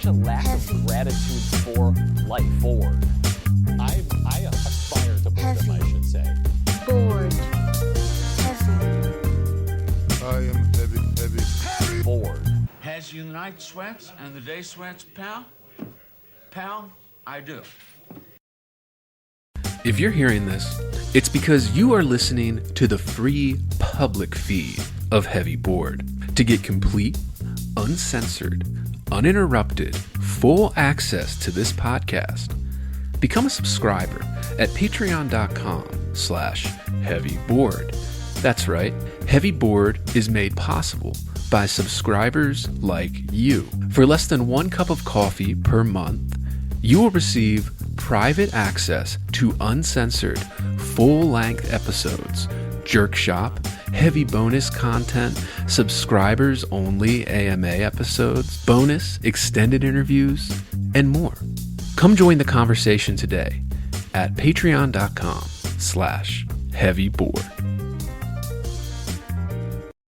such a lack of gratitude for life. Bored. I aspire to boredom, I should say. Bored. Heavy. I am heavy. Bored. Has you the night sweats and the day sweats, pal? Pal, I do. If you're hearing this, it's because you are listening to the free public feed of Heavy Bored. To get complete, uncensored, uninterrupted, full access to this podcast, become a subscriber at patreon.com/heavybored. That's right, Heavy Bored is made possible by subscribers like you. For less than 1 cup of coffee per month, you will receive private access to uncensored, full-length episodes, Jerk Shop, heavy bonus content, subscribers-only AMA episodes, bonus extended interviews, and more. Come join the conversation today at patreon.com/heavybored.